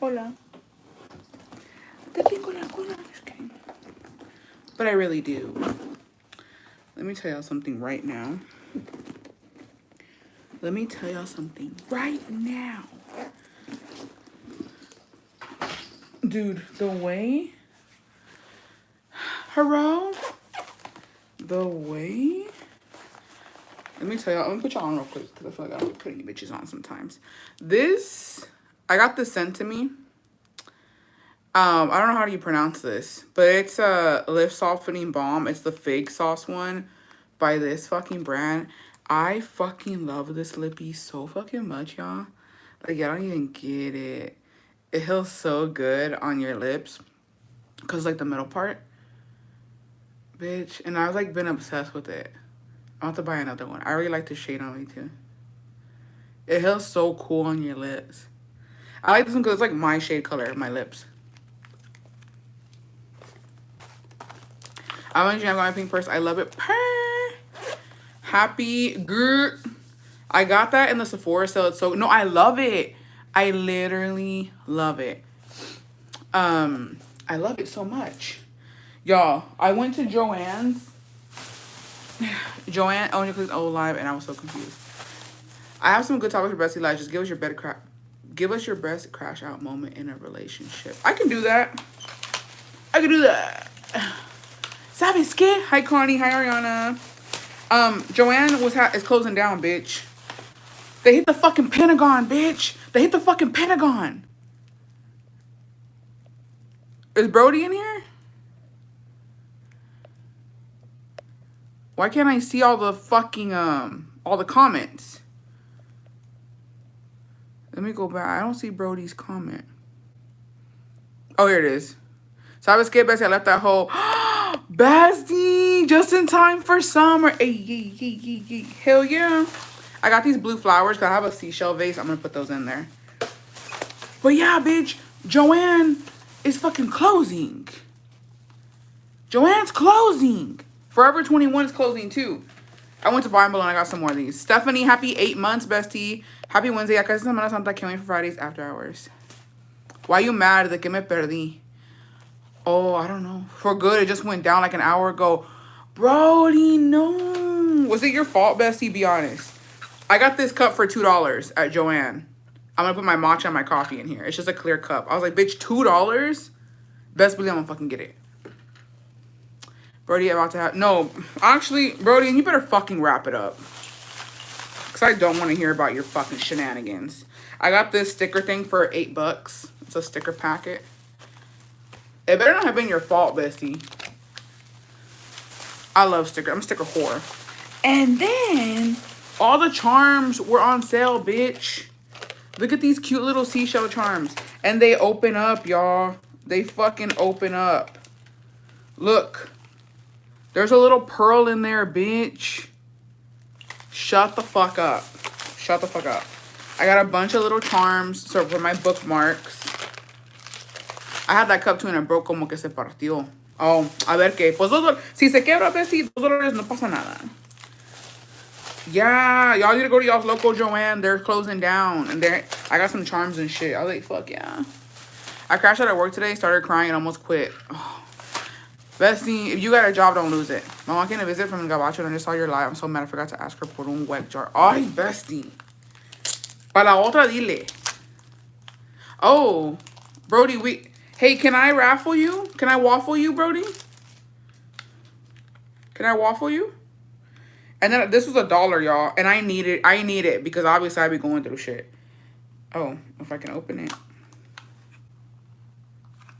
cola. Te pico la cola. Just kidding. But I really do. Let me tell y'all something right now. Let me tell y'all something right now. Dude, the way... Hello? The way... Let me tell y'all. Let me put y'all on real quick because I feel like I don't put any bitches on sometimes. This... I got this sent to me. I don't know how do you pronounce this, but it's a lip softening balm. It's the fig sauce one by this fucking brand. I fucking love this lippy so fucking much, y'all. Like, y'all don't even get it. It feels so good on your lips. Because, like, the middle part. Bitch. And I've, like, been obsessed with it. I want to buy another one. I really like the shade on me, too. It feels so cool on your lips. I like this one because it's, like, my shade color of my lips. I want you to have my pink purse. I love it. Happy girl. I got that in the Sephora sale. It's so... No, I love it. I literally love it. I love it so much. Y'all, I went to Joann's. Joann only clicked O Live and I was so confused. I have some good topics for Bestie Life. Just give us your best crash out moment in a relationship. I can do that. I can do that. Sabes, ¿qué? Hi Connie. Hi Ariana. Joann is closing down, bitch. They hit the fucking Pentagon, bitch. They hit the fucking Pentagon. Is Brody in here? Why can't I see all the fucking, all the comments? Let me go back. I don't see Brody's comment. Oh, here it is. Sabes que, Bessie, I left that whole... Bestie, just in time for summer. Hey. Hell yeah. I got these blue flowers because I have a seashell vase. I'm going to put those in there. But yeah, bitch, Joann is fucking closing. Joann's closing. Forever 21 is closing too. I went to Bible and I got some more of these. Stephanie, happy 8 months, bestie. Happy Wednesday. Acá es Semana Santa. Can't wait for Fridays after hours. Why you mad? De que me perdí? Oh, I don't know. For good, it just went down like an hour ago. Brody, no. Was it your fault, bestie? Be honest. I got this cup for $2 at Joann. I'm going to put my matcha and my coffee in here. It's just a clear cup. I was like, bitch, $2? Best believe I'm going to fucking get it. Brody about to have... No, actually, Brody, you better fucking wrap it up. Because I don't want to hear about your fucking shenanigans. I got this sticker thing for $8. It's a sticker packet. It better not have been your fault, bestie. I love stickers. I'm a sticker whore. And then, all the charms were on sale, bitch. Look at these cute little seashell charms. And they open up, y'all. They fucking open up. Look. There's a little pearl in there, bitch. Shut the fuck up. Shut the fuck up. I got a bunch of little charms so for my bookmarks. I had that cup too and it broke como que se partió. Oh, a ver qué. Pues si se quebra, bestie, $2 no pasa nada. Yeah, y'all need to go to y'all's local Joann. They're closing down. And I got some charms and shit. I was like, fuck yeah. I crashed out at work today, started crying, and almost quit. Oh. Bestie, if you got a job, don't lose it. Mama came to visit from Gabacho and I just saw your live. I'm so mad I forgot to ask her por un wet jar. Ay, bestie. Pa la otra, dile. Oh, Brody, hey, can I raffle you? Can I waffle you, Brody? Can I waffle you? And then this was $1, y'all. And I need it because obviously I be going through shit. Oh, if I can open it.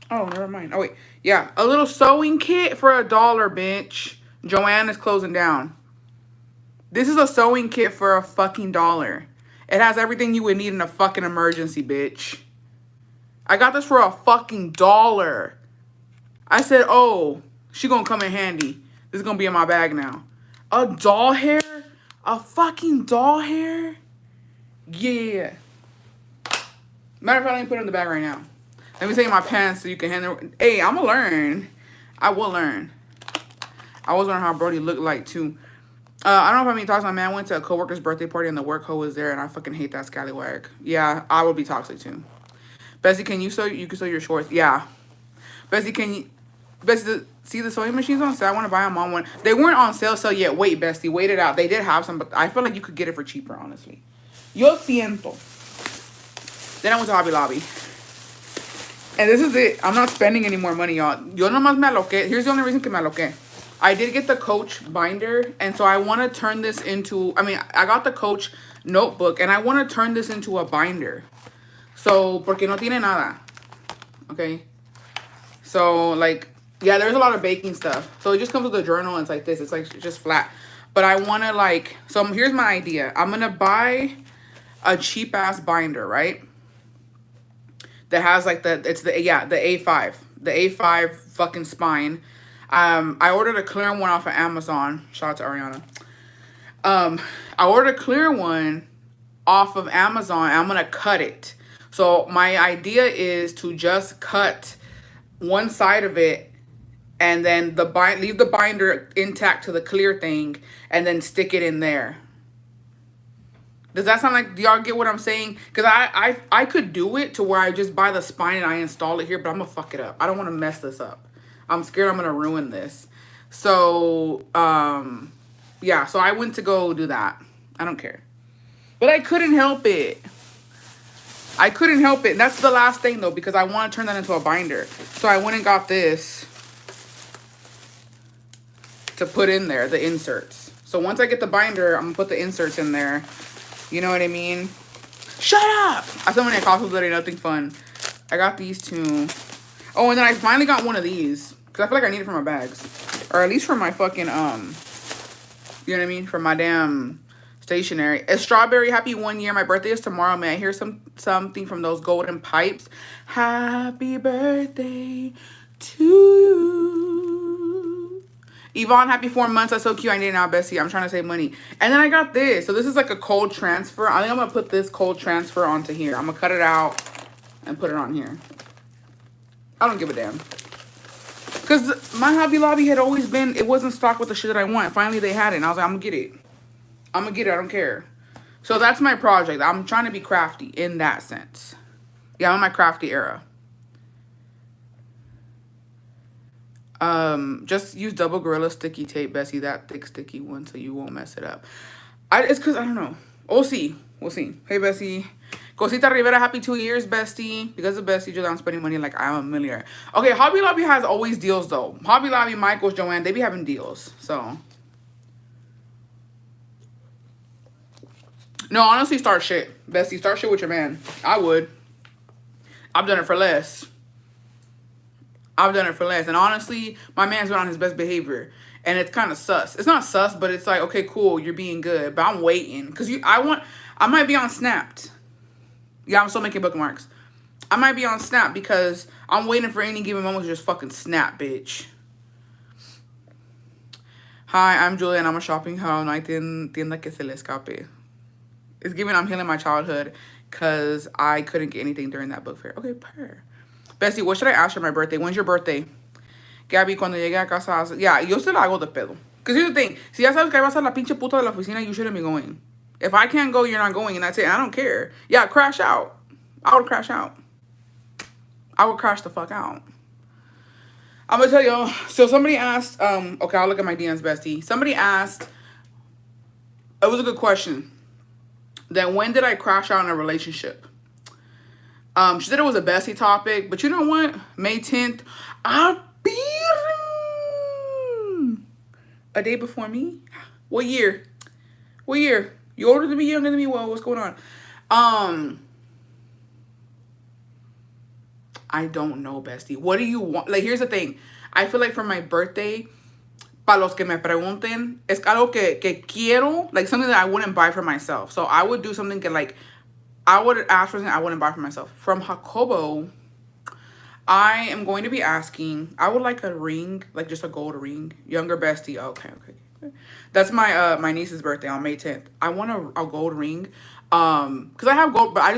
Oh, never mind. Oh, wait. Yeah, a little sewing kit for $1, bitch. Joann is closing down. This is a sewing kit for a fucking $1. It has everything you would need in a fucking emergency, bitch. I got this for a fucking $1. I said, oh, she gonna come in handy. This is gonna be in my bag now. A doll hair? A fucking doll hair? Yeah. Matter of fact, let me put it in the bag right now. Let me take my pants so you can handle it. Hey, I'm gonna learn. I will learn. I was learning how Brody looked like too. I don't know if I mean toxic. My man went to a coworker's birthday party and the work hoe was there and I fucking hate that scallywag. Yeah, I would be toxic too. Bessie, can you sew? You can sew your shorts. Yeah. Bessie, can you? Bessie, see the sewing machines on sale? I want to buy them on one. They weren't on sale, so yet. Wait, Bestie, wait it out. They did have some, but I feel like you could get it for cheaper, honestly. Yo siento. Then I went to Hobby Lobby. And this is it. I'm not spending any more money, y'all. Yo nomás me aloqué. Here's the only reason que me aloqué. I did get the Coach binder, and so I want to turn this into, I mean, I got the Coach notebook, and I want to turn this into a binder. So, porque no tiene nada. Okay? So, like, yeah, there's a lot of baking stuff. So, it just comes with a journal, and it's like this. It's like just flat. But I want to, like, so here's my idea. I'm going to buy a cheap-ass binder, right? That has, like, the A5. The A5 fucking spine. I ordered a clear one off of Amazon. Shout out to Ariana. I ordered a clear one off of Amazon. I'm going to cut it. So my idea is to just cut one side of it and then leave the binder intact to the clear thing and then stick it in there. Does that sound like, do y'all get what I'm saying? Because I could do it to where I just buy the spine and I install it here, but I'm going to fuck it up. I don't want to mess this up. I'm scared I'm going to ruin this. So, yeah, so I went to go do that. I don't care. But I couldn't help it. I couldn't help it. And that's the last thing, though, because I want to turn that into a binder. So I went and got this to put in there, the inserts. So once I get the binder, I'm going to put the inserts in there. You know what I mean? Shut up! I said when I called literally nothing fun. I got these two. Oh, and then I finally got one of these. Because I feel like I need it for my bags. Or at least for my fucking, you know what I mean? For my damn stationery. It's strawberry. Happy 1 year. My birthday is tomorrow. May I hear something from those golden pipes? Happy birthday to you. Yvonne, happy 4 months. That's so cute. I need it now, Bessie. I'm trying to save money. And then I got this. So this is like a cold transfer. I think I'm going to put this cold transfer onto here. I'm going to cut it out and put it on here. I don't give a damn. Because my Hobby Lobby had always been, it wasn't stocked with the shit that I want. Finally, they had it. And I was like, I'm going to get it. I'm going to get it. I don't care. So that's my project. I'm trying to be crafty in that sense. Yeah, I'm in my crafty era. Just use double Gorilla sticky tape, Bessie. That thick sticky one so you won't mess it up. It's because, I don't know. We'll see. We'll see. Hey, Bessie. Cosita Rivera, happy 2 years, Bestie. Because of Bestie, just I'm spending money like I'm a millionaire. Okay, Hobby Lobby has always deals, though. Hobby Lobby, Michaels, Joann, they be having deals. So. No, honestly, start shit. Bestie, start shit with your man. I would. I've done it for less. I've done it for less. And honestly, my man's been on his best behavior. And it's kind of sus. It's not sus, but it's like, okay, cool, you're being good. But I'm waiting. Because I might be on Snapped. Yeah, I'm still making bookmarks. I might be on Snap because I'm waiting for any given moment to just fucking snap, bitch. Hi, I'm Julia and I'm a shopping hoe. No hay tienda que se le escape. It's giving I'm healing my childhood because I couldn't get anything during that book fair. Okay, per. Bessie, what should I ask for my birthday? When's your birthday? Gabby, cuando llegue a casa... Yeah, yo se la hago de pedo. Because here's the thing. Si ya sabes que vas a la pinche puta de la oficina, you shouldn't be going. If I can't go, you're not going, and that's it. I don't care. Yeah, crash out. I would crash out. I would crash the fuck out. I'm gonna tell y'all. So somebody asked, okay, I'll look at my DMs, Bestie. Somebody asked, it was a good question. Then when did I crash out in a relationship? She said it was a Bessie topic, but you know what? May 10th, I'll be a day before me. What year? What year? You older than me, younger than me? Well, what's going on? I don't know, Bestie. What do you want? Like, here's the thing. I feel like for my birthday, para los que me pregunten, es algo que quiero, like something that I wouldn't buy for myself. So I would do something that, like, I would ask for something I wouldn't buy for myself. From Jacobo, I am going to be asking, I would like a ring, like just a gold ring. Younger Bestie. Okay. That's my my niece's birthday on May 10th. I want a gold ring. Because I have gold, but I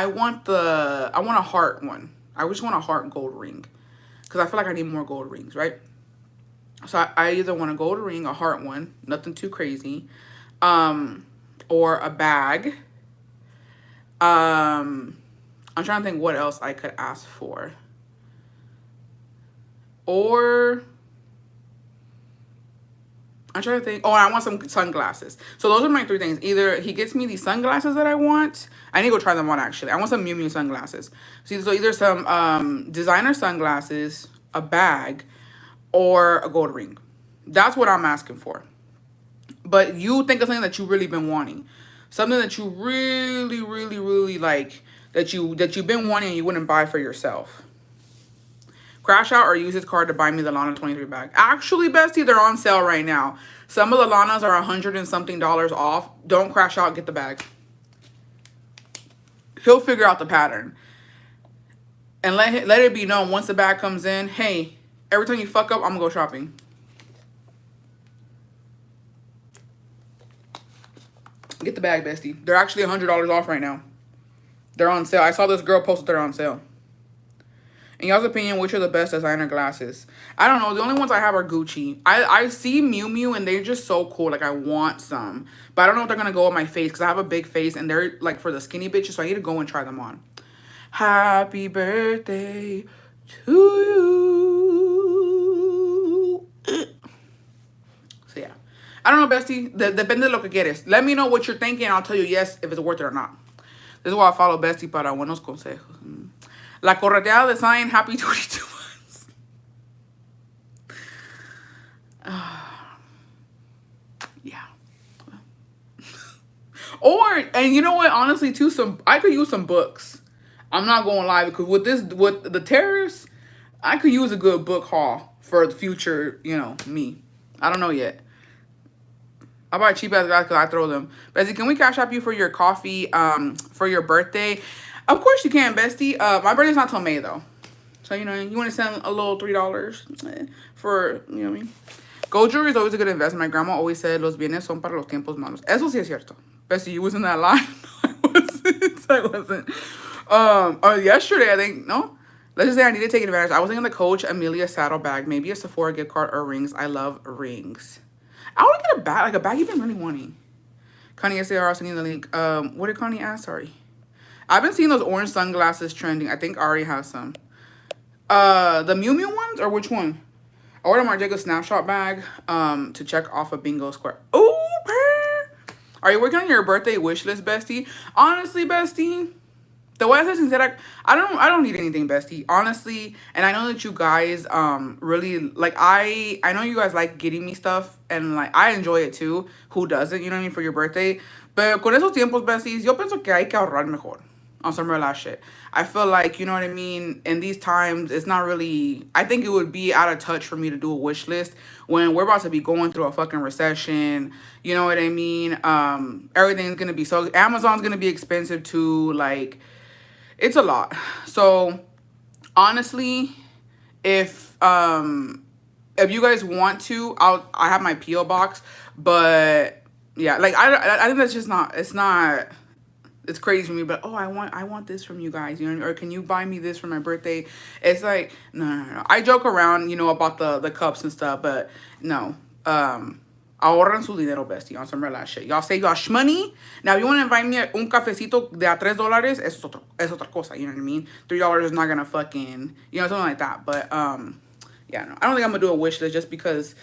want a heart one. I just want a heart gold ring. Because I feel like I need more gold rings, right? So I either want a gold ring, a heart one, nothing too crazy, or a bag, I'm trying to think what else I could ask for. Or I'm trying to think. Oh, I want some sunglasses. So those are my three things. Either he gets me these sunglasses that I want. I need to go try them on, actually. I want some Miu Miu sunglasses. So either some designer sunglasses, a bag, or a gold ring. That's what I'm asking for. But you think of something that you've really been wanting. Something that you really, really, really like. That you've been wanting and you wouldn't buy for yourself. Crash out or use his card to buy me the Lana 23 bag. Actually, bestie, they're on sale right now. Some of the Lanas are $100 and something off. Don't crash out, get the bag. He'll figure out the pattern. And let it be known once the bag comes in, hey, every time you fuck up, I'm gonna go shopping. Get the bag, bestie. They're actually $100 off right now. They're on sale. I saw this girl post that they're on sale. In y'all's opinion, which are the best designer glasses? I don't know. The only ones I have are Gucci. I see Miu Miu and they're just so cool. Like, I want some. But I don't know if they're going to go on my face because I have a big face and they're, like, for the skinny bitches. So I need to go and try them on. Happy birthday to you. So, yeah. I don't know, bestie. Depende de lo que quieres. Let me know what you're thinking. I'll tell you yes if it's worth it or not. This is why I follow bestie para buenos consejos. La correteada de sign, happy 22 months. Yeah. And you know what? Honestly, too, I could use some books. I'm not going to lie, because with the terrorists, I could use a good book haul for the future, me. I don't know yet. I'll buy cheap ass guys because I throw them. Bestie, can we cash up you for your coffee for your birthday? Of course you can, bestie. My birthday's not till May, though. So, you want to send a little $3 for, you know what I mean? Gold jewelry is always a good investment. My grandma always said, los bienes son para los tiempos malos. Eso sí es cierto. Bestie, you wasn't that line? I wasn't. Yesterday, I think, no? Let's just say I need to take advantage. I was thinking the Coach Amelia saddlebag, maybe a Sephora gift card or rings. I love rings. I want to get a bag, like a bag you've been really wanting. Connie SAR, sending the link. What did Connie ask? Sorry. I've been seeing those orange sunglasses trending. I think Ari has some. The Miu Miu ones, or which one? I ordered Marjaga snapshot bag to check off a bingo square. Ooh, purr. Are you working on your birthday wish list, bestie? Honestly, bestie, the way I said sincera, I don't need anything, bestie. Honestly, and I know that you guys really like I know you guys like getting me stuff and like I enjoy it too. Who doesn't, you know what I mean, for your birthday? But con esos tiempos, besties, yo pienso que hay que ahorrar mejor on some real ass shit. I feel like, you know what I mean, in these times, it's not really, I think it would be out of touch for me to do a wish list when we're about to be going through a fucking recession, you know what I mean? Everything's going to be, so Amazon's going to be expensive too, like, it's a lot. So, honestly, if you guys want to, I have my P.O. box, but, yeah, like, I think that's just not, it's crazy for me, but I want this from you guys, you know, or can you buy me this for my birthday? It's like no. I joke around, about the cups and stuff, but no. Ahorran su dinero, bestie, on some real ass shit. Y'all save y'all shmoney. Now, if you want to invite me un cafecito de a $3, es otra cosa, you know what I mean? $3 is not gonna fucking, something like that. But yeah, no, I don't think I'm gonna do a wish list just because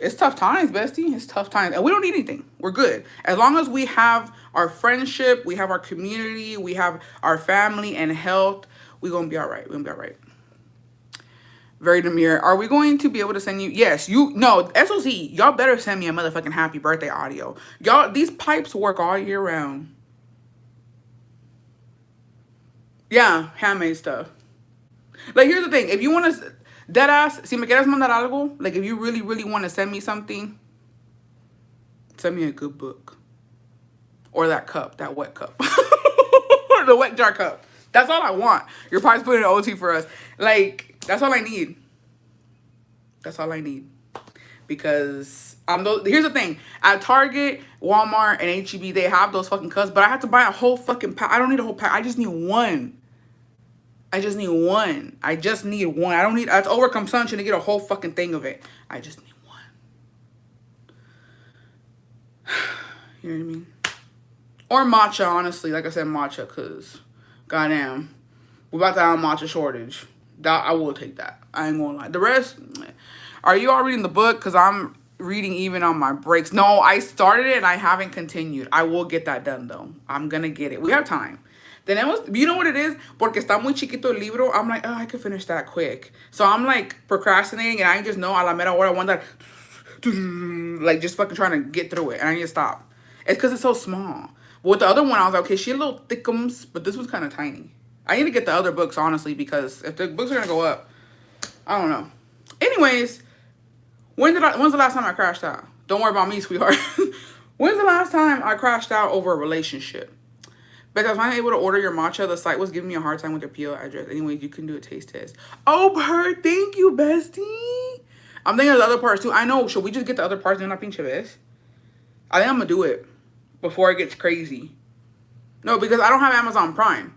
it's tough times, bestie. It's tough times. And we don't need anything. We're good. As long as we have our friendship, we have our community, we have our family and health, we're going to be all right. We're going to be all right. Very demure. Are we going to be able to send you? Yes. No, SOC, y'all better send me a motherfucking happy birthday audio. Y'all, these pipes work all year round. Yeah, handmade stuff. Like, here's the thing. If you want to... Deadass, si me quieres mandar algo, like if you really, really want to send me something, send me a good book. Or that cup, that wet cup. Or the wet jar cup. That's all I want. Your pie's putting an OT for us. Like, that's all I need. That's all I need. Because here's the thing. At Target, Walmart, and H-E-B, they have those fucking cups, but I have to buy a whole fucking pack. I don't need a whole pack. I just need one. I just need one. I just need one. I don't need, it's overconsumption to get a whole fucking thing of it. I just need one. You know what I mean? Or matcha, honestly. Like I said, matcha, because Goddamn. We're about to have a matcha shortage. That I will take that. I ain't gonna lie. The rest, are you all reading the book? Because I'm reading even on my breaks. No, I started it and I haven't continued. I will get that done though. I'm gonna get it. We have time. Tenemos, you know what it is? Porque está muy chiquito el libro. I'm like, oh, I could finish that quick. So I'm like procrastinating and I just know a la mera hora I want that, like just fucking trying to get through it. And I need to stop. It's because it's so small. But with the other one, I was like, okay, she a little thickums, but this was kind of tiny. I need to get the other books, honestly, because if the books are going to go up, I don't know. Anyways, when's the last time I crashed out? Don't worry about me, sweetheart. When's the last time I crashed out over a relationship? Because I was finally able to order your matcha. The site was giving me a hard time with the PO address. Anyways, you can do a taste test. Oh, Bert, thank you, bestie. I'm thinking of the other parts, too. I know. Should we just get the other parts and not pinche ves? I think I'm going to do it before it gets crazy. No, because I don't have Amazon Prime.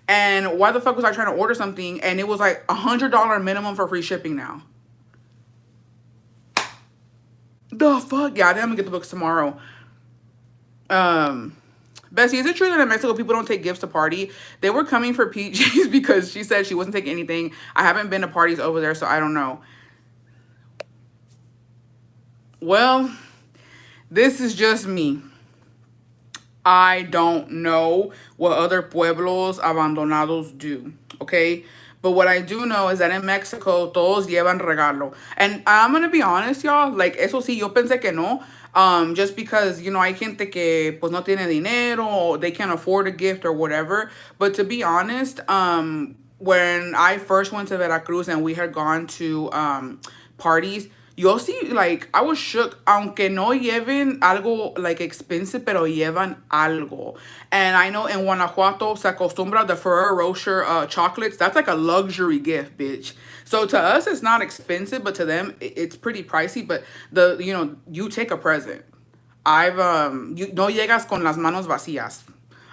And why the fuck was I trying to order something and it was like $100 minimum for free shipping now? The fuck? Yeah, I think I'm gonna get the books tomorrow. Bessie, is it true that in Mexico people don't take gifts to party? They were coming for PJs because she said she wasn't taking anything. I haven't been to parties over there, so I don't know. Well, this is just me. I don't know what other pueblos abandonados do, okay? But what I do know is that in Mexico, todos llevan regalo. And I'm going to be honest, y'all. Like, eso sí, yo pensé que no. Just because, you know, hay gente que pues no tiene dinero or they can't afford a gift or whatever. But to be honest, when I first went to Veracruz and we had gone to parties, you'll see, like, I was shook. Aunque no lleven algo, like, expensive, pero llevan algo. And I know in Guanajuato, se acostumbra the Ferrero Rocher chocolates. That's like a luxury gift, bitch. So to us, it's not expensive, but to them, it's pretty pricey. But, you know, you take a present. You no llegas con las manos vacías.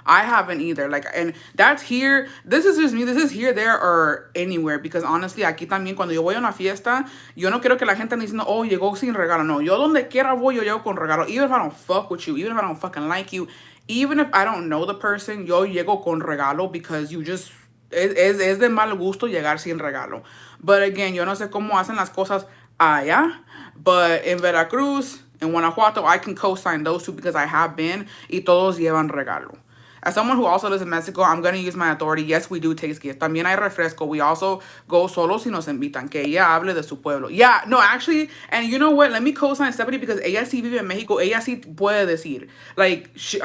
I haven't either. Like, and that's here. This is just me. This is here, there, or anywhere. Because honestly, aquí también, cuando yo voy a una fiesta, yo no quiero que la gente ande diciendo, oh, llegó sin regalo. No, yo donde quiera voy, yo llego con regalo. Even if I don't fuck with you, even if I don't fucking like you, even if I don't know the person, yo llego con regalo because you just, es de mal gusto llegar sin regalo. But again, yo no sé cómo hacen las cosas allá. But in Veracruz, in Guanajuato, I can co-sign those two because I have been. Y todos llevan regalo. As someone who also lives in Mexico, I'm going to use my authority. Yes, we do taste gift. También hay refresco. We also go solos si nos invitan. Que ella hable de su pueblo. Yeah, no, actually, and you know what? Let me co-sign Stephanie because ella sí vive en Mexico. Ella sí puede decir. Like, she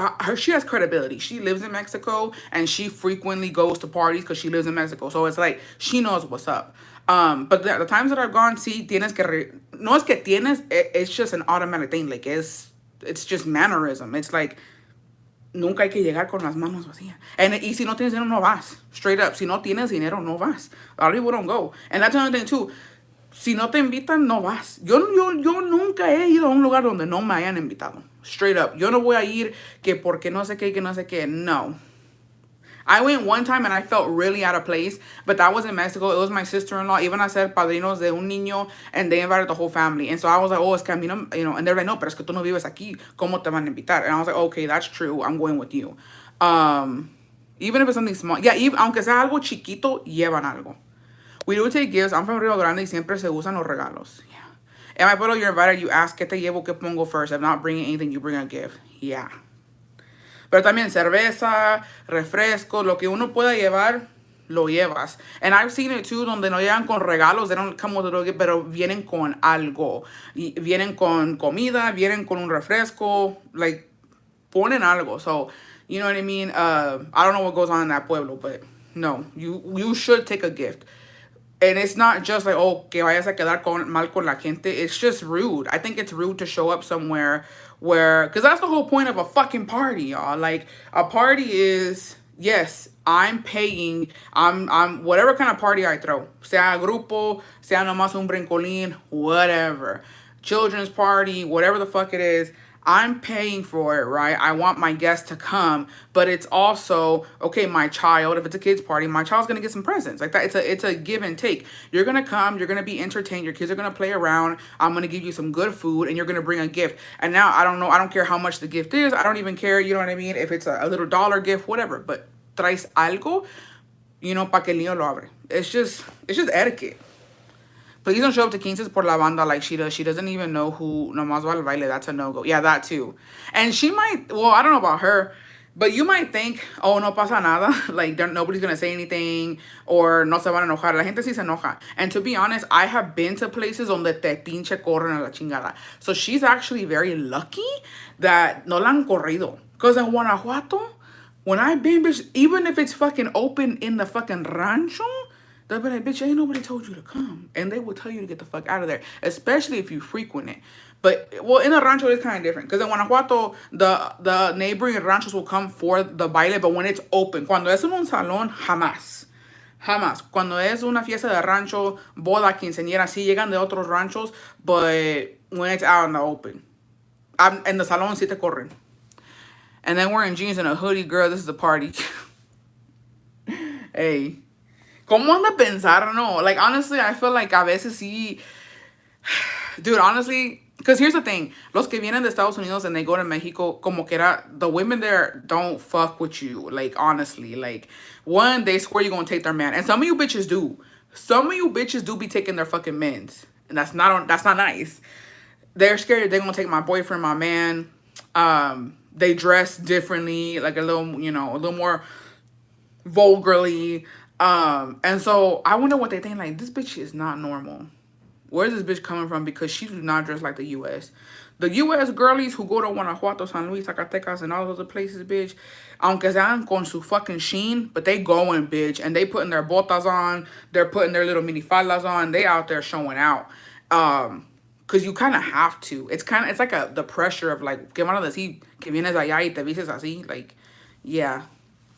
has credibility. She lives in Mexico and she frequently goes to parties because she lives in Mexico. So it's like, she knows what's up. But the times that I've gone, sí, tienes que... No es que tienes, it's just an automatic thing. Like, it's just mannerism. It's like... Nunca hay que llegar con las manos vacías. Y si no tienes dinero, no vas. Straight up. Si no tienes dinero, no vas. A lot of people don't go. And that's another thing, too. Si no te invitan, no vas. Yo nunca he ido a un lugar donde no me hayan invitado. Straight up. Yo no voy a ir que porque no sé qué, que no sé qué. No. I went one time and I felt really out of place, but that was in Mexico. It was my sister-in-law. Even I said padrinos de un niño, and they invited the whole family. And so I was like, oh, es que a mí no, you know, and they're like, no, pero es que tú no vives aquí. ¿Cómo te van a invitar? And I was like, okay, that's true. I'm going with you. Even if it's something small. Yeah, even, aunque sea algo chiquito, llevan algo. We do take gifts. I'm from Rio Grande y siempre se usan los regalos. Yeah. And my pueblo, you're invited. You ask, ¿qué te llevo, qué pongo first? If not bringing anything, you bring a gift. Yeah. Pero también cerveza, refresco, lo que uno pueda llevar, lo llevas. And I've seen it too, donde no llegan con regalos, they don't come with a gift, pero vienen con algo. Y vienen con comida, vienen con un refresco, like, ponen algo. So, you know what I mean? I don't know what goes on in that pueblo, but no, you should take a gift. And it's not just like, oh, que vayas a quedar mal con la gente. It's just rude. I think it's rude to show up somewhere where, because that's the whole point of a fucking party, y'all. Like, a party is, yes, I'm paying, I'm whatever kind of party I throw. Sea grupo, sea nomás un brincolín, whatever. Children's party, whatever the fuck it is. I'm paying for it, right? I want my guests to come, but it's also, okay, my child, if it's a kid's party, my child's going to get some presents. Like that, it's a give and take. You're going to come, you're going to be entertained, your kids are going to play around, I'm going to give you some good food, and you're going to bring a gift. And now, I don't know, I don't care how much the gift is, I don't even care, you know what I mean, if it's a little dollar gift, whatever, but traes algo, You know, pa que el niño lo abre. It's just etiquette. Please don't show up to quinces por la banda like she does. She doesn't even know who nomás va al baile. That's a no-go. Yeah, that too. And she might, well, I don't know about her, but you might think, oh, no pasa nada. Like, nobody's going to say anything or no se van a enojar. La gente sí se enoja. And to be honest, I have been to places donde te pinche corren a la chingada. So she's actually very lucky that no la han corrido. Because in Guanajuato, when I've been, bitch, even if it's fucking open in the fucking rancho, they'll be like, bitch, ain't nobody told you to come. And they will tell you to get the fuck out of there, especially if you frequent it. But, well, in a rancho, it's kind of different. Because in Guanajuato, the neighboring ranchos will come for the baile, but when it's open, cuando es en un salón, jamás. Jamás. Cuando es una fiesta de rancho, boda, quinceañera, sí llegan de otros ranchos, but when it's out in the open. En the salón, sí te corren. And then wearing jeans and a hoodie, girl, this is the party. Hey. ¿Cómo anda a pensar? No. Like, honestly, I feel like a veces sí. Dude, honestly, because here's the thing. Los que vienen de Estados Unidos and they go to Mexico, como que era, the women there don't fuck with you. Like, honestly. Like, one, they swear you're going to take their man. And some of you bitches do. Some of you bitches do be taking their fucking men's. And that's not nice. They're scared they're going to take my boyfriend, my man. They dress differently, like a little, you know, a little more vulgarly. And so I wonder what they think, like, this bitch is not normal. Where's this bitch coming from? Because she do not dress like the U.S. The U.S. girlies who go to Guanajuato, San Luis, Zacatecas, and all those other places, bitch, aunque sean con su fucking sheen, but they going, bitch, and they putting their botas on, they're putting their little mini faldas on, they out there showing out. Because you kind of have to. It's like the pressure of, like, que van a decir que vienes allá y te vistes así, like, yeah.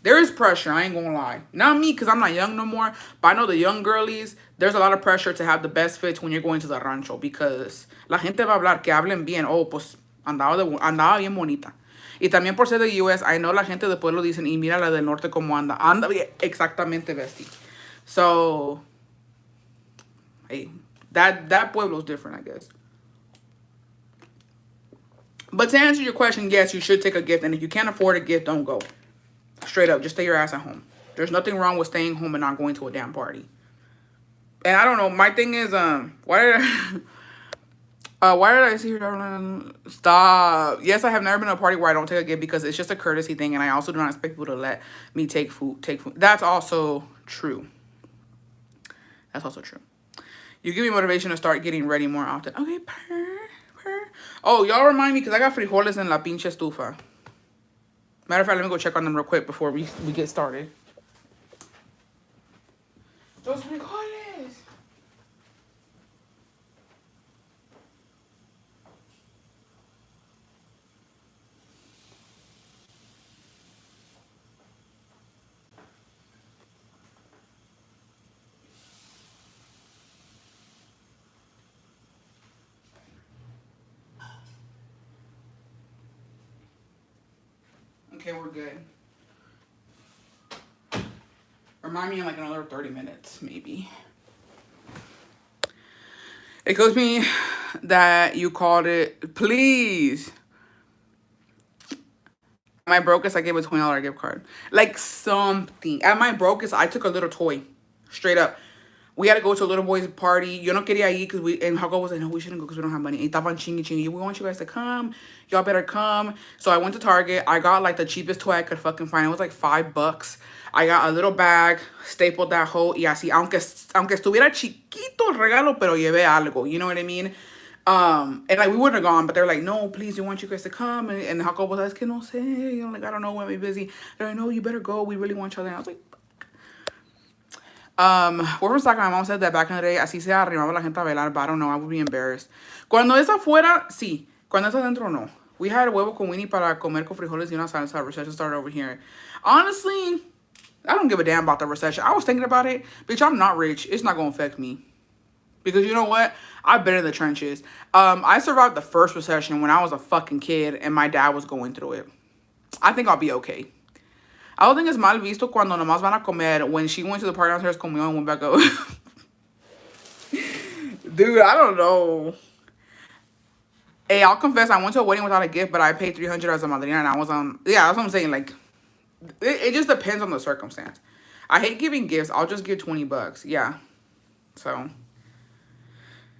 There is pressure, I ain't gonna lie. Not me, because I'm not young no more, but I know the young girlies, there's a lot of pressure to have the best fits when you're going to the rancho, because la gente va a hablar, que hablen bien, oh, pues, andaba bien bonita. Y también por ser de US, I know la gente de pueblo dicen, y mira la del norte como anda. Anda bien, exactamente, bestie. So, hey, that pueblo's different, I guess. But to answer your question, yes, you should take a gift, and if you can't afford a gift, don't go. Straight up, just stay your ass at home. There's nothing wrong with staying home and not going to a damn party. And I don't know, my thing is, why did I see her? Stop. Yes, I have never been to a party where I don't take a gift because it's just a courtesy thing, and I also do not expect people to let me take food. That's also true. That's also true. You give me motivation to start getting ready more often. Okay, purr. Oh, y'all remind me because I got frijoles in la pinche estufa. Matter of fact, let me go check on them real quick before we get started. Los frijoles. Okay, we're good. Remind me in like another 30 minutes, maybe. It goes me that you called it, please. At my brokest, I gave a $20 gift card. Like something. At my brokest, I took a little toy. Straight up. We had to go to a little boy's party. Yo no quería ir because and Jaco was like, no, we shouldn't go because we don't have money. Y estaban chingy. We want you guys to come. Y'all better come. So I went to Target. I got like the cheapest toy I could fucking find. It was like $5. I got a little bag, stapled that hole, y así. Aunque estuviera chiquito el regalo, pero llevé algo. You know what I mean? And like we wouldn't have gone, but they're like, no, please, we want you guys to come. And Jaco was like, es que no sé, you know, like I don't know, we'll be busy. They're like, no, you better go. We really want you. And I was like, we're from Stockholm. My mom said that back in the day, así se arrimaba la gente a bailar, but I don't know, I would be embarrassed. Cuando es afuera, sí. Cuando es adentro, no. We had a huevo con Winnie para comer con frijoles y una salsa. Recession started over here. Honestly, I don't give a damn about the recession. I was thinking about it. Bitch, I'm not rich. It's not going to affect me. Because you know what? I've been in the trenches. I survived the first recession when I was a fucking kid and my dad was going through it. I think I'll be okay. I don't think it's mal visto cuando nomás van a comer. When she went to the party downstairs, comió and went back up. Dude, I don't know. Hey, I'll confess, I went to a wedding without a gift, but I paid $300 as a madrina, and I was yeah, that's what I'm saying. Like, it just depends on the circumstance. I hate giving gifts. I'll just give $20. Yeah. So,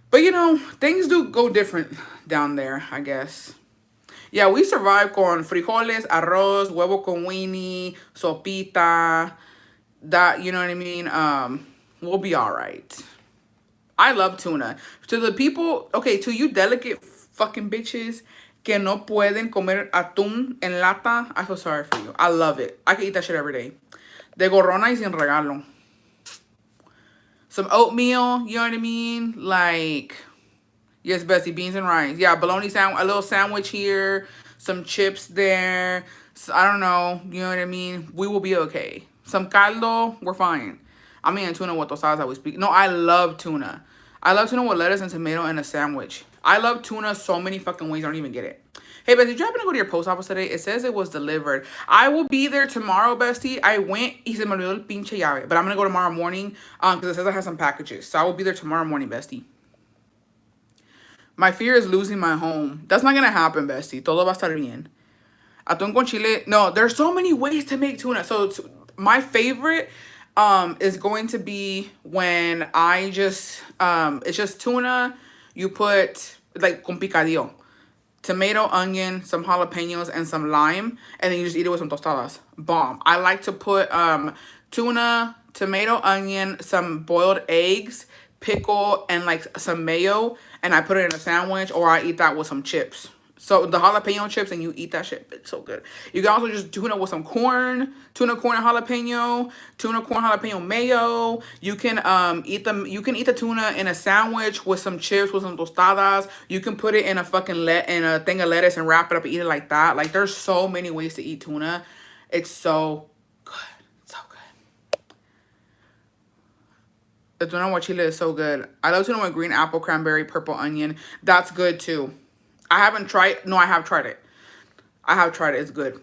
but you know, things do go different down there, I guess. Yeah, we survive con frijoles, arroz, huevo con weenie, sopita. That, you know what I mean? We'll be all right. I love tuna. To the people, okay, to you delicate fucking bitches que no pueden comer atún en lata, I feel sorry for you. I love it. I can eat that shit every day. De gorrona y sin regalo. Some oatmeal, you know what I mean? Like, yes, Bessie, beans and rice. Yeah, bologna sandwich, a little sandwich here, some chips there. So, I don't know, you know what I mean? We will be okay. Some caldo, we're fine. I mean, tuna with tostadas that we speak. No, I love tuna. I love tuna with lettuce and tomato in a sandwich. I love tuna so many fucking ways, I don't even get it. Hey, Bestie, did you happen to go to your post office today? It says it was delivered. I will be there tomorrow, Bestie. I went y se me olvidó el pinche llave. But I'm going to go tomorrow morning because it says I have some packages. So I will be there tomorrow morning, Bestie. My fear is losing my home. That's not going to happen, Bestie. Todo va a estar bien. Atún con chile. No, there's so many ways to make tuna. So my favorite is going to be when I just, it's just tuna. You put, like, con picadillo. Tomato, onion, some jalapenos, and some lime. And then you just eat it with some tostadas. Bomb. I like to put tuna, tomato, onion, some boiled eggs, pickle, and like some mayo. And I put it in a sandwich, or I eat that with some chips. So the jalapeno chips, and you eat that shit. It's so good. You can also just tuna with some corn, tuna, corn, and jalapeno, tuna, corn, jalapeno, mayo. You can eat them. You can eat the tuna in a sandwich with some chips, with some tostadas. You can put it in a fucking in a thing of lettuce and wrap it up and eat it like that. Like, there's so many ways to eat tuna. It's so good. So good. The tuna with chile is so good. I love tuna with green apple, cranberry, purple onion. That's good too. I haven't tried. No, I have tried it. I have tried it. It's good.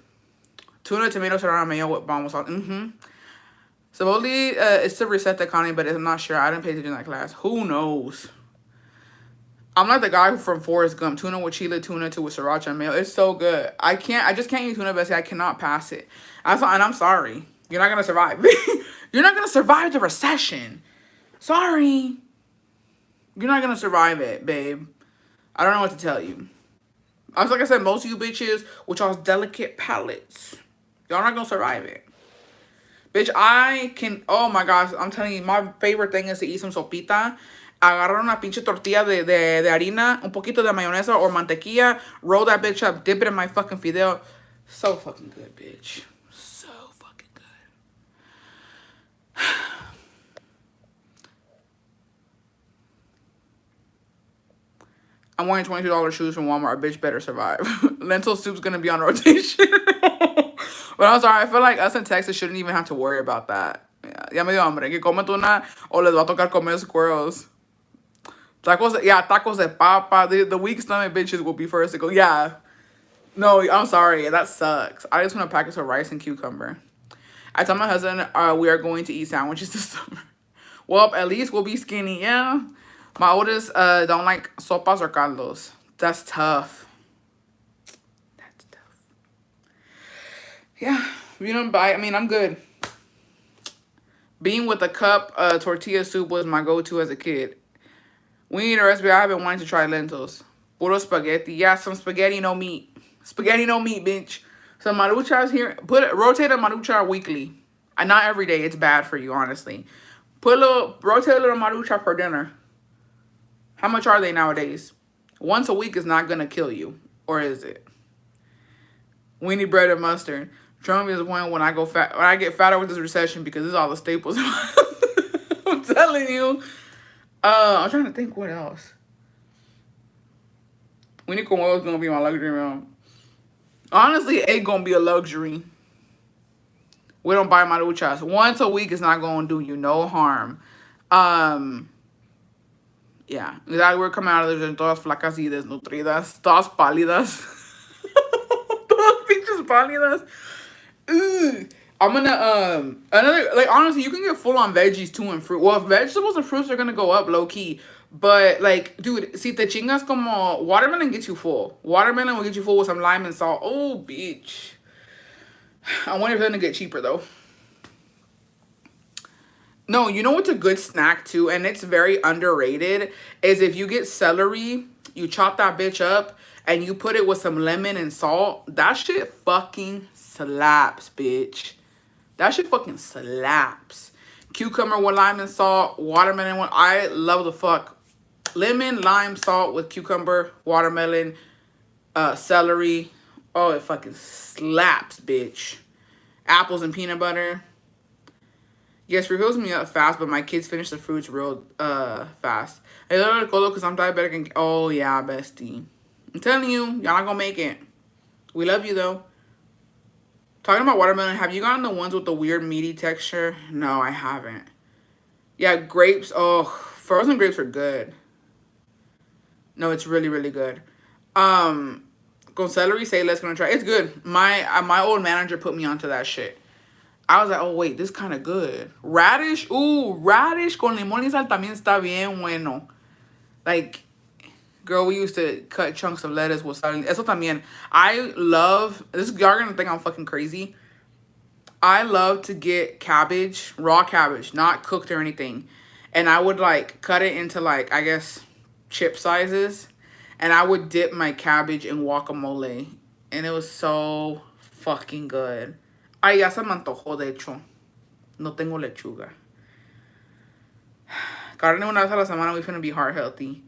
Tuna, tomato, serrano, mayo with balm sauce. Supposedly, it's to reset the economy, but I'm not sure. I didn't pay attention in that class. Who knows? I'm like the guy from Forrest Gump. Tuna with chile, tuna with sriracha and mayo. It's so good. I just can't eat tuna, Bessie. I cannot pass it. And I'm sorry. You're not going to survive. You're not going to survive the recession. Sorry. You're not going to survive it, babe. I don't know what to tell you. Like I said, most of you bitches with y'all's delicate palates, y'all not gonna survive it. Bitch, I can, oh my gosh, I'm telling you, my favorite thing is to eat some sopita. Agarrar una pinche tortilla de harina, un poquito de mayonesa or mantequilla, roll that bitch up, dip it in my fucking fideo. So fucking good, bitch. So fucking good. I'm wearing $22 shoes from Walmart. Bitch better survive. Lentil soup's gonna be on rotation. But I'm sorry, I feel like us in Texas shouldn't even have to worry about that. Yeah, ya me dio hambre. Que comen tuna o les va a tocar comer squirrels. Tacos, yeah, tacos de papa. The weak stomach bitches will be first to go. Yeah. No, I'm sorry. That sucks. I just want a package of rice and cucumber. I told my husband we are going to eat sandwiches this summer. Well, at least we'll be skinny, yeah. My oldest don't like sopas or caldos. That's tough. That's tough. Yeah, you don't buy. I mean, I'm good. Being with a cup tortilla soup was my go-to as a kid. We need a recipe. I have been wanting to try lentils. Puro spaghetti. Yeah, some spaghetti, no meat. Spaghetti, no meat, bitch. Some maruchas here. Rotate a marucha weekly. And not every day. It's bad for you, honestly. Rotate a little marucha for dinner. How much are they nowadays? Once a week is not going to kill you. Or is it? We need bread and mustard. Trump is one when I get fatter with this recession because this is all the staples. I'm telling you. I'm trying to think what else. Winnie Cornwell is going to be my luxury meal. Honestly, it going to be a luxury. We don't buy maruchas. Once a week is not going to do you no harm. Yeah, exactly. We're coming out of there todas flacas y desnutridas, todas pálidas. Todas pinches pálidas. Ugh. I'm gonna, honestly, you can get full on veggies too and fruit. Well, vegetables and fruits are gonna go up low key. But, like, dude, si te chingas como, watermelon gets you full. Watermelon will get you full with some lime and salt. Oh, bitch. I wonder if they're gonna get cheaper, though. No, you know what's a good snack too, and it's very underrated, is if you get celery, you chop that bitch up, and you put it with some lemon and salt. That shit fucking slaps, bitch. That shit fucking slaps. Cucumber with lime and salt, watermelon with, I love the fuck. Lemon, lime, salt with cucumber, watermelon, celery. Oh, it fucking slaps, bitch. Apples and peanut butter. Yes, refills me up fast, but my kids finish the fruits real fast. I love it because I'm diabetic and oh yeah, bestie. I'm telling you, y'all not gonna make it. We love you though. Talking about watermelon, have you gotten the ones with the weird meaty texture? No, I haven't. Yeah, grapes. Oh, frozen grapes are good. No, it's really, really good. Con celery, say let's gonna try. It's good. My old manager put me onto that shit. I was like, oh wait, this kind of good. Radish, ooh, radish con limón y sal también está bien bueno. Like, girl, we used to cut chunks of lettuce with sal. Eso también. I love, this y'all gonna think I'm fucking crazy. I love to get cabbage, raw cabbage, not cooked or anything. And I would like cut it into like, I guess, chip sizes. And I would dip my cabbage in guacamole. And it was so fucking good. Ay, ya se me antojó, de hecho. No tengo lechuga. Carne una vez a la semana, we finna be heart healthy.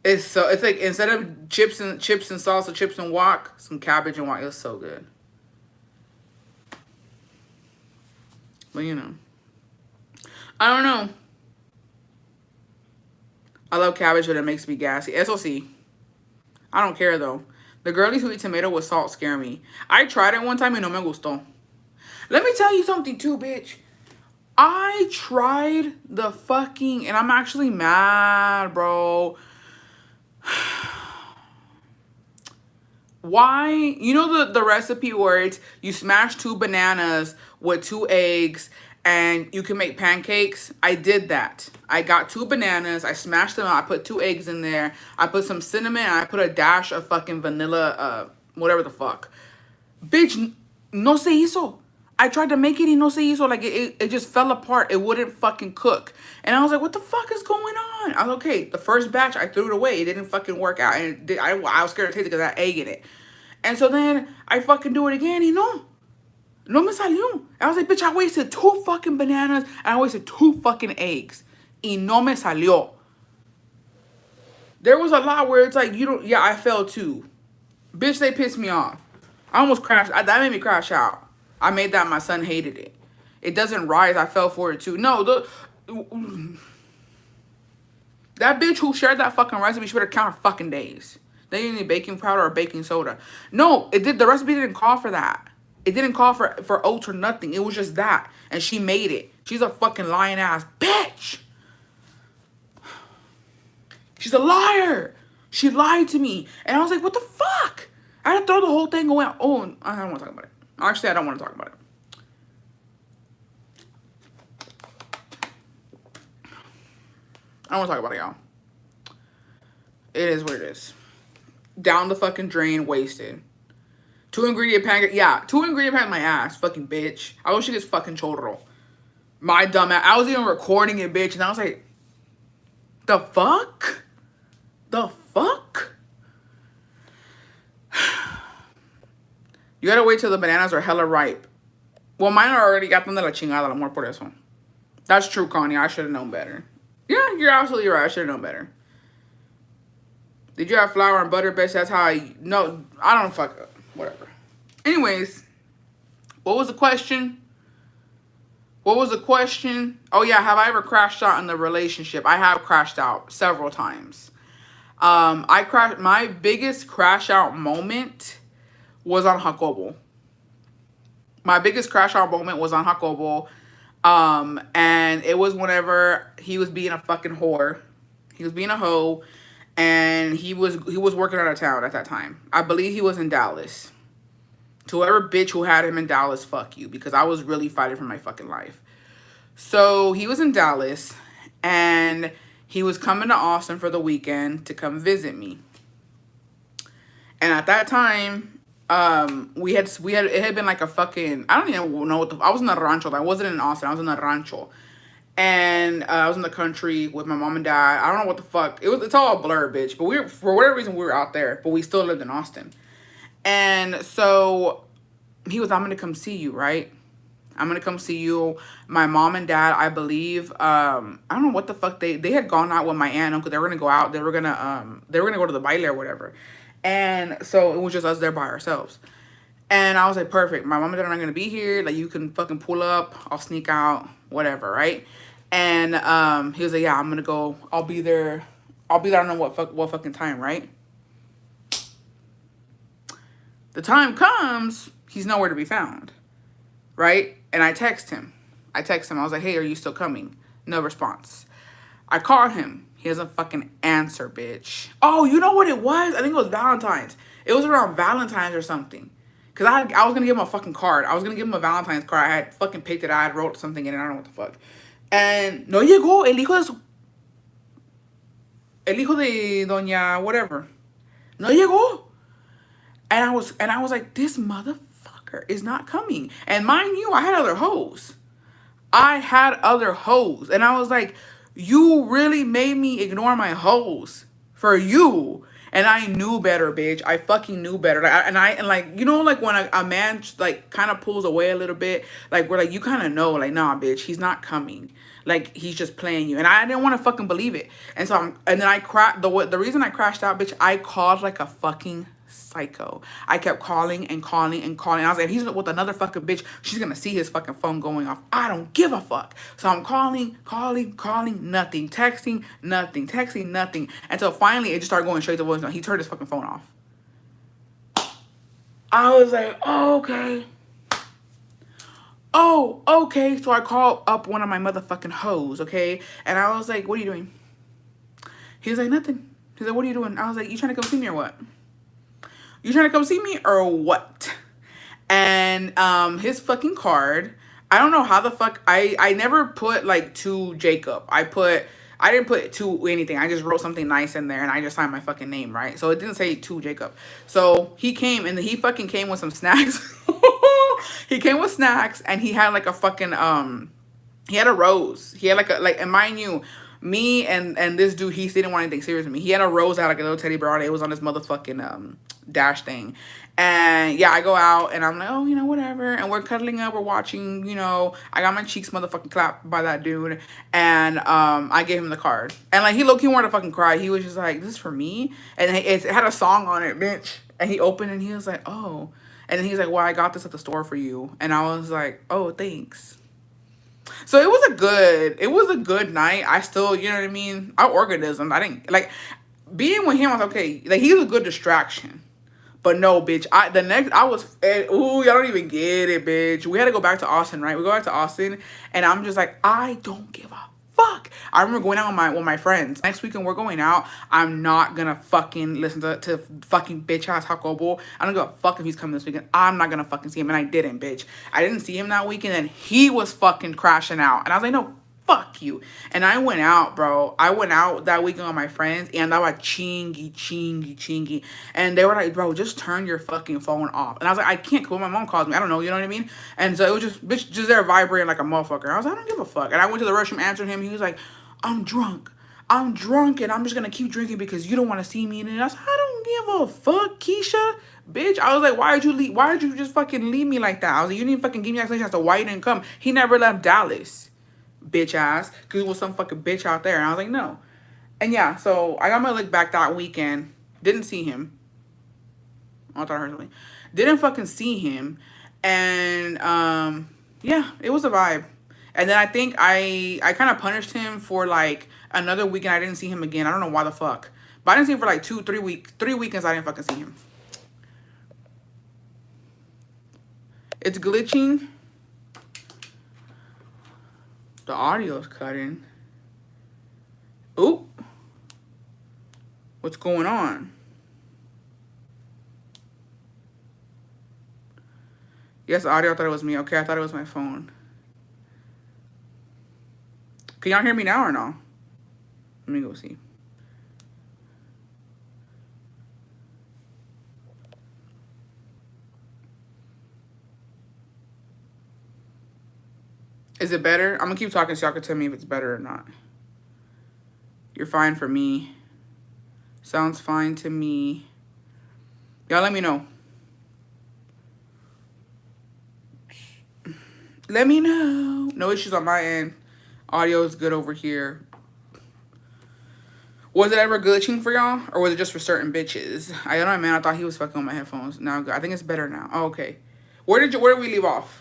It's like instead of chips and salsa, chips and guac, some cabbage and guac. It was so good. But you know, I don't know. I love cabbage, but it makes me gassy. SOC. I don't care though. The girly sweet tomato with salt scare me. I tried it one time and no me gustó. Let me tell you something too, bitch. I tried the fucking, and I'm actually mad, bro. Why? You know the recipe where it's you smash 2 bananas with 2 eggs and you can make pancakes? I did that. I got 2 bananas, I smashed them, I put 2 eggs in there, I put some cinnamon, and I put a dash of fucking vanilla, whatever the fuck. Bitch, no se hizo. I tried to make it and no se hizo. Like, it just fell apart. It wouldn't fucking cook. And I was like, what the fuck is going on? I was okay. The first batch, I threw it away. It didn't fucking work out. And I was scared to taste it because I had egg in it. And so then I fucking do it again. And no me salió. I was like, bitch, I wasted 2 fucking bananas. And I wasted 2 fucking eggs. Y no me salió. There was a lot where it's like, yeah, I failed too. Bitch, they pissed me off. I almost crashed. That made me crash out. I made that. My son hated it. It doesn't rise. I fell for it too. No, that bitch who shared that fucking recipe, she better count her fucking days. They didn't need baking powder or baking soda. No, it did. The recipe didn't call for that. It didn't call for oats or nothing. It was just that. And she made it. She's a fucking lying ass bitch. She's a liar. She lied to me. And I was like, what the fuck? I had to throw the whole thing away. Oh, I don't want to talk about it. Actually, I don't want to talk about it. I don't want to talk about it, y'all. It is what it is. Down the fucking drain, wasted. 2 ingredient pancake. Yeah, 2 ingredient pancake, my ass. Fucking bitch. I wish she gets fucking chorro. My dumb ass. I was even recording it, bitch. And I was like, the fuck? The fuck? You gotta wait till the bananas are hella ripe. Well, mine are already got them de la chingada, amor, por eso. That's true, Connie. I should have known better. Yeah, you're absolutely right. I should have known better. Did you have flour and butter, bitch? That's how I... No, I don't fuck up. Whatever. Anyways, what was the question? What was the question? Oh, yeah. Have I ever crashed out in the relationship? I have crashed out several times. My biggest crash out moment was on Jacobo. My biggest crash out moment was on Jacobo. And it was whenever he was being a fucking whore. He was being a hoe. And he was working out of town at that time. I believe he was in Dallas. To whoever bitch who had him in Dallas, fuck you. Because I was really fighting for my fucking life. So he was in Dallas. And he was coming to Austin for the weekend to come visit me. And at that time, it had been like a fucking, I don't even know I was in a rancho. I wasn't in Austin. I was in a rancho. And I was in the country with my mom and dad. I don't know what the fuck. It's all a blur, bitch. But for whatever reason, we were out there. But we still lived in Austin. And so he was, I'm going to come see you, right? I'm going to come see you. My mom and dad, I believe, I don't know what the fuck they had gone out with my aunt and uncle. They were going to go out. They were going to go to the baile or whatever. And so it was just us there by ourselves. And I was like, perfect. My mom and dad are not going to be here. Like, you can fucking pull up. I'll sneak out, whatever, right? And he was like, yeah, I'm going to go. I'll be there. I don't know what fucking time, right? The time comes, he's nowhere to be found, right? And I text him. I was like, hey, are you still coming? No response. I call him. He doesn't fucking answer, bitch. Oh, you know what it was? I think it was Valentine's. It was around Valentine's or something. Because I was going to give him a fucking card. I was going to give him a Valentine's card. I had fucking picked it. I had wrote something in it. I don't know what the fuck. And no llegó el hijo de doña whatever. No llegó. And I was like, this motherfucker is not coming. And mind you, I had other hoes. And I was like, you really made me ignore my hoes for you. And I knew better, bitch. I fucking knew better. Like, you know, like when a man like kind of pulls away a little bit, like we're like, you kind of know, like, nah, bitch, he's not coming. Like, he's just playing you. And I didn't want to fucking believe it. And so and then the reason I crashed out, bitch, I called like a fucking psycho. I kept calling and calling and calling. I was like, he's with another fucking bitch. She's gonna see his fucking phone going off. I don't give a fuck. So I'm calling, nothing. Texting, nothing. Until finally it just started going straight to voicemail. He turned his fucking phone off. I was like, oh, okay. Oh, okay. So I called up one of my motherfucking hoes, okay? And I was like, what are you doing? He was like, nothing. He's like, what are you doing? I was like, you trying to come see me or what? You trying to come see me or what? And his fucking card, I don't know how the fuck, I never put like to Jacob. I didn't put to anything. I just wrote something nice in there and I just signed my fucking name, right? So it didn't say to Jacob. So he came and he fucking came with some snacks. He came with snacks and he had like a fucking, he had a rose. He had and mind you, me and this dude, he didn't want anything serious with me. He had a rose out like a little teddy bear. It was on his motherfucking dash thing. And yeah, I go out and I'm like, oh, you know, whatever. And we're cuddling up, we're watching, you know, I got my cheeks motherfucking clapped by that dude. And I gave him the card. And like, he low-key wanted to fucking cry. He was just like, this is for me. And it had a song on it, bitch. And he opened and he was like, oh. And then he's like, well, I got this at the store for you. And I was like, oh, thanks. So it was a good night. I still, you know what I mean? I organismed. I didn't, like, being with him was okay. Like, he was a good distraction. But no, bitch, ooh, y'all don't even get it, bitch. We had to go back to Austin, right? We go back to Austin, and I'm just like, I don't give a fuck. I remember going out with my friends. Next weekend, we're going out. I'm not gonna fucking listen to fucking bitch-ass Jacobo. I don't give a fuck if he's coming this weekend. I'm not gonna fucking see him, and I didn't, bitch. I didn't see him that weekend, and he was fucking crashing out. And I was like, no, fuck you. And I went out, bro. I went out that weekend with my friends, and I was chingy. And they were like, bro, just turn your fucking phone off. And I was like, I can't, cool. My mom calls me. I don't know, you know what I mean? And so it was just, bitch, just there vibrating like a motherfucker. I was like, I don't give a fuck. And I went to the restroom, answered him. He was like, I'm drunk, and I'm just gonna keep drinking because you don't want to see me. And I was like, I don't give a fuck, Keisha. Bitch, I was like, why did you just fucking leave me like that? I was like, you didn't fucking give me explanation as to why you didn't come. He never left Dallas, bitch ass, because it was some fucking bitch out there. And I was like, no. And yeah, so I got my lick back that weekend. Didn't see him. I thought I heard something. Didn't fucking see him. And yeah, it was a vibe. And then I think I kind of punished him for like another weekend. I didn't see him again. I don't know why the fuck. But I didn't see him for like 3 weekends. I didn't fucking see him. It's glitching. The audio's cutting. Oop. What's going on? Yes, audio. I thought it was me. Okay, I thought it was my phone. Can y'all hear me now or no? Let me go see. Is it better? I'm gonna keep talking so y'all can tell me if it's better or not. You're fine for me. Sounds fine to me. Y'all let me know. Let me know. No issues on my end. Audio is good over here. Was it ever glitching for y'all? Or was it just for certain bitches? I don't know, man. I thought he was fucking on my headphones. Now I think it's better now. Oh, okay. Where did we leave off?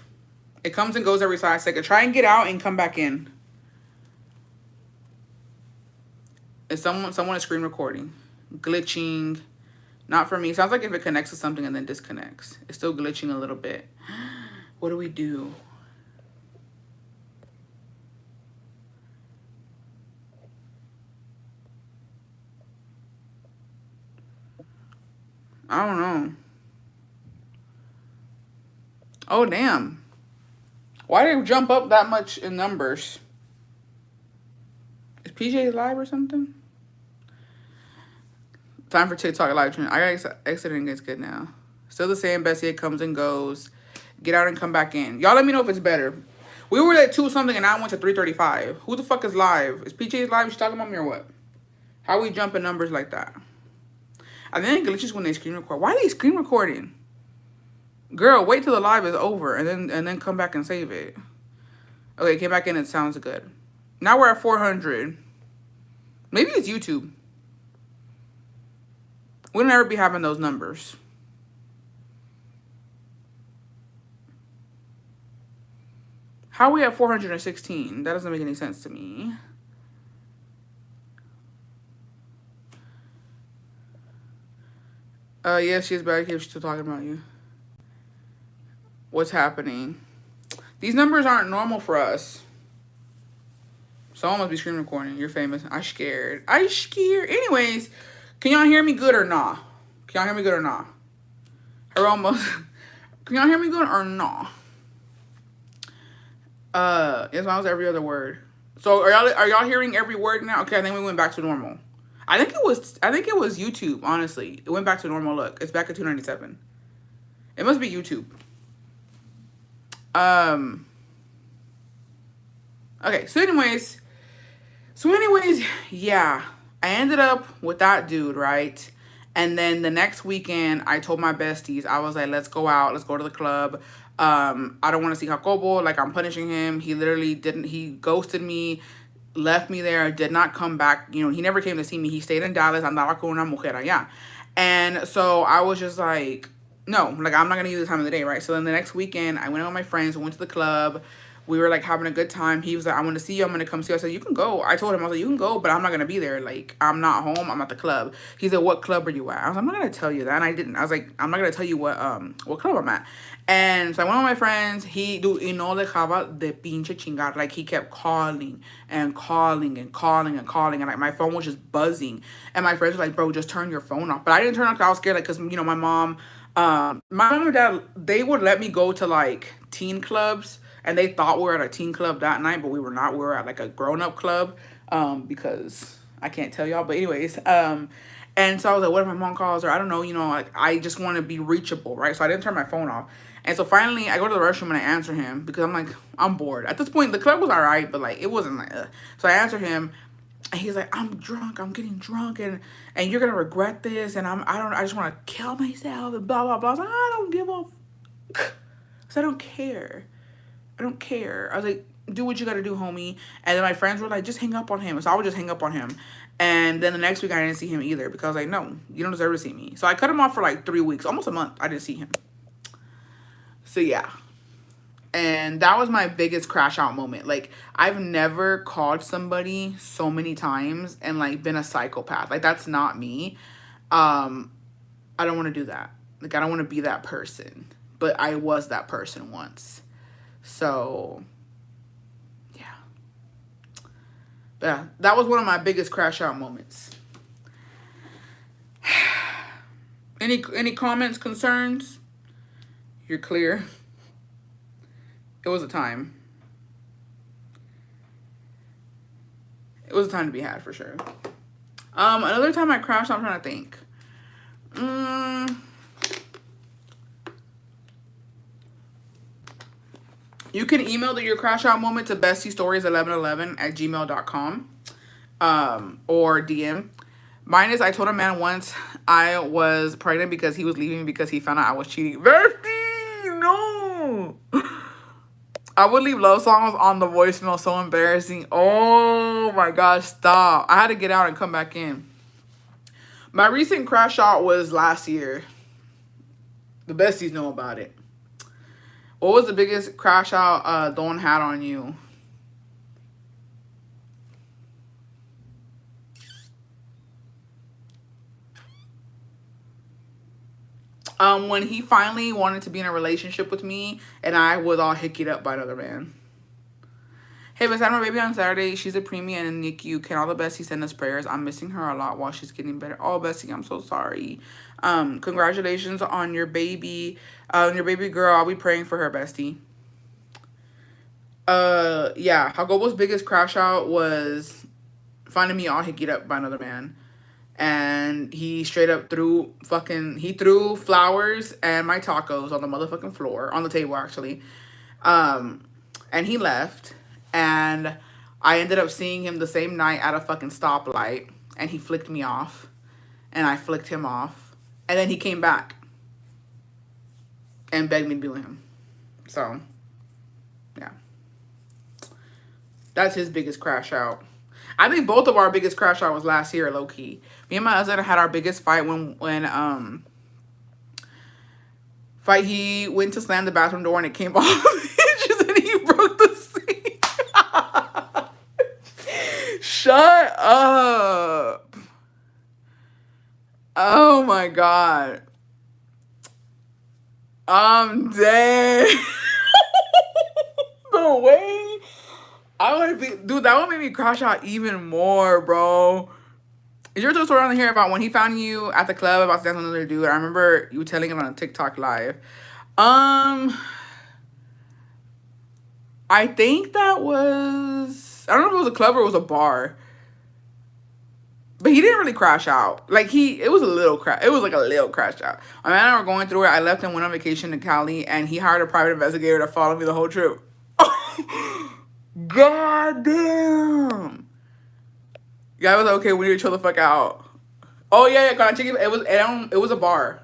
It comes and goes every 5 seconds. Try and get out and come back in. Is someone is screen recording? Glitching. Not for me. Sounds like if it connects to something and then disconnects. It's still glitching a little bit. What do we do? I don't know. Oh, damn. Why did it jump up that much in numbers? Is PJ live or something? Time for TikTok live stream. I got exited and gets good now. Still the same, Bessie. It comes and goes. Get out and come back in. Y'all let me know if it's better. We were at 2 something and now I went to 3:35. Who the fuck is live? Is PJ live? She talking about me or what? How we jumping numbers like that? I think it glitches when they screen record. Why are they screen recording? Girl, wait till the live is over and then come back and save it. Okay, came back in. It sounds good. Now we're at 400. Maybe it's YouTube. We'll never be having those numbers. How are we at 416? That doesn't make any sense to me. Yes, she's back here. She's still talking about you. What's happening? These numbers aren't normal for us. Someone must be screen recording. You're famous. I'm scared. I'm scared. Anyways, can y'all hear me good or not? Can y'all hear me good or not? Her almost. Can y'all hear me good or not? Yes, I was every other word. So are y'all hearing every word now? Okay, I think we went back to normal. I think it was YouTube, honestly. It went back to normal. Look, it's back at 297. It must be YouTube. Okay, so anyways, yeah. I ended up with that dude, right? And then the next weekend, I told my besties, I was like, let's go out, let's go to the club. I don't want to see Jacobo, like I'm punishing him. He literally he ghosted me, left me there, did not come back. You know, he never came to see me. He stayed in Dallas. Andaba con una mujer allá. And so I was just like, no, like I'm not going to use the time of the day, right? So then the next weekend, I went out with my friends, went to the club. We were like having a good time. He was like, I want to see you. I'm going to come see you. I said, you can go. I told him, I was like, you can go, but I'm not going to be there. Like, I'm not home. I'm at the club. He said, what club are you at? I was like, I'm not going to tell you that. And I didn't. I was like, I'm not going to tell you what club I'm at. And so I went with my friends. He, dude, y no dejaba de pinche chingar. Like, he kept calling and calling and calling and calling. And like, my phone was just buzzing. And my friends were like, bro, just turn your phone off. But I didn't turn it off because I was scared. Like, because, you know, my mom and dad, they would let me go to like teen clubs. And they thought we were at a teen club that night, but we were not. We were at like a grown-up club because I can't tell y'all. But anyways, and so I was like, what if my mom calls? Or I don't know, you know, like I just want to be reachable, right? So I didn't turn my phone off. And so finally, I go to the restroom and I answer him because I'm like, I'm bored. At this point, the club was all right, but like it wasn't like, So I answer him. And he's like, I'm drunk. I'm getting drunk, and you're gonna regret this. And I just want to kill myself and blah blah blah. I was like, I don't give a, because I don't care. I don't care. I was like, do what you got to do, homie. And then my friends were like, just hang up on him. So I would just hang up on him. And then the next week I didn't see him either because I was like, no, you don't deserve to see me. So I cut him off for like 3 weeks, almost a month. I didn't see him. So yeah. And that was my biggest crash out moment. Like, I've never called somebody so many times and like been a psychopath. Like, that's not me. I don't want to do that. Like, I don't want to be that person. But I was that person once. So, yeah. But yeah, that was one of my biggest crash out moments. Any comments, concerns? You're clear. It was a time. It was a time to be had for sure. Another time I crashed, I'm trying to think. You can email your crash out moment to bestiestories1111@gmail.com, or DM. Mine is, I told a man once I was pregnant because he was leaving me because he found out I was cheating. Bestie, no. I would leave love songs on the voicemail. So embarrassing. Oh my gosh, stop. I had to get out and come back in. My recent crash out was last year. The besties know about it. What was the biggest crash out Dawn had on you? When he finally wanted to be in a relationship with me and I was all hickeyed up by another man. Hey, but I had my baby on Saturday. She's a preemie and in NICU. Can all the besties send us prayers? I'm missing her a lot while she's getting better. Oh, bestie, I'm so sorry. Congratulations on your baby. Your baby girl. I'll be praying for her, bestie. Yeah. Jacobo's biggest crash out was finding me all hickeyed up by another man. And he straight up threw flowers and my tacos on the motherfucking floor, on the table actually. And he left, and I ended up seeing him the same night at a fucking stoplight, and he flicked me off, and I flicked him off, and then he came back and begged me to be with him. So, yeah. That's his biggest crash out. I think both of our biggest crash out was last year, low key. Me and my husband had our biggest fight when he went to slam the bathroom door and it came off hinges and he broke the sink. Shut up. Oh my god. I'm dead. No way. I would be, dude, that would make me crash out even more, bro. Is your story on here about when he found you at the club about to dance with another dude? I remember you telling it on a TikTok live. I think that was, I don't know if it was a club or it was a bar. But he didn't really crash out. Like it was like a little crash out. My man and I were going through it. I left and went on vacation to Cali, and he hired a private investigator to follow me the whole trip. God damn. Guy was like, okay, we need to chill the fuck out. Oh yeah, it was a bar.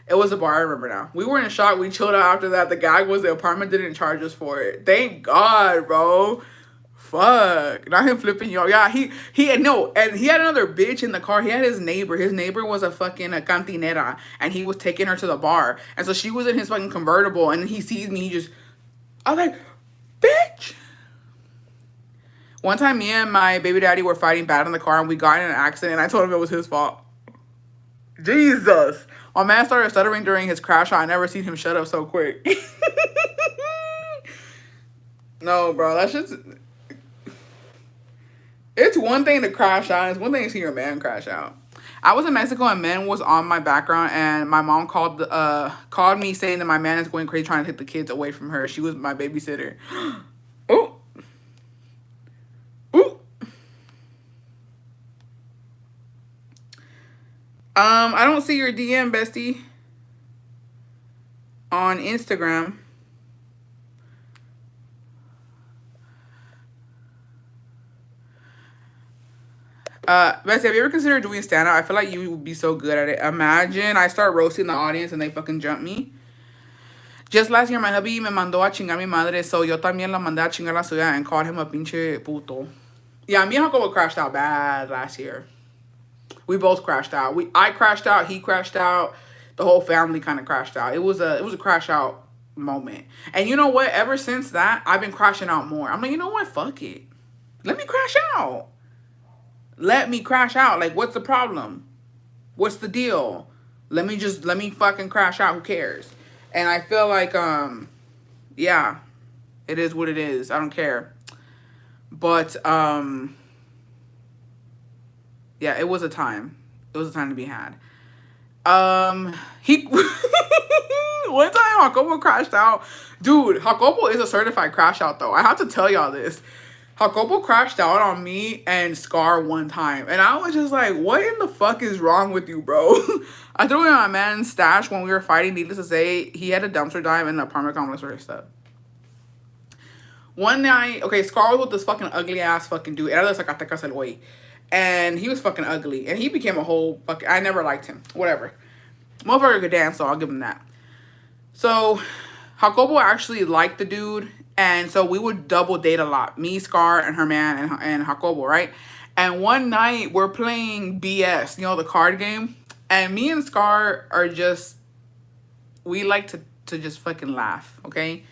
It was a bar, I remember now. We were in shock. We chilled out after that. The guy the apartment didn't charge us for it. Thank God, bro. Fuck. Not him flipping you off. Yeah, and he had another bitch in the car. He had his neighbor. His neighbor was a cantinera, and he was taking her to the bar. And so she was in his fucking convertible, and he sees me, I was like, bitch. One time, me and my baby daddy were fighting bad in the car, and we got in an accident, and I told him it was his fault. Jesus. My man started stuttering during his crash out. I never seen him shut up so quick. No, bro, that's just... It's one thing to crash out. It's one thing to see your man crash out. I was in Mexico, and men was on my background, and my mom called me saying that my man is going crazy trying to take the kids away from her. She was my babysitter. Oh. I don't see your DM, bestie, on Instagram. Bestie, have you ever considered doing stand-up? I feel like you would be so good at it. Imagine I start roasting the audience and they fucking jump me. Just last year, my hubby me mandó a chingar mi madre, so yo también la mandé a chingar la suya and called him a pinche puto. Yeah, me and Jacobo crashed out bad last year. We both crashed out. I crashed out. He crashed out. The whole family kind of crashed out. It was a crash out moment. And you know what? Ever since that, I've been crashing out more. I'm like, you know what? Fuck it. Let me crash out. Let me crash out. Like, what's the problem? What's the deal? Let me fucking crash out. Who cares? And I feel like, yeah, it is what it is. I don't care. But, yeah, it was a time. It was a time to be had. One time Jacobo crashed out. Dude, Jacobo is a certified crash out, though. I have to tell y'all this. Jacobo crashed out on me and Scar one time. And I was just like, what in the fuck is wrong with you, bro? I threw in my man's stash when we were fighting. Needless to say, he had a dumpster dive in the apartment complex for his stuff. One night, okay, Scar was with this fucking ugly ass fucking dude. Era de Zacatecas el güey. And he was fucking ugly. And he became a whole fucking, I never liked him. Whatever. Motherfucker could dance, so I'll give him that. So, Jacobo actually liked the dude. And so we would double date a lot. Me, Scar, and her man, and Jacobo, right? And one night, we're playing BS, you know, the card game. And me and Scar are just, we like to just fucking laugh, okay?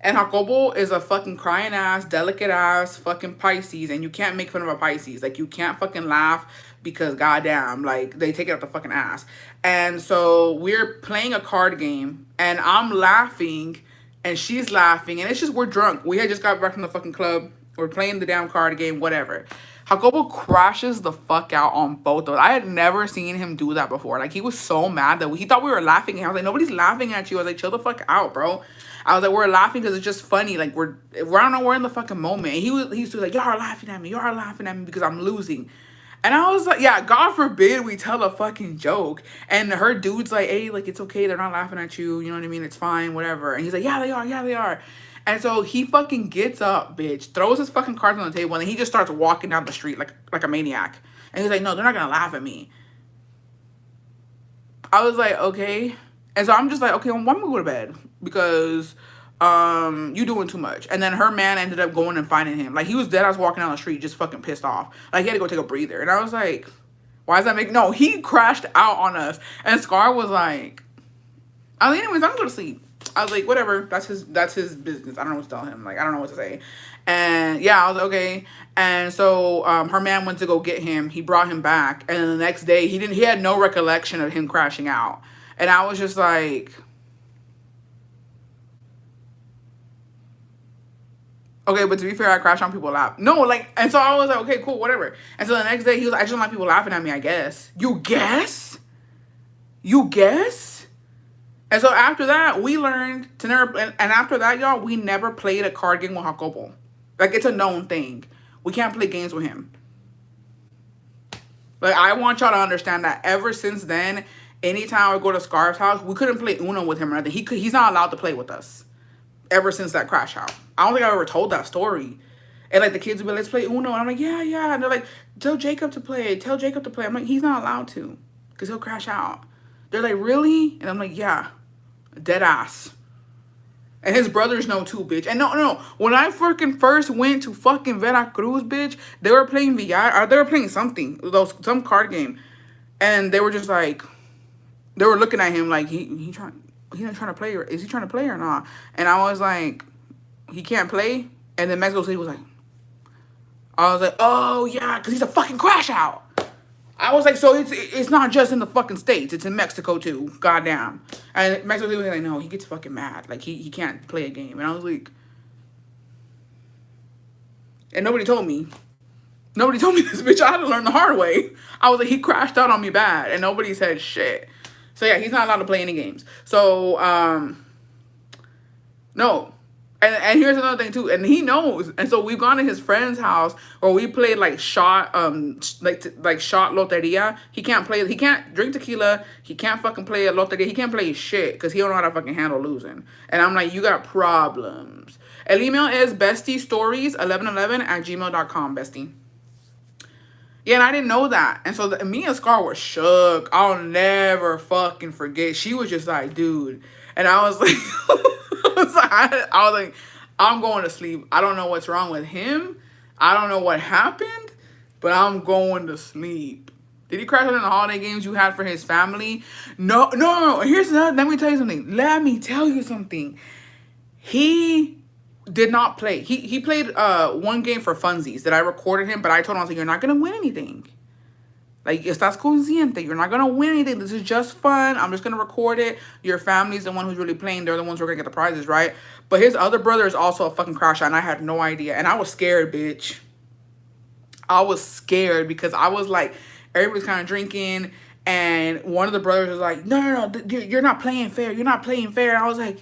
And Jacobo is a fucking crying ass, delicate ass fucking Pisces, and you can't make fun of a Pisces. Like, you can't fucking laugh because goddamn, like, they take it up the fucking ass. And so we're playing a card game, and I'm laughing, and she's laughing, and it's just, we're drunk. We had just got back from the fucking club. We're playing the damn card game, whatever. Jacobo crashes the fuck out on both of us. I had never seen him do that before. Like, he was so mad that he thought we were laughing. And I was like, nobody's laughing at you. I was like, chill the fuck out, bro. I was like, we're laughing because it's just funny. Like, I don't know, we're in the fucking moment. And he used to be like, y'all are laughing at me. Y'all are laughing at me because I'm losing. And I was like, yeah, God forbid we tell a fucking joke. And her dude's like, hey, like, it's okay. They're not laughing at you. You know what I mean? It's fine, whatever. And he's like, yeah, they are. Yeah, they are. And so he fucking gets up, bitch, throws his fucking cards on the table, and he just starts walking down the street like a maniac. And he's like, no, they're not going to laugh at me. I was like, okay. And so I'm just like, okay, well, I'm going to go to bed because you doing too much. And then her man ended up going and finding him. Like, he was dead. I was walking down the street just fucking pissed off. Like, he had to go take a breather. And I was like, why does that make... No, he crashed out on us. And Scar was like... I was like, anyways, I'm going to go to sleep. I was like, whatever, that's his business. I don't know what to tell him. Like, I don't know what to say. And yeah, I was like, okay. And so her man went to go get him. He brought him back. And then the next day, he had no recollection of him crashing out. And I was just like, okay, but to be fair, I crash on people laugh. No, like, and so I was like, okay, cool, whatever. And so the next day, he was like, I just don't like people laughing at me, I guess. You guess? You guess? And so after that, we learned to never, and after that, y'all, we never played a card game with Jacobo. Like, it's a known thing. We can't play games with him. Like, I want y'all to understand that ever since then, anytime I go to Scar's house, we couldn't play Uno with him or nothing. He's not allowed to play with us. Ever since that crash out. I don't think I ever told that story. And like the kids would be like, let's play Uno. And I'm like, yeah, yeah. And they're like, tell Jacob to play. Tell Jacob to play. I'm like, he's not allowed to. Because he'll crash out. They're like, really? And I'm like, yeah. Dead ass. And his brothers know too, bitch. And no. When I fucking first went to fucking Veracruz, bitch, they were playing VR. Or they were playing something. Some card game. And they were just like, they were looking at him like, he's not trying to play, or is he trying to play or not? And I was like, he can't play? And then Mexico City was like, I was like, oh yeah, because he's a fucking crash out. I was like, so it's not just in the fucking States, it's in Mexico too. Goddamn. And Mexico City was like, no, he gets fucking mad. Like, he can't play a game. And I was like, and nobody told me. Nobody told me this, bitch. I had to learn the hard way. I was like, he crashed out on me bad. And nobody said shit. So yeah, he's not allowed to play any games. So, no. And here's another thing too, and he knows. And so we've gone to his friend's house where we played like shot shot loteria. He can't drink tequila. He can't fucking play a loteria. He can't play shit because he don't know how to fucking handle losing. And I'm like, you got problems. El email is bestiestories1111@gmail.com, bestie. Yeah, and I didn't know that. And so me and Scar were shook. I'll never fucking forget. She was just like, dude. And I was like, I was like, I'm going to sleep. I don't know what's wrong with him. I don't know what happened, but I'm going to sleep. Did he crash out in the holiday games you had for his family? No. Here's another. Let me tell you something. He did not play. He played one game for funsies that I recorded him, but I told him, I was like, you're not going to win anything. Like, estás consciente. You're not going to win anything. This is just fun. I'm just going to record it. Your family's the one who's really playing. They're the ones who are going to get the prizes, right? But his other brother is also a fucking crash out, and I had no idea. And I was scared, bitch. I was scared because I was like, everybody's kind of drinking, and one of the brothers was like, no, you're not playing fair. You're not playing fair. And I was like,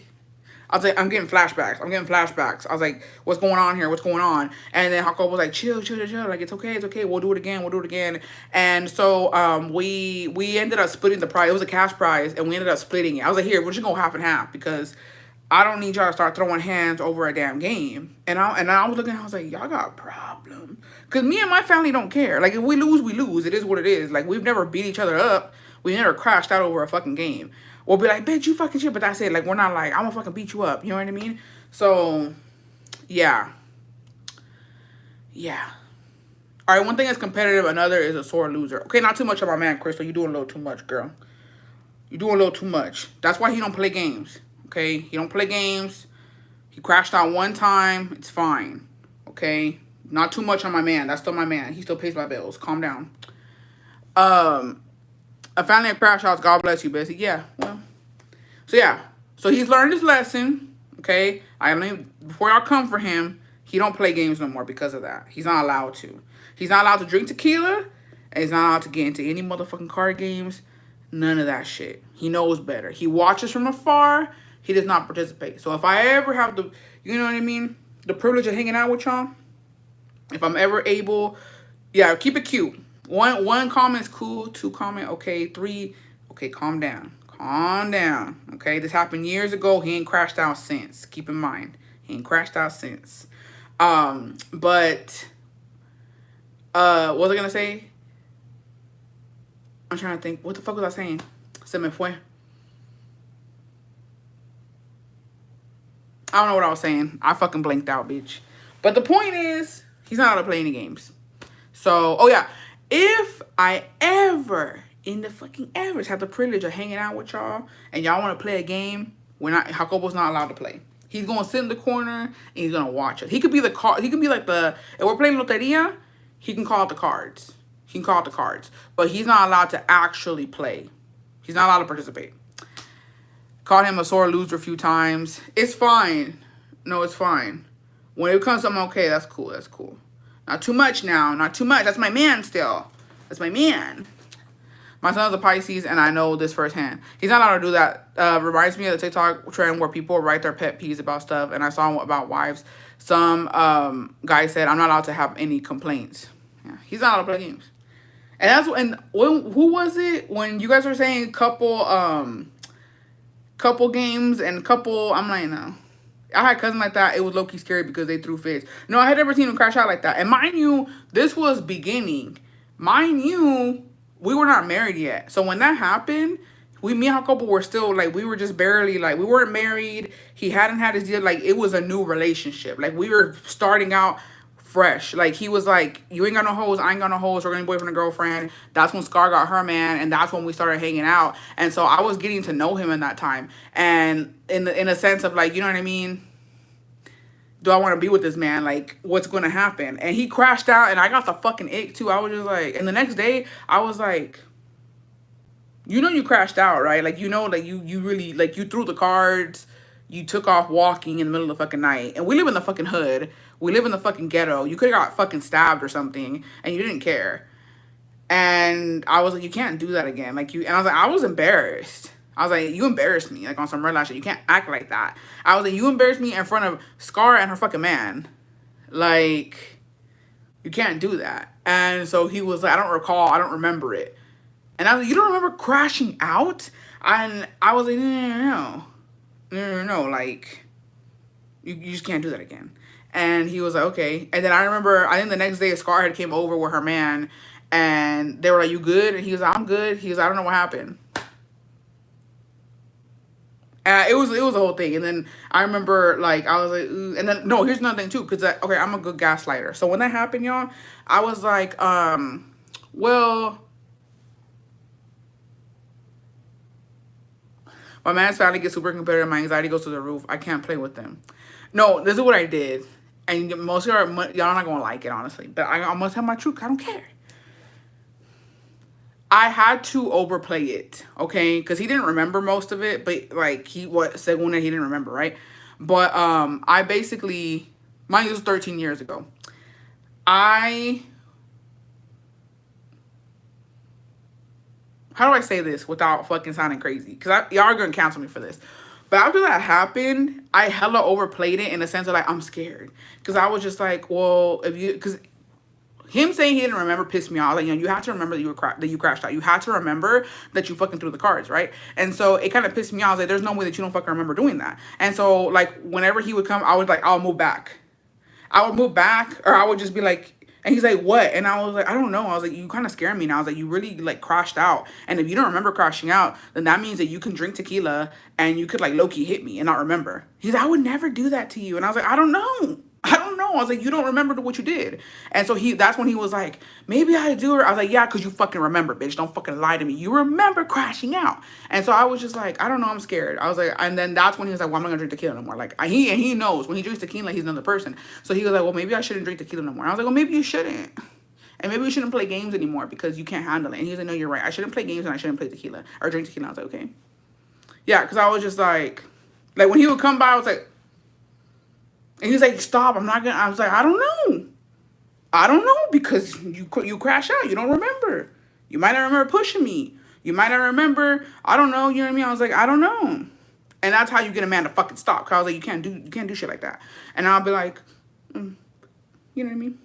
I'm getting flashbacks. I was like, what's going on here? What's going on? And then Jacob was like, chill. Like, it's okay. We'll do it again. And so we ended up splitting the prize. It was a cash prize, and we ended up splitting it. I was like, here, we're just going half and half because I don't need y'all to start throwing hands over a damn game. And I was looking, I was like, y'all got a problem. Cause me and my family don't care. Like if we lose, we lose. It is what it is. Like we've never beat each other up. We never crashed out over a fucking game. We'll be like, bitch, you fucking shit. But that's it. Like we're not like, I'm gonna fucking beat you up. You know what I mean? So yeah. Yeah. All right, one thing is competitive. Another is a sore loser. Okay, not too much of my man, Crystal. You doing a little too much, girl. You doing a little too much. That's why he don't play games. Okay, he don't play games. He crashed out one time. It's fine. Okay, not too much on my man. That's still my man. He still pays my bills. Calm down. A family of crash outs. God bless you, Bessie. Yeah. Well. So yeah. So he's learned his lesson. Okay. Before y'all come for him, he don't play games no more because of that. He's not allowed to. He's not allowed to drink tequila, and he's not allowed to get into any motherfucking card games. None of that shit. He knows better. He watches from afar. He does not participate. So if I ever have the, you know what I mean, the privilege of hanging out with y'all, if I'm ever able, yeah, keep it cute. One comment's cool. 2 comment, okay. 3, okay, calm down. Calm down. Okay, this happened years ago. He ain't crashed out since. Keep in mind, he ain't crashed out since. But what was I gonna say? I'm trying to think. What the fuck was I saying? Se me fue. I don't know what I was saying. I fucking blanked out, bitch. But the point is, he's not allowed to play any games. So, oh yeah. If I ever, in the fucking average, have the privilege of hanging out with y'all, and y'all want to play a game, Jacobo's not allowed to play. He's gonna sit in the corner and he's gonna watch it. He could be the card. He could be like the. If we're playing loteria, he can call out the cards. He can call out the cards, but he's not allowed to actually play. He's not allowed to participate. Called him a sore loser a few times. It's fine. No, it's fine. When it comes to something okay, that's cool. That's cool. Not too much now. Not too much. That's my man still. That's my man. My son's a Pisces, and I know this firsthand. He's not allowed to do that. Reminds me of the TikTok trend where people write their pet peeves about stuff, and I saw about wives. Some guy said, I'm not allowed to have any complaints. Yeah, he's not allowed to play games. And that's who was it when you guys were saying couple games and couple, I'm like, no. I had cousins like that. It was low-key scary because they threw fits. No, I had never seen them crash out like that. And mind you, this was beginning. Mind you, we were not married yet. So when that happened, me and our couple were still, like, we were just barely, like, we weren't married. He hadn't had his deal. Like, it was a new relationship. Like, we were starting out fresh. Like, he was like, you ain't got no hoes, I ain't got no hoes, we're gonna be boyfriend and girlfriend. That's when Scar got her man, and that's when we started hanging out. And so I was getting to know him in that time. And in a sense of, like, you know what I mean? Do I want to be with this man? Like, what's going to happen? And he crashed out, and I got the fucking ick, too. I was just like, and the next day, I was like, you know you crashed out, right? Like, you know, like, you really, like, you threw the cards, you took off walking in the middle of the fucking night. And we live in the fucking hood. We live in the fucking ghetto. You could have got fucking stabbed or something, and you didn't care. And I was like, you can't do that again. Like, and I was like, I was embarrassed. I was like, you embarrassed me, like, on some red line shit. You can't act like that. I was like, you embarrassed me in front of Scar and her fucking man. Like, you can't do that. And so he was like, I don't recall. I don't remember it. And I was like, you don't remember crashing out? And I was like, no. Like, you just can't do that again. And he was like, okay. And then I remember, I think the next day, Scar had came over with her man. And they were like, you good? And he was like, I'm good. He was like, I don't know what happened. It was a whole thing. And then I remember, like, I was like, ooh. And then, no, here's another thing, too. Because, okay, I'm a good gaslighter. So when that happened, y'all, I was like, well, my man's family gets super competitive. My anxiety goes to the roof. I can't play with them. No, this is what I did. And most of y'all are not going to like it, honestly. But I must have my truth. I don't care. I had to overplay it, okay? Because he didn't remember most of it, but, like, said one that he didn't remember, right? But I basically, mine was 13 years ago. How do I say this without fucking sounding crazy? Because y'all are going to cancel me for this. But after that happened, I hella overplayed it in the sense of, like, I'm scared. Because I was just like, well, because him saying he didn't remember pissed me off. Like, you know, you have to remember that you crashed out. You had to remember that you fucking threw the cards, right? And so it kind of pissed me off. I was like, there's no way that you don't fucking remember doing that. And so, like, whenever he would come, I was like, I'll move back. I would move back, or I would just be like, and he's like, what? And I was like, I don't know. I was like, you kind of scare me. And I was like, you really like crashed out. And if you don't remember crashing out, then that means that you can drink tequila and you could like low-key hit me and not remember. He's like, I would never do that to you. And I was like, I don't know. I don't know. I was like, you don't remember what you did. And so that's when he was like, maybe I do. Or I was like, yeah, because you fucking remember, bitch. Don't fucking lie to me. You remember crashing out. And so I was just like, I don't know. I'm scared. I was like, and then that's when he was like, well, I'm not going to drink tequila no more. Like, he knows when he drinks tequila, he's another person. So he was like, well, maybe I shouldn't drink tequila no more. I was like, well, maybe you shouldn't. And maybe we shouldn't play games anymore because you can't handle it. And he was like, no, you're right. I shouldn't play games and I shouldn't play tequila or drink tequila. I was like, okay. Yeah, because I was just like when he would come by, I was like, and he was like, stop, I'm not going to. I was like, I don't know. I don't know because you crash out. You don't remember. You might not remember pushing me. You might not remember. I don't know. You know what I mean? I was like, I don't know. And that's how you get a man to fucking stop. Because I was like, you can't do shit like that. And I'll be like, you know what I mean?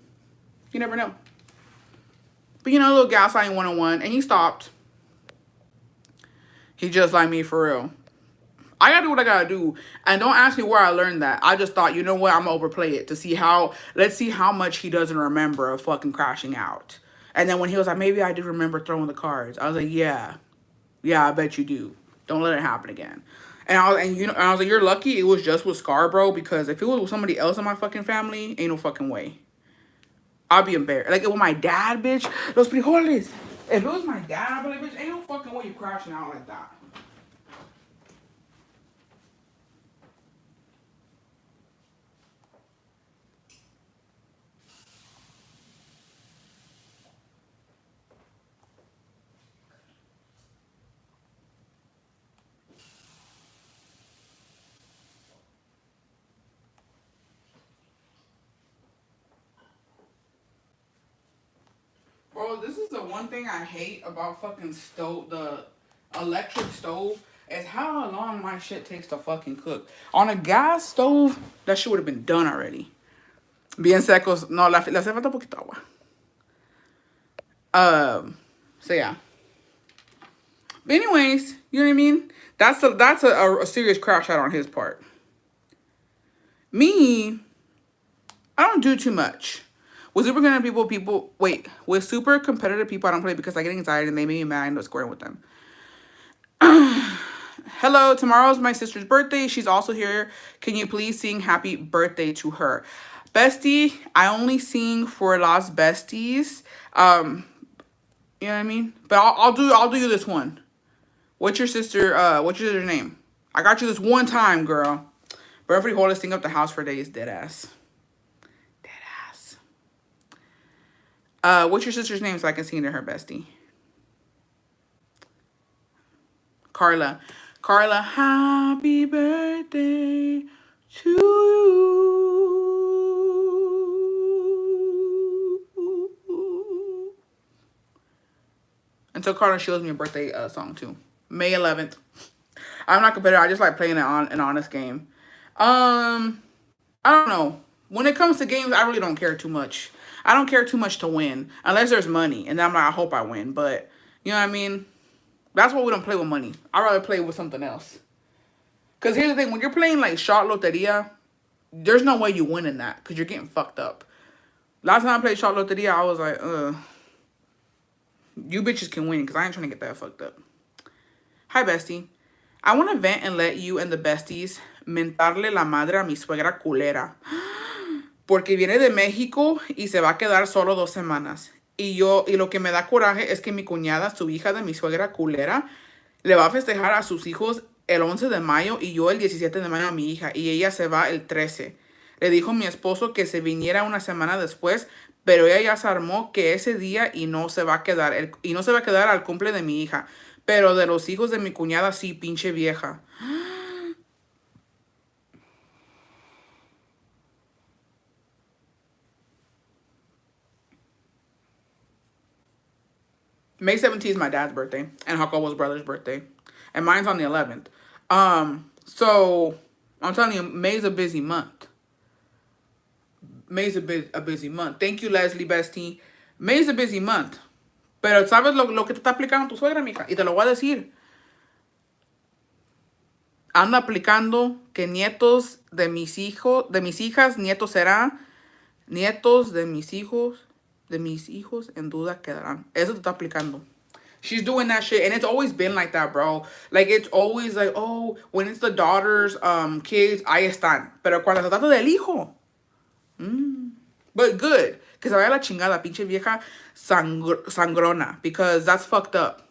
You never know. But, you know, a little gaslighting 101. And he stopped. He just like me for real. I gotta do what I gotta do. And don't ask me where I learned that. I just thought, you know what, I'm gonna overplay it to see let's see how much he doesn't remember of fucking crashing out. And then when he was like, maybe I do remember throwing the cards. I was like, yeah, I bet you do. Don't let it happen again. And I was like, you're lucky it was just with Scarborough, because if it was with somebody else in my fucking family, ain't no fucking way. I'd be embarrassed. Like, it was my dad, bitch. Los frijoles. If it was my dad, I'd be like, bitch, ain't no fucking way you crashing out like that. Bro, this is the one thing I hate about fucking the electric stove, is how long my shit takes to fucking cook. On a gas stove, that shit would have been done already. Bien secos. No, le hace falta poquito agua. So yeah. But anyways, you know what I mean? That's a serious crash out on his part. Me, I don't do too much. With super competitive with super competitive people, I don't play because I get anxiety and they make me mad. I end up squaring with them. Hello, tomorrow's my sister's birthday. She's also here. Can you please sing happy birthday to her? Bestie, I only sing for las besties. You know what I mean? But I'll do you this one. What's your sister's name? I got you this one time, girl. But every hold sing up the house for days, dead ass. What's your sister's name so I can sing to her, bestie? Carla, happy birthday to you. Until Carla shows me a birthday song too. May 11th. I'm not competitive. I just like playing an honest game. I don't know. When it comes to games, I really don't care too much. I don't care too much to win. Unless there's money. And then I'm like, I hope I win. But, you know what I mean? That's why we don't play with money. I'd rather play with something else. Because here's the thing. When you're playing like shot loteria, there's no way you win in that. Because you're getting fucked up. Last time I played shot loteria, I was like, you bitches can win. Because I ain't trying to get that fucked up. Hi, bestie. I want to vent and let you and the besties mentarle la madre a mi suegra culera. Porque viene de México y se va a quedar solo 2 semanas. Y lo que me da coraje es que mi cuñada, su hija de mi suegra culera, le va a festejar a sus hijos el 11 de mayo y yo el 17 de mayo a mi hija. Y ella se va el 13. Le dijo mi esposo que se viniera una semana después, pero ella ya se armó que ese día y no se va a quedar al cumple de mi hija. Pero de los hijos de mi cuñada sí, pinche vieja. May 17th is my dad's birthday and Jacobo's brother's birthday. And mine's on the 11th. So I'm telling you, May's a busy month. May's a busy month. Thank you, Leslie, bestie. May is a busy month. Pero ¿sabes lo que te está aplicando tu suegra, mija? Y te lo voy a decir. Anda aplicando que nietos de mis hijos, de mis hijas, nietos serán, nietos de mis hijos en duda quedarán. Eso te está aplicando. She's doing that shit, and it's always been like that, bro. Like, it's always like, oh, when it's the daughters, kids, ahí están. Pero cuando se trata del hijo, but good. Que se vaya la chingada, pinche vieja sangrona. Because that's fucked up.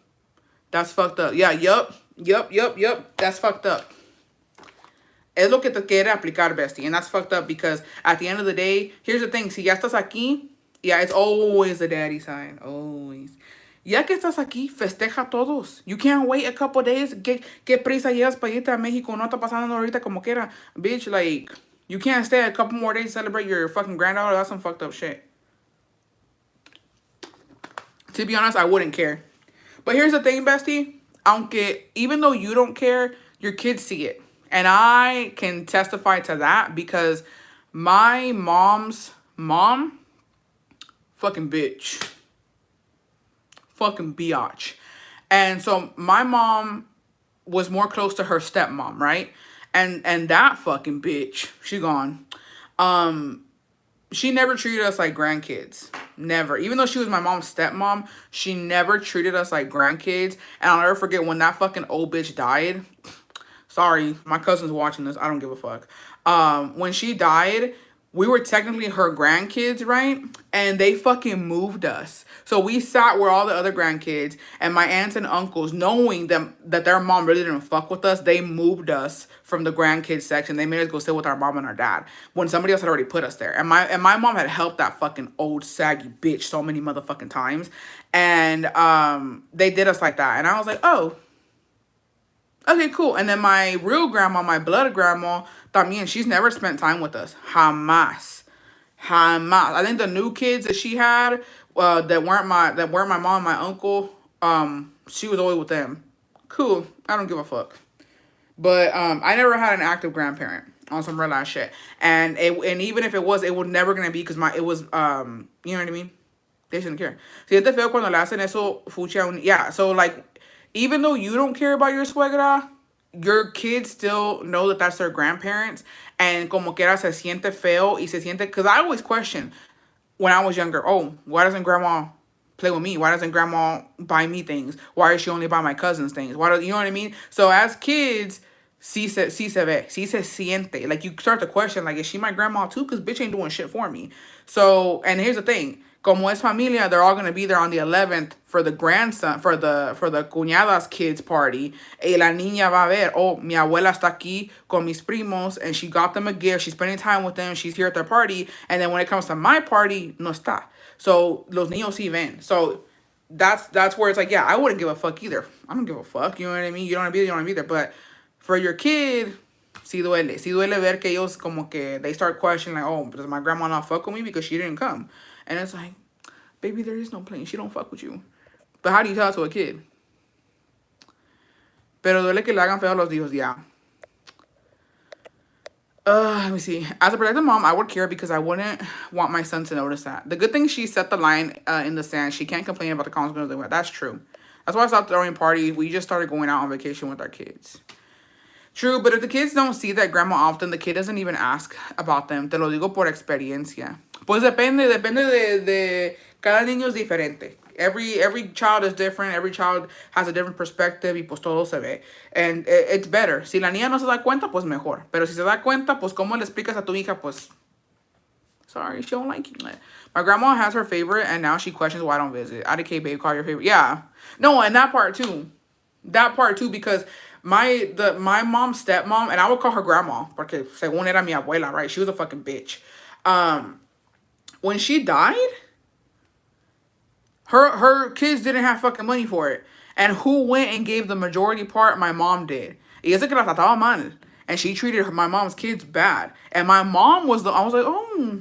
That's fucked up. Yeah, yup. That's fucked up. Es lo que te quiere aplicar, bestie. And that's fucked up because at the end of the day, here's the thing. Si ya estás aquí, yeah, it's always the daddy side. Always. Ya que estás aquí, festeja todos. You can't wait a couple days. ¿Qué prisa llevas para irte a México? No está pasando ahorita como quiera. Bitch, like, you can't stay a couple more days to celebrate your fucking granddaughter. That's some fucked up shit. To be honest, I wouldn't care. But here's the thing, bestie. Aunque, even though you don't care, your kids see it. And I can testify to that because my mom's mom, fucking bitch. Fucking biatch. And so my mom was more close to her stepmom, right? And that fucking bitch, she gone. She never treated us like grandkids. Never. Even though she was my mom's stepmom, she never treated us like grandkids. And I'll never forget when that fucking old bitch died. Sorry, my cousin's watching this. I don't give a fuck. When she died, we were technically her grandkids, right? And they fucking moved us. So we sat where all the other grandkids and my aunts and uncles, knowing them that their mom really didn't fuck with us, they moved us from the grandkids section. They made us go sit with our mom and our dad when somebody else had already put us there. And my mom had helped that fucking old saggy bitch so many motherfucking times. And they did us like that. And I was like, oh, okay, cool. And then my real grandma, my blood grandma, también, she's never spent time with us. Jamás. I think the new kids that she had that weren't my mom, my uncle, she was always with them. Cool. I don't give a fuck. But I never had an active grandparent on some real ass shit. And even if it was, it was never gonna be because it was you know what I mean? They shouldn't care. Si te feo cuando le hacen eso, fucha, yeah. So like, even though you don't care about your suegra, your kids still know that that's their grandparents. And como quiera se siente feo y se siente... Because I always question when I was younger, oh, why doesn't grandma play with me? Why doesn't grandma buy me things? Why does she only buy my cousins things? Why do you know what I mean? So as kids, sí se ve, sí se siente. Like, you start to question, like, is she my grandma too? Because bitch ain't doing shit for me. So, and here's the thing. Como es familia, they're all going to be there on the 11th for the grandson, for the cuñada's kids party. Y la niña va a ver, oh, mi abuela está aquí con mis primos, and she got them a gift. She's spending time with them. She's here at their party. And then when it comes to my party, no está. So, los niños sí ven. So, that's where it's like, yeah, I wouldn't give a fuck either. I don't give a fuck. You know what I mean? You don't want to be there, you don't want to be there. But for your kid, sí duele. Sí duele ver que ellos como que they start questioning, like, oh, does my grandma not fuck with me because she didn't come? And it's like, baby, there is no plan. She don't fuck with you. But how do you tell it to a kid? Pero duele que le hagan feo a los hijos, yeah. Let me see. As a protective mom, I would care because I wouldn't want my son to notice that. The good thing she set the line in the sand. She can't complain about the consequences. That's true. That's why I stopped throwing parties. We just started going out on vacation with our kids. True, but if the kids don't see that grandma often, the kid doesn't even ask about them. Te lo digo por experiencia. Pues depende de cada niño es diferente. Every child is different. Every child has a different perspective y pues todo se ve. And it's better. Si la niña no se da cuenta, pues mejor. Pero si se da cuenta, pues ¿cómo le explicas a tu hija? Pues, sorry, she don't like you. My grandma has her favorite, and now she questions why I don't visit. IDK, babe, call your favorite. Yeah. No, and that part too. That part too, because my mom's stepmom, and I would call her grandma, porque según era mi abuela, right? She was a fucking bitch. When she died, her kids didn't have fucking money for it. And who went and gave the majority part? My mom did. Y eso que la trataba mal. And she treated my mom's kids bad. And my mom was I was like, oh,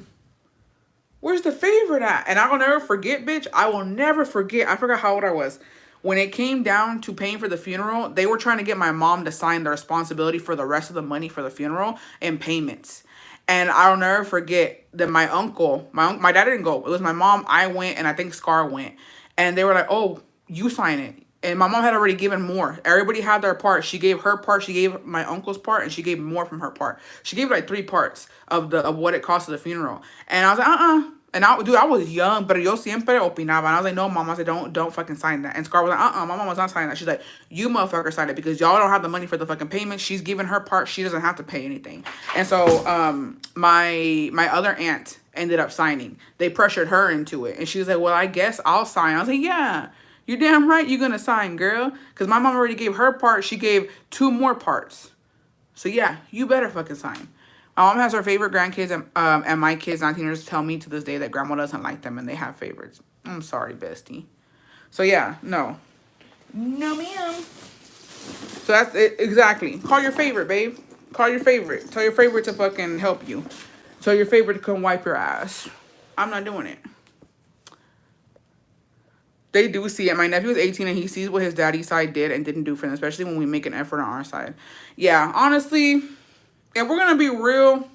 where's the favorite at? And I will never forget, bitch. I will never forget. I forgot how old I was. when it came down to paying for the funeral, they were trying to get my mom to sign the responsibility for the rest of the money for the funeral in payments. And I'll never forget that my uncle, my dad didn't go. It was my mom. I went, and I think Scar went. And they were like, "Oh, you sign it." And my mom had already given more. Everybody had their part. She gave her part. She gave my uncle's part, and she gave more from her part. She gave like 3 parts of what it cost of the funeral. And I was like, And I was young, but yo siempre opinaba. And I was like, no, mom. I said, don't fucking sign that. And Scar was like, my mom was not signing that. She's like, you motherfucker signed it because y'all don't have the money for the fucking payment. She's giving her part. She doesn't have to pay anything. And so, my other aunt ended up signing. They pressured her into it. And she was like, well, I guess I'll sign. I was like, yeah, you're damn right you're going to sign, girl. Because my mom already gave her part. She gave 2 more parts. So, yeah, you better fucking sign. My mom has her favorite grandkids, and my kids, 19 years, tell me to this day that grandma doesn't like them and they have favorites. I'm sorry, bestie. So, yeah, no. No, ma'am. So, that's it. Exactly. Call your favorite, babe. Call your favorite. Tell your favorite to fucking help you. Tell your favorite to come wipe your ass. I'm not doing it. They do see it. My nephew is 18 and he sees what his daddy's side did and didn't do for them, especially when we make an effort on our side. Yeah, honestly, if we're going to be real,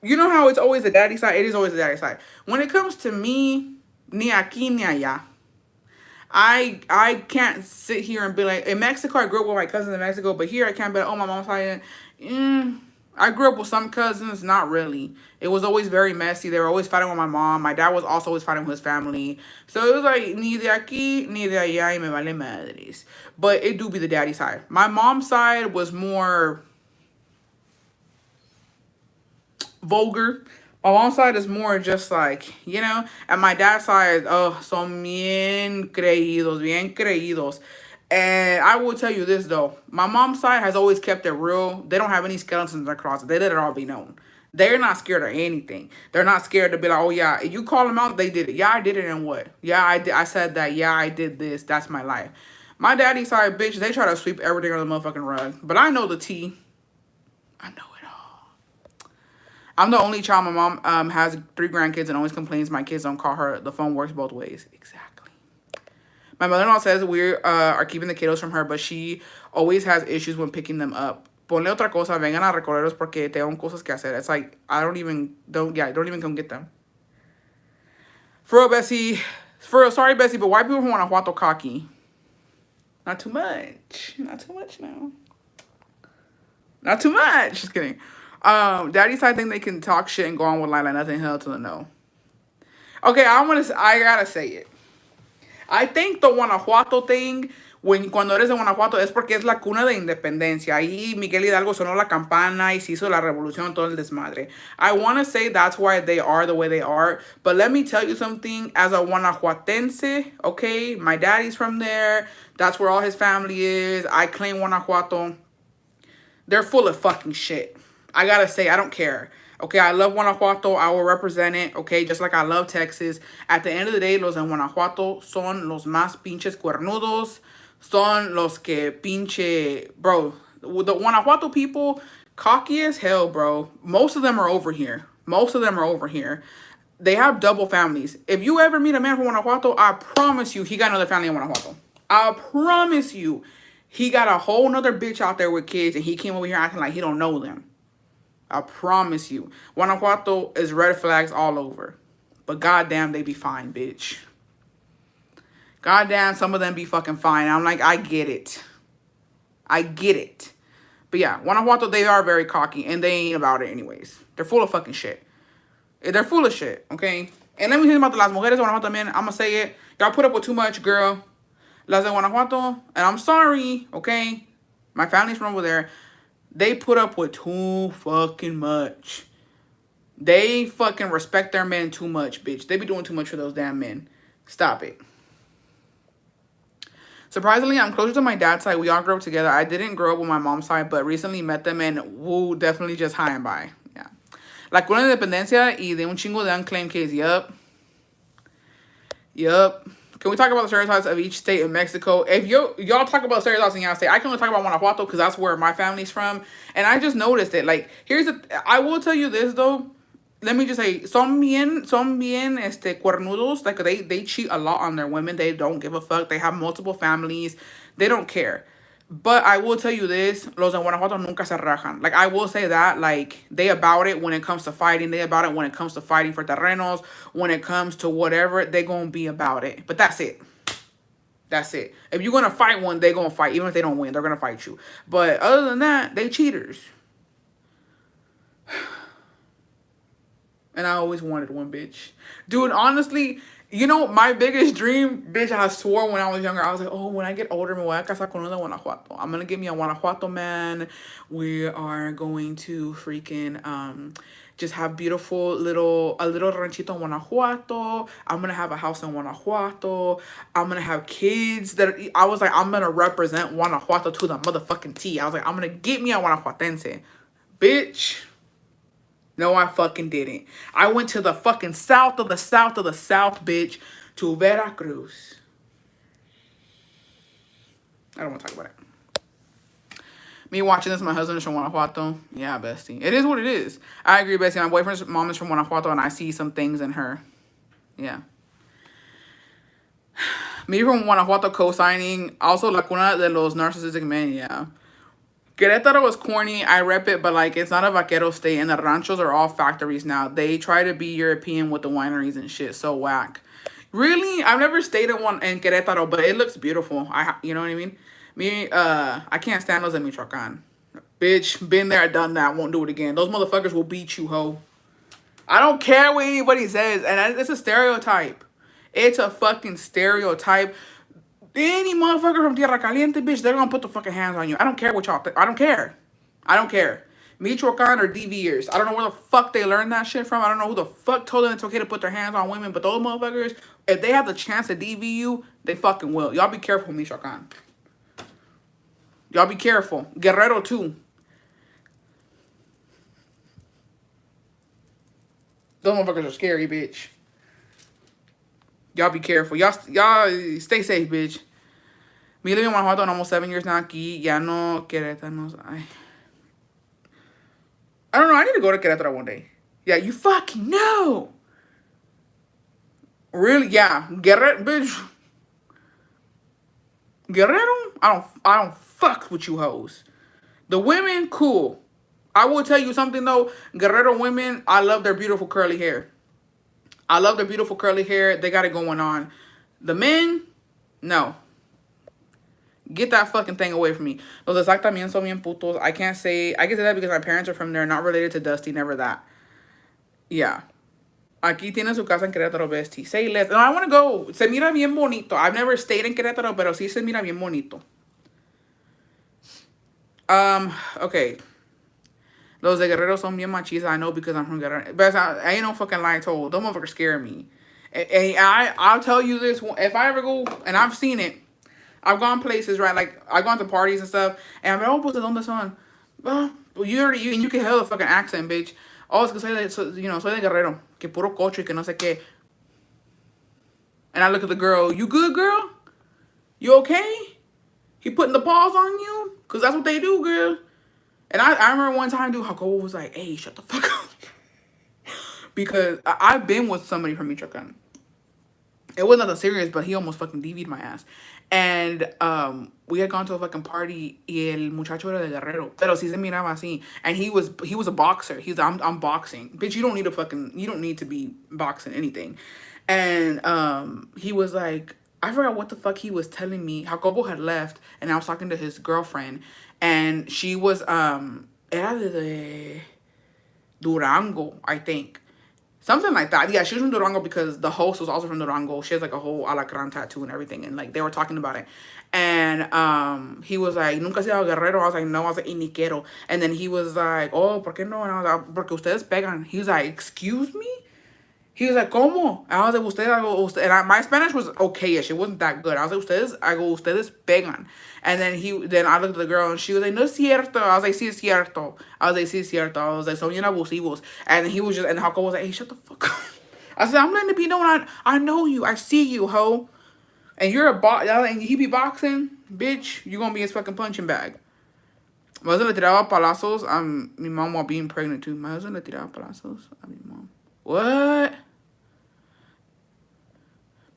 you know how it's always the daddy side? It is always the daddy side. When it comes to me, ni aquí ni allá. I can't sit here and be like, in Mexico, I grew up with my cousins in Mexico, but here I can't be like, oh, my mom's side. I grew up with some cousins, not really. It was always very messy. They were always fighting with my mom. My dad was also always fighting with his family. So it was like, ni de aquí, ni de allá, y me vale madres. But it do be the daddy side. My mom's side was more vulgar. My mom's side is more just like, you know. And my dad's side, oh, son bien creídos. And I will tell you this, though. My mom's side has always kept it real. They don't have any skeletons in their closet. They let it all be known. They're not scared of anything. They're not scared to be like, oh, yeah, you call them out, they did it. Yeah, I did it, and what? Yeah, I did. I said that. Yeah, I did this. That's my life. My daddy's side, bitch, they try to sweep everything on the motherfucking rug. But I know the tea. I know it all. I'm the only child. My mom has 3 grandkids and always complains my kids don't call her. The phone works both ways. Exactly. My mother-in-law says we are keeping the kiddos from her, but she always has issues when picking them up. Ponle otra cosa, vengan a recorrerlos porque tengo cosas que hacer. It's like, don't even come get them. For real, Bessie. For real, sorry, Bessie, but white people from Guanajuato cocky. Not too much. Not too much now. Not too much. Just kidding. Daddy's side think they can talk shit and go on with like nothing hell to the no. Okay, I gotta say it. I think the Guanajuato thing, cuando eres de Guanajuato, es porque es la cuna de independencia. Ahí Miguel Hidalgo sonó la campana y se hizo la revolución, todo el desmadre. I want to say that's why they are the way they are. But let me tell you something. As a Guanajuatense, okay, my daddy's from there. That's where all his family is. I claim Guanajuato. They're full of fucking shit. I gotta say, I don't care. Okay, I love Guanajuato. I will represent it. Okay, just like I love Texas. At the end of the day, los de Guanajuato son los más pinches cuernudos. Son los que pinche... Bro, the Guanajuato people, cocky as hell, bro. Most of them are over here. They have double families. If you ever meet a man from Guanajuato, I promise you he got another family in Guanajuato. I promise you he got a whole nother bitch out there with kids and he came over here acting like he don't know them. I promise you. Guanajuato is red flags all over. But goddamn, they be fine, bitch. Goddamn, some of them be fucking fine. I'm like, I get it. But yeah, Guanajuato, they are very cocky. And they ain't about it anyways. They're full of fucking shit. They're full of shit, okay? And let me hear about the las mujeres de Guanajuato, man. I'm gonna say it. Y'all put up with too much, girl. Las de Guanajuato. And I'm sorry, okay? My family's from over there. They put up with too fucking much. They fucking respect their men too much, bitch. They be doing too much for those damn men. Stop it. Surprisingly, I'm closer to my dad's side. We all grew up together. I didn't grow up with my mom's side, but recently met them and woo, definitely just high and by. Yeah. La cuna de independencia y de un chingo de unclaimed kids. Yup. Can we talk about the stereotypes of each state in Mexico? If y'all talk about stereotypes in y'all state, I can only talk about Guanajuato because that's where my family's from. And I just noticed it. Like, I will tell you this, though. let me just say, son bien, cuernudos. Like they cheat a lot on their women. They don't give a fuck. They have multiple families. They don't care. But I will tell you this, los de Guanajuato nunca se rajan. Like, I will say that, like, they about it when it comes to fighting. They about it when it comes to fighting for terrenos. When it comes to whatever, they gonna be about it. But that's it. That's it. If you're gonna fight one, they gonna fight. Even if they don't win, they're gonna fight you. But other than that, they cheaters. And I always wanted one, bitch. Dude, honestly, you know, my biggest dream, bitch, I swore when I was younger, I was like, oh, when I get older, me voy a casar con uno de Guanajuato. I'm gonna get me a Guanajuato man. We are going to freaking just have beautiful a little ranchito in Guanajuato. I'm gonna have a house in Guanajuato. I'm gonna have kids I was like, I'm gonna represent Guanajuato to the motherfucking T. I was like, I'm gonna get me a Guanajuatense. Bitch. No, I fucking didn't. I went to the fucking south of the south of the south, bitch, to Veracruz. I don't want to talk about it. Me watching this, my husband is from Guanajuato. Yeah, bestie. It is what it is. I agree, bestie. My boyfriend's mom is from Guanajuato, and I see some things in her. Yeah. Me from Guanajuato co-signing. Also, la cuna de los narcissistic men, yeah. Querétaro was corny. I rep it, but like it's not a vaquero state, and the ranchos are all factories now. They try to be European with the wineries and shit. So whack. Really, I've never stayed in one in Querétaro, but it looks beautiful. You know what I mean? Me, I can't stand those in Michoacán. Bitch, been there, done that. Won't do it again. Those motherfuckers will beat you, ho. I don't care what anybody says, and it's a stereotype. It's a fucking stereotype. Any motherfucker from Tierra Caliente, bitch, they're gonna put the fucking hands on you. I don't care what y'all think. I don't care. I don't care. Michoacan or DVers. I don't know where the fuck they learned that shit from. I don't know who the fuck told them it's okay to put their hands on women. But those motherfuckers, if they have the chance to DV you, they fucking will. Y'all be careful, Michoacan. Y'all be careful. Guerrero, too. Those motherfuckers are scary, bitch. Y'all be careful. Y'all stay safe, bitch. Me living in Guanajuato in almost 7 years now. Aquí ya no Querétaro. I don't know. I need to go to Querétaro one day. Yeah, you fucking know. Really? Yeah. Guerrero, bitch. Guerrero? I don't fuck with you hoes. The women, cool. I will tell you something though. Guerrero women, I love their beautiful curly hair. I love their beautiful curly hair. They got it going on. The men, no. Get that fucking thing away from me. Los de Sac también son bien putos. I can say that because my parents are from there. Not related to Dusty, never that. Yeah. Aquí tiene su casa en Querétaro, bestie. Say less. No, I want to go. Se mira bien bonito. I've never stayed in Querétaro, pero sí se mira bien bonito. Okay. Los de Guerrero son bien machistas. I know because I'm from Guerrero. But I ain't no fucking lie told. Those motherfuckers scare me. And I'll tell you this. If I ever go, and I've seen it, I've gone places, right? Like, I've gone to parties and stuff. And I'm like, oh, pues, ¿de dónde son? Well, you can hear the fucking accent, bitch. Oh, es que soy de Guerrero. Que puro cocho y que no sé qué. And I look at the girl. You good, girl? You okay? He putting the paws on you? Because that's what they do, girl. And I remember one time, dude, Jacobo was like, hey, shut the fuck up. Because I've been with somebody from Michoacan. It wasn't nothing serious, but he almost fucking DV'd my ass. And we had gone to a fucking party y el muchacho era de Guerrero. Pero sí se miraba así. And he was a boxer. He's like, I'm boxing. Bitch, you don't need to be boxing anything. And he was like, I forgot what the fuck he was telling me. Jacobo had left and I was talking to his girlfriend. And she was, era de Durango, I think. Something like that. Yeah, she was from Durango because the host was also from Durango. She has like a whole alacran tattoo and everything. And like they were talking about it. And he was like, nunca has ido a Guerrero? I was like, no. I was like, ni quiero. And then he was like, oh, ¿por qué no? And I was like, porque ustedes pegan. He was like, excuse me? He was like, ¿cómo? And I was like, usted. And my Spanish was okay-ish. It wasn't that good. I was like, ustedes pegan. And then I looked at the girl and she was like, no es cierto. I was like, sí es cierto. I was like, sí es cierto. I was like, son bien abusivos. And he was just, and Jacob was like, hey, shut the fuck up. I said, I'm letting it be known. I know you. I see you, ho. And you're a box, and he be boxing, bitch, you gonna be his fucking punching bag. My husband le tiraba palazos. Mi mom while being pregnant too. My husband le tiraba palazos a mi mom. What?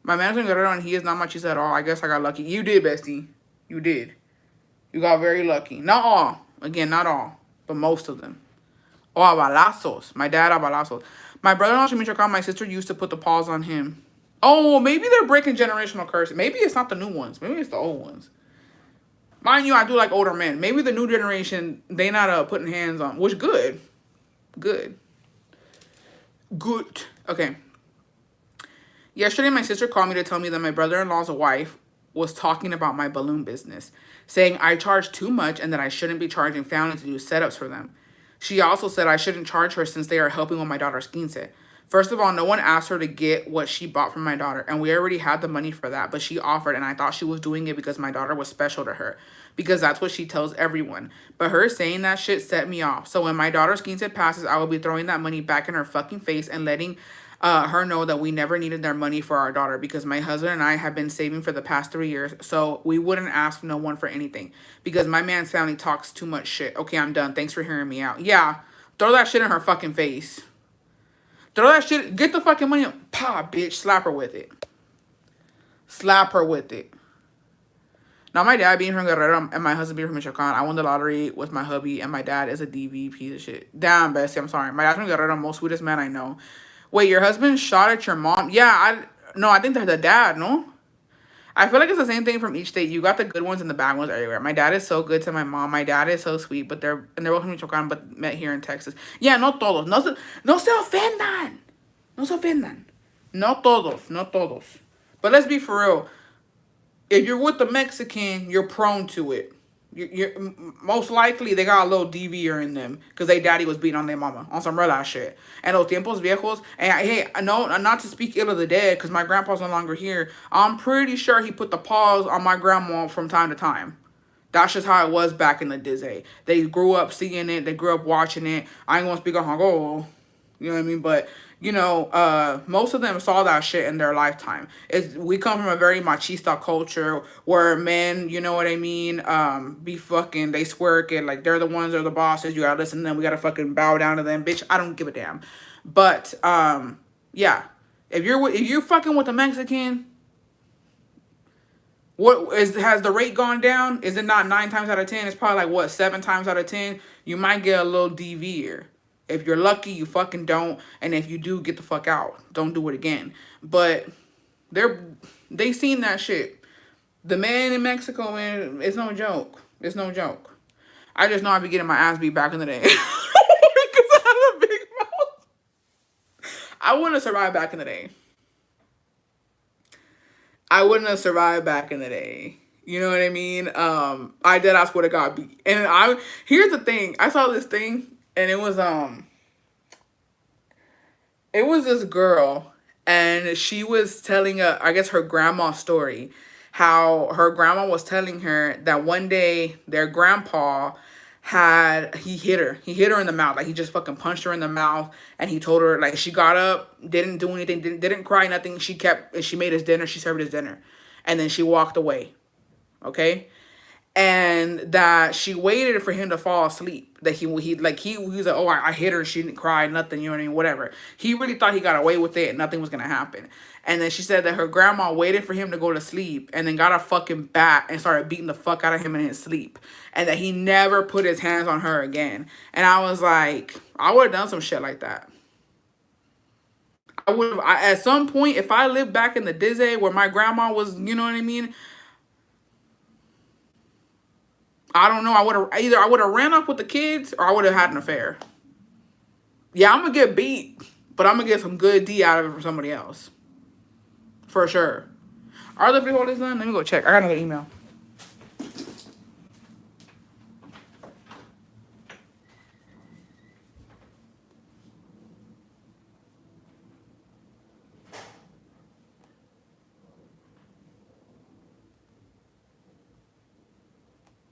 My man's got it on. He is not machista at all. I guess I got lucky. You did, bestie. You did. You got very lucky. Not all. Again, not all. But most of them. Oh, abalazos. My dad, abalazos. My brother-in-law, Michoacan, my sister used to put the paws on him. Oh, maybe they're breaking generational curses. Maybe it's not the new ones. Maybe it's the old ones. Mind you, I do like older men. Maybe the new generation, they not putting hands on. Which, good. Good. Good. Okay. Yesterday, my sister called me to tell me that my brother-in-law's wife was talking about my balloon business, saying I charge too much and that I shouldn't be charging family to do setups for them. She also said I shouldn't charge her since they are helping with my daughter's quince. First of all, no one asked her to get what she bought from my daughter, and we already had the money for that, but she offered, and I thought she was doing it because my daughter was special to her, because that's what she tells everyone. But her saying that shit set me off. So when my daughter's quince passes, I will be throwing that money back in her fucking face and letting her know that we never needed their money for our daughter because my husband and I have been saving for the past 3 years, so we wouldn't ask no one for anything because my man's family talks too much shit. Okay, I'm done. Thanks for hearing me out. Yeah, throw that shit in her fucking face. Throw that shit. Get the fucking money. Pa, bitch. Slap her with it. Slap her with it. Now, my dad being from Guerrero and my husband being from Michoacan, I won the lottery with my hubby, and my dad is a DV piece of shit. Damn, bestie, I'm sorry. My dad's from Guerrero, most sweetest man I know. Wait, your husband shot at your mom? Yeah, I think they're the dad, no? I feel like it's the same thing from each state. You got the good ones and the bad ones everywhere. My dad is so good to my mom. My dad is so sweet, but they're both from Michoacan, but met here in Texas. Yeah, no todos. No se ofendan. No se ofendan. No todos. No todos. But let's be for real. If you're with the Mexican, you're prone to it. You're most likely they got a little DVer in them because they daddy was beating on their mama on some real ass shit. And los tiempos viejos. And hey, no, not to speak ill of the dead because my grandpa's no longer here. I'm pretty sure he put the paws on my grandma from time to time. That's just how it was back in the day. They grew up seeing it. They grew up watching it. I ain't gonna speak on Hongo. You know what I mean? But you know, most of them saw that shit in their lifetime. We come from a very machista culture where men, you know what I mean, be fucking, they swerk it, like they're the ones, they're the bosses, you gotta listen to them, we gotta fucking bow down to them, bitch, I don't give a damn. But, yeah, if you're fucking with a Mexican, has the rate gone down? Is it not 9 times out of 10? It's probably like, what, 7 times out of 10? You might get a little DV. If you're lucky, you fucking don't. And if you do, get the fuck out. Don't do it again. But they seen that shit. The man in Mexico, man, it's no joke. It's no joke. I just know I'd be getting my ass beat back in the day. Because I have a big mouth. I wouldn't have survived back in the day. I wouldn't have survived back in the day. You know what I mean? I did ask what it got beat. And here's the thing. I saw this thing. And it was this girl, and she was telling I guess her grandma's story, how her grandma was telling her that one day their grandpa he hit her in the mouth, like he just fucking punched her in the mouth, and he told her, like, she got up, didn't do anything, didn't cry, nothing. She made his dinner, she served his dinner, and then she walked away. Okay. And that she waited for him to fall asleep. That he was like, oh, I hit her, she didn't cry, nothing, you know what I mean, whatever. He really thought he got away with it and nothing was gonna happen. And then she said that her grandma waited for him to go to sleep and then got a fucking bat and started beating the fuck out of him in his sleep. And that he never put his hands on her again. And I was like, I would have done some shit like that. At some point, if I lived back in the Disney where my grandma was, you know what I mean, I don't know. I would have ran off with the kids or I would have had an affair. Yeah, I'm going to get beat, but I'm going to get some good D out of it for somebody else. For sure. Are the freeholders done? Let me go check. I got another email.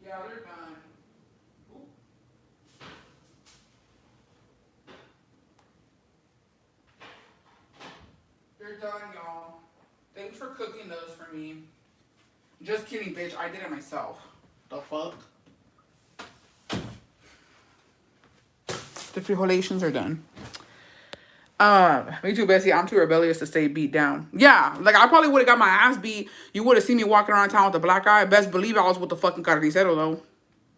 Yeah, they're done. Ooh. They're done, y'all. Thanks for cooking those for me. Just kidding, bitch. I did it myself. The fuck? The frijolations are done. Me too, Bessie. I'm too rebellious to stay beat down. Yeah, like I probably would have got my ass beat. You would have seen me walking around town with a black eye. Best believe I was with the fucking carnicero though.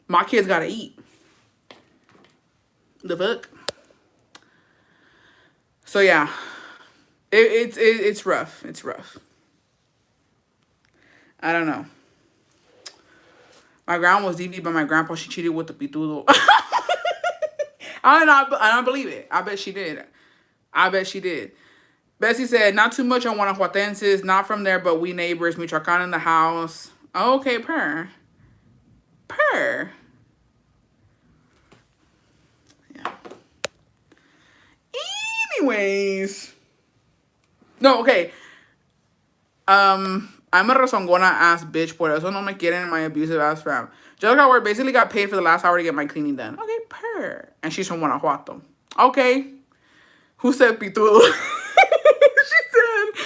My kids gotta eat. The fuck. So yeah, it's rough. It's rough. I don't know. My grandma was DV, but my grandpa she cheated with the pitudo. I don't believe it. I bet she did. I bet she did. Bessie said, not too much on Guanajuatenses, not from there, but we neighbors. Michoacan in the house. Okay, purr. Purr. Yeah. Anyways. No, okay. I'm a rezongona ass bitch, por eso no me quieren in my abusive ass fam. Jessica Ward basically got paid for the last hour to get my cleaning done. Okay, purr. And she's from Guanajuato. Okay. Who said pitudo? She said,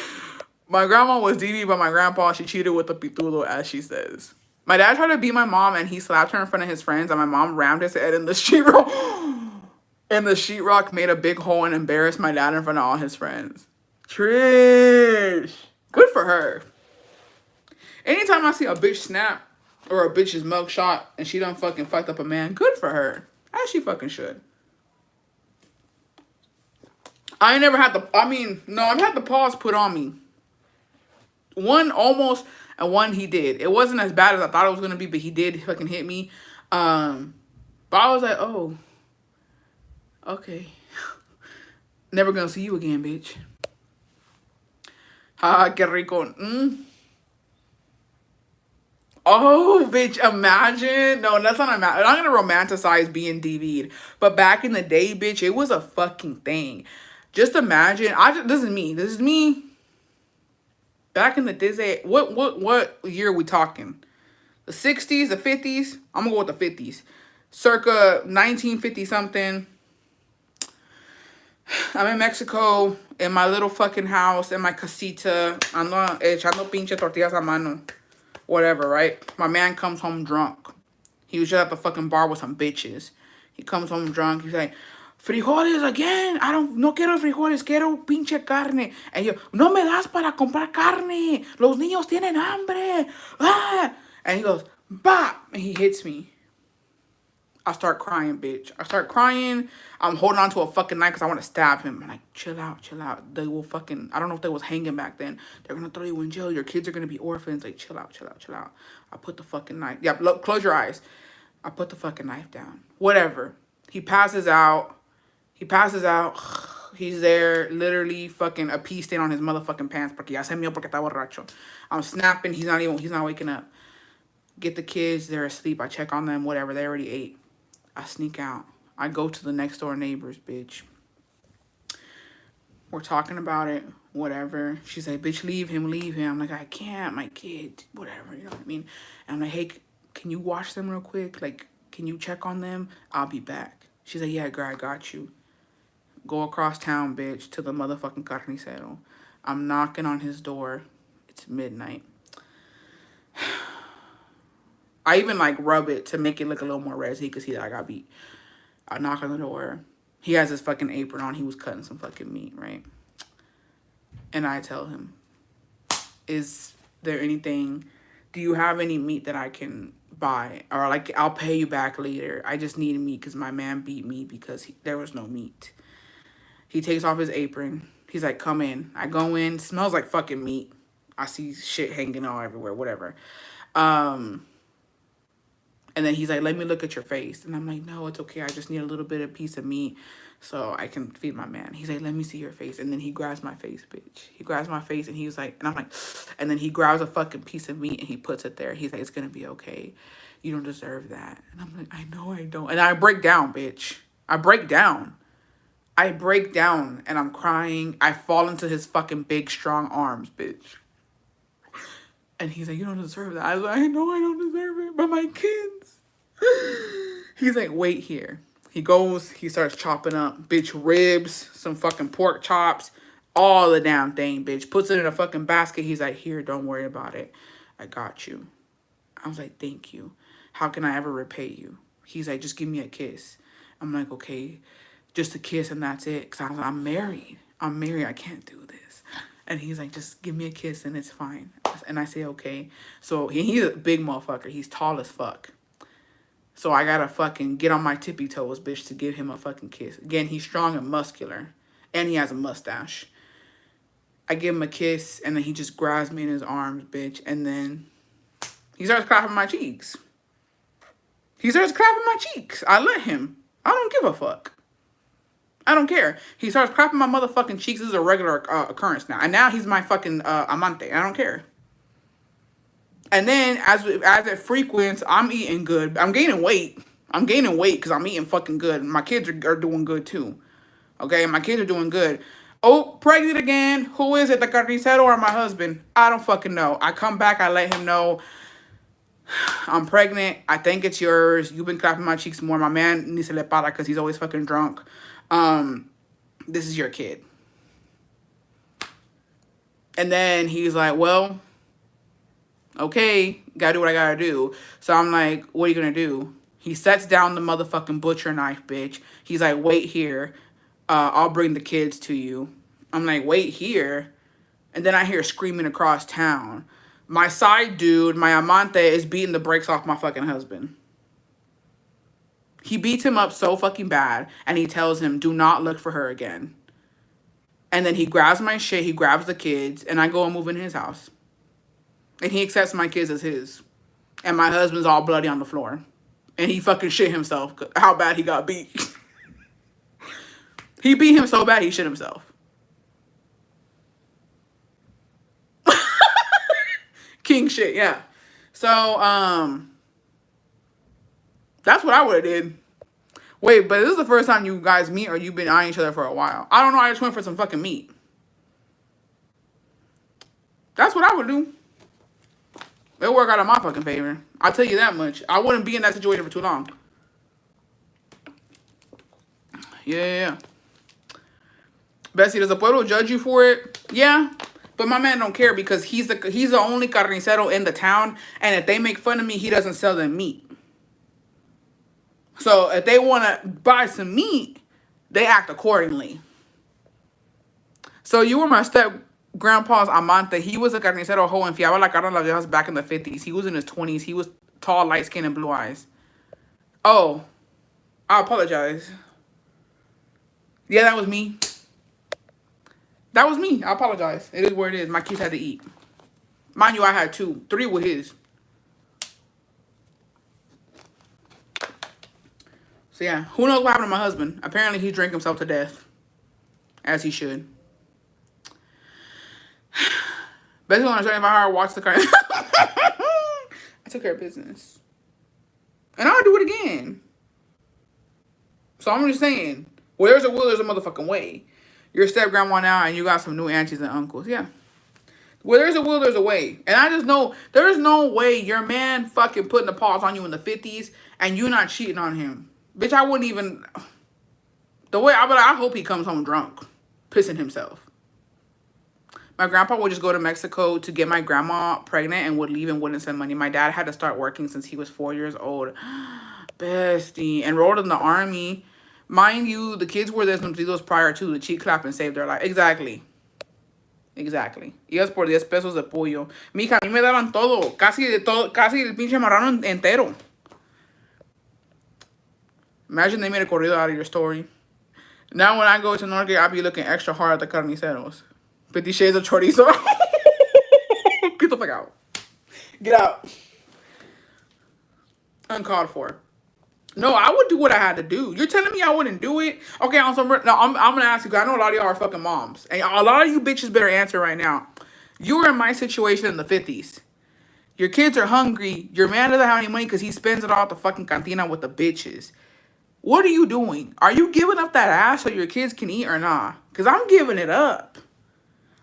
my grandma was DV, but my grandpa, she cheated with a pitudo, as she says. My dad tried to beat my mom, and he slapped her in front of his friends, and my mom rammed his head in the sheetrock. And the sheetrock made a big hole and embarrassed my dad in front of all his friends. Trish. Good for her. Anytime I see a bitch snap or a bitch's mug shot and she done fucking fucked up a man, good for her. As she fucking should. I ain't never had the, no, I've had the paws put on me. One almost, and one he did. It wasn't as bad as I thought it was going to be, but he did fucking hit me. But I was like, oh, okay. Never gonna see you again, bitch. Ha, que rico. Oh, bitch, imagine. No, that's not imagine. I'm not gonna romanticize being DV'd. But back in the day, bitch, it was a fucking thing. Just imagine. This is me. This is me. Back in the day, what year are we talking? The 60s, the 50s? I'm gonna go with the 50s. Circa 1950 something. I'm in Mexico, in my little fucking house, in my casita. Ando echando pinche tortillas a mano. Whatever, right? My man comes home drunk. He was just at the fucking bar with some bitches. He comes home drunk. He's like, frijoles again. No quiero frijoles, quiero pinche carne. And yo, no me das para comprar carne. Los niños tienen hambre. Ah! And he goes, bah! And he hits me. I start crying, bitch. I start crying. I'm holding on to a fucking knife because I want to stab him. I'm like, chill out, chill out. They will fucking, I don't know if they was hanging back then. They're going to throw you in jail. Your kids are going to be orphans. Like, chill out, chill out, chill out. I put the fucking knife. Yeah, look, close your eyes. I put the fucking knife down. Whatever. He passes out. He passes out. He's there, literally fucking a pee stain on his motherfucking pants. Porque ya se mío porque está borracho. I'm snapping. He's not waking up. Get the kids. They're asleep. I check on them. Whatever. They already ate. I sneak out. I go to the next door neighbors, bitch. We're talking about it, whatever. She's like, bitch, leave him, leave him. I'm like, I can't, my kids, whatever, you know what I mean? And I'm like, hey, can you wash them real quick? Like, can you check on them? I'll be back. She's like, yeah, girl, I got you. Go across town, bitch, to the motherfucking carnicero. I'm knocking on his door. It's midnight. I even, like, rub it to make it look a little more red so he could see that I got beat. I knock on the door. He has his fucking apron on. He was cutting some fucking meat, right? And I tell him, is there anything, do you have any meat that I can buy? Or, like, I'll pay you back later. I just need meat because my man beat me because there was no meat. He takes off his apron. He's like, come in. I go in. Smells like fucking meat. I see shit hanging all everywhere, whatever. And then he's like, let me look at your face. And I'm like, no, it's okay. I just need a little bit of piece of meat so I can feed my man. He's like, let me see your face. And then he grabs my face, bitch. He grabs my face and he was like, and I'm like, and then he grabs a fucking piece of meat and he puts it there. He's like, it's going to be okay. You don't deserve that. And I'm like, I know I don't. And I break down, bitch. I break down. I break down and I'm crying. I fall into his fucking big, strong arms, bitch. And he's like, you don't deserve that. I was like, I know I don't deserve it, but my kids. He's like, wait here. He goes, he starts chopping up, bitch, ribs, some fucking pork chops, all the damn thing, bitch. Puts it in a fucking basket. He's like, here, don't worry about it. I got you. I was like, thank you. How can I ever repay you? He's like, just give me a kiss. I'm like, okay. just a kiss and that's it. Because I'm married. I'm married. I can't do this. And he's like, just give me a kiss and it's fine. And I say, okay. So he's a big motherfucker. He's tall as fuck. So I gotta fucking get on my tippy toes, bitch, to give him a fucking kiss. Again, he's strong and muscular. And he has a mustache. I give him a kiss, and then he just grabs me in his arms, bitch. And then he starts clapping my cheeks. He starts clapping my cheeks. I let him. I don't give a fuck. I don't care. He starts clapping my motherfucking cheeks. This is a regular occurrence now. And now he's my fucking amante. I don't care. And then as it frequents, I'm eating good. I'm gaining weight. I'm gaining weight because I'm eating fucking good. My kids are doing good too. Okay, my kids are doing good. Oh, pregnant again. Who is it? The carnicero or my husband? I don't fucking know. I come back. I let him know I'm pregnant. I think it's yours. You've been clapping my cheeks more. My man needs to le para because he's always fucking drunk. This is your kid. And then he's like, well, okay, gotta do what I gotta do. So I'm like, what are you gonna do? He sets down the motherfucking butcher knife, bitch. He's like, wait here. I'll bring the kids to you. I'm like, wait here. And then I hear screaming across town. My side dude, my amante, is beating the brakes off my fucking husband. He beats him up so fucking bad, and he tells him, do not look for her again. And then he grabs my shit, he grabs the kids, and I go and move in his house. And he accepts my kids as his. And my husband's all bloody on the floor. And he fucking shit himself, how bad he got beat. He beat him so bad he shit himself. King shit, yeah. So, that's what I would have did. Wait, but this is the first time you guys meet or you've been eyeing each other for a while. I don't know, I just went for some fucking meat. That's what I would do. It'll work out in my fucking favor. I'll tell you that much. I wouldn't be in that situation for too long. Yeah. Bessie, does the pueblo judge you for it? Yeah. But my man don't care because he's the only carnicero in the town. And if they make fun of me, he doesn't sell them meat. So if they want to buy some meat, they act accordingly. So you were my step-grandpa's amante. He was a carnicero who enfiaba la carne a las viejas back in the 50s. He was in his 20s. He was tall, light-skinned, and blue eyes. Oh, I apologize. Yeah, that was me. That was me. I apologize. It is where it is. My kids had to eat. Mind you, I had 2. 3 were his. So yeah, who knows what happened to my husband? Apparently he drank himself to death. As he should. Basically, on a 75-hour watch the car. I took care of business. And I'll do it again. So I'm just saying, where there's a will, there's a motherfucking way. You're a step-grandma now, and you got some new aunties and uncles. Yeah. Where there's a will, there's a way. And I just know, there's no way your man fucking putting the paws on you in the 50s, and you not cheating on him. Bitch, I wouldn't even... The way, I hope he comes home drunk. Pissing himself. My grandpa would just go to Mexico to get my grandma pregnant and would leave and wouldn't send money. My dad had to start working since he was 4 years old. Bestie. Enrolled in the army. Mind you, the kids were desnutridos prior to the cheek clap and saved their life. Exactly. Exactly. Ibas por 10 pesos de pollo. Mija, a mí me daban todo. Casi el pinche marrano entero. Imagine they made a corrido out of your story. Now when I go to Norgate, I'll be looking extra hard at the carniceros. 50 Shades of Chorizo. Get the fuck out. Get out. Uncalled for. No, I would do what I had to do. You're telling me I wouldn't do it? Okay, no, I'm going to ask you, because I know a lot of y'all are fucking moms. And a lot of you bitches better answer right now. You were in my situation in the 50s. Your kids are hungry. Your man doesn't have any money because he spends it all at the fucking cantina with the bitches. What are you doing? Are you giving up that ass so your kids can eat or not? Because I'm giving it up.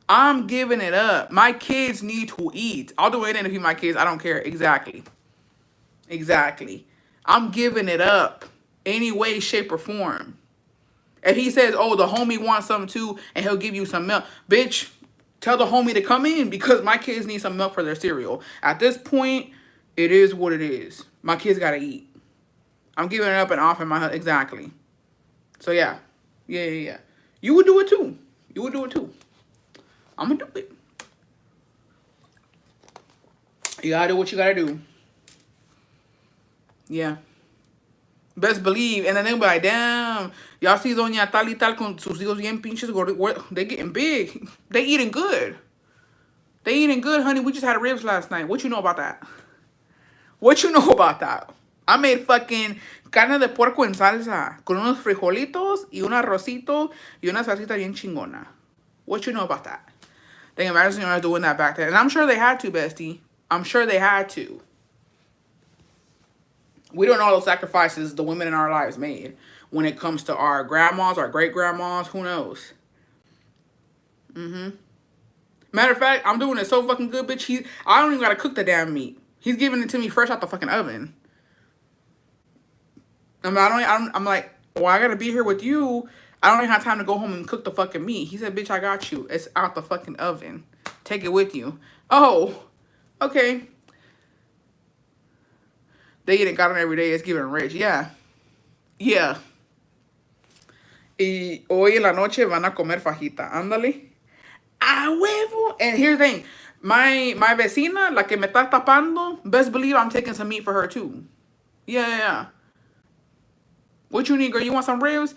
I'm giving it up. My kids need to eat. I'll do anything to feed my kids. I don't care. Exactly. Exactly. I'm giving it up. Any way, shape, or form. If he says, oh, the homie wants some too, and he'll give you some milk. Bitch, tell the homie to come in because my kids need some milk for their cereal. At this point, it is what it is. My kids got to eat. I'm giving it up and offering my... Exactly. So, yeah. Yeah, yeah, yeah. You would do it too. You would do it too. I'm gonna do it. You gotta do what you gotta do. Yeah. Best believe. And then they'll be like, damn, y'all see doña tal y tal con sus hijos bien pinches gordos. They getting big. They eating good. They eating good, honey. We just had ribs last night. What you know about that? What you know about that? I made fucking carne de puerco en salsa con unos frijolitos y un arrocito y una salsita bien chingona. What you know about that? They imagine us doing that back then. And I'm sure they had to, bestie. I'm sure they had to. We don't know all the sacrifices the women in our lives made when it comes to our grandmas, our great-grandmas. Who knows? Matter of fact, I'm doing it so fucking good, bitch. I don't even gotta cook the damn meat. He's giving it to me fresh out the fucking oven. I'm like, well, I gotta be here with you. I don't even have time to go home and cook the fucking meat. He said, bitch, I got you. It's out the fucking oven. Take it with you. Oh, okay. They eat it got every day. It's giving rich. Yeah. Yeah. Y hoy en la noche van a comer fajita. Ándale. A huevo. And here's the thing. My vecina, la que me está tapando, best believe I'm taking some meat for her too. Yeah, yeah, yeah. What you need, girl? You want some ribs?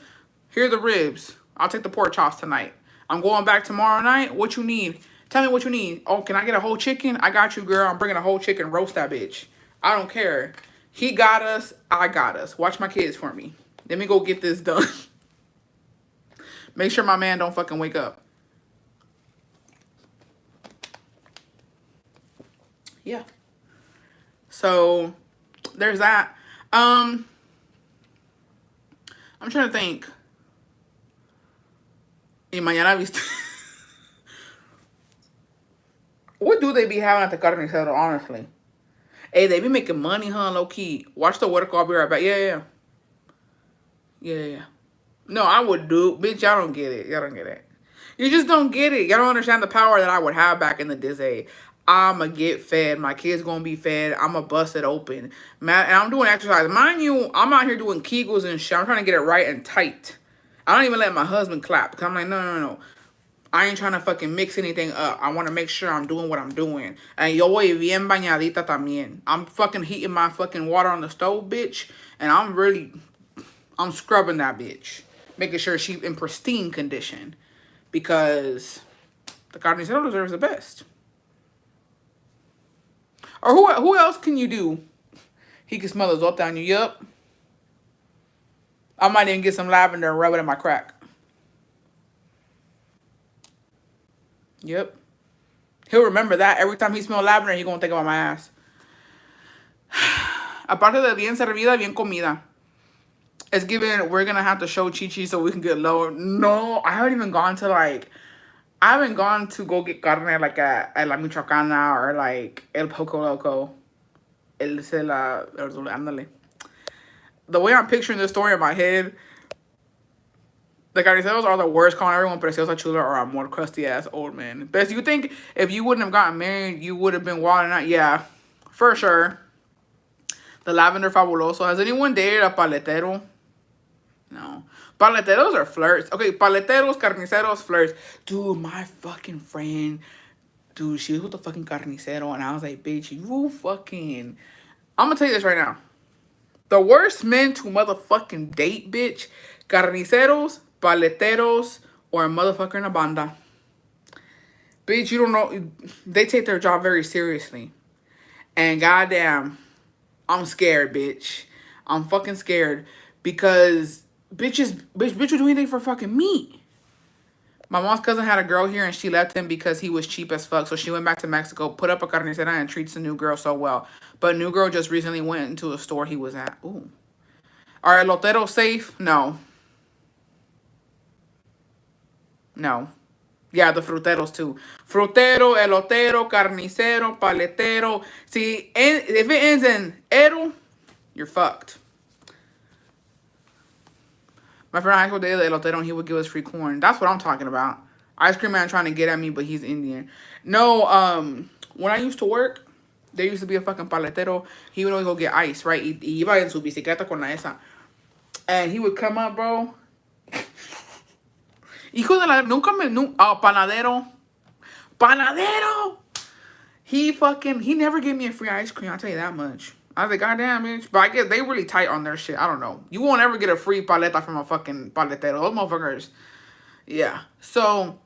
Here are the ribs. I'll take the pork chops tonight. I'm going back tomorrow night. What you need? Tell me what you need. Oh, can I get a whole chicken? I got you, girl. I'm bringing a whole chicken. Roast that bitch. I don't care. He got us. I got us. Watch my kids for me. Let me go get this done. Make sure my man don't fucking wake up. Yeah. So, there's that. I'm trying to think. Y mañana viste. What do they be having at the carnicero, honestly? Hey, they be making money, huh, low key. Watch the water. I'll be right back. Yeah, yeah. Yeah, yeah. No, I would do. Bitch, y'all don't get it. Y'all don't get it. You just don't get it. Y'all don't understand the power that I would have back in the day. I'ma get fed. My kids gonna be fed. I'ma bust it open. Man, and I'm doing exercise. Mind you, I'm out here doing Kegels and shit. I'm trying to get it right and tight. I don't even let my husband clap. Because I'm like, no, no, no. I ain't trying to fucking mix anything up. I want to make sure I'm doing what I'm doing. And yo voy bien bañadita también. I'm fucking heating my fucking water on the stove, bitch. And I'm scrubbing that bitch. Making sure she's in pristine condition. Because the carnicero deserves the best. Or who else can you do? He can smell the zote on you. Yup. I might even get some lavender and rub it in my crack. Yep. He'll remember that. Every time he smells lavender, he's going to think about my ass. Aparte de bien servida, bien comida. It's given, we're going to have to show Chi-Chi so we can get lower. No, I haven't even gone to I haven't gone to go get carne like at La Michoacana or like El Poco Loco. Ándale. The way I'm picturing this story in my head, the carniceros are the worst, calling everyone preciosa, chula, or a more crusty ass old man. Best, you think if you wouldn't have gotten married, you would have been wilding out? Yeah, for sure. The lavender fabuloso. Has anyone dated a paletero? No. Paleteros are flirts. Okay, paleteros, carniceros, flirts. Dude, my fucking friend, dude, she was with the fucking carnicero, and I was like, bitch, you fucking... I'm gonna tell you this right now. The worst men to motherfucking date, bitch, carniceros, paleteros, or a motherfucker in a banda. Bitch, you don't know. They take their job very seriously. And goddamn, I'm scared, bitch. I'm fucking scared. Because bitch would do anything for fucking meat. My mom's cousin had a girl here and she left him because he was cheap as fuck. So she went back to Mexico, put up a carnicera, and treats the new girl so well. But new girl just recently went into a store he was at. Ooh. Are eloteros safe? No. No. Yeah, the fruteros too. Frutero, elotero, carnicero, paletero. See, if it ends in ero, you're fucked. My friend high school dated the elotero and he would give us free corn. That's what I'm talking about. Ice cream man trying to get at me, but he's Indian. No, when I used to work, there used to be a fucking paletero. He would always go get ice, right? Y iba en su bicicleta con la esa. And he would come up, bro. Hijo de la... Nunca me... Oh, panadero. Panadero! He never gave me a free ice cream. I'll tell you that much. I was like, God damn, bitch. But I guess they really tight on their shit. I don't know. You won't ever get a free paleta from a fucking paletero. Those motherfuckers. Yeah. So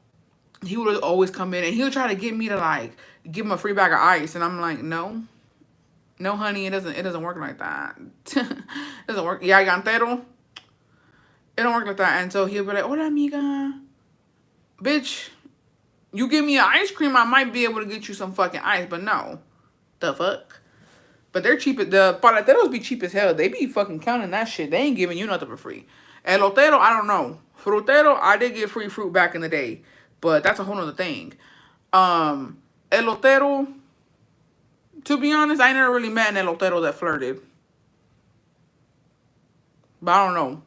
he would always come in and he would try to get me to like give him a free bag of ice. And I'm like, no. No, honey, it doesn't work like that. It doesn't work. Yeah, gantero. It don't work like that. And so he'll be like, hola, amiga. Bitch, you give me an ice cream, I might be able to get you some fucking ice. But no. The fuck? But they're cheap. The paleteros be cheap as hell. They be fucking counting that shit. They ain't giving you nothing for free. Elotero, I don't know. Frutero, I did get free fruit back in the day. But that's a whole nother thing. Elotero, to be honest, I never really met an elotero that flirted. But I don't know.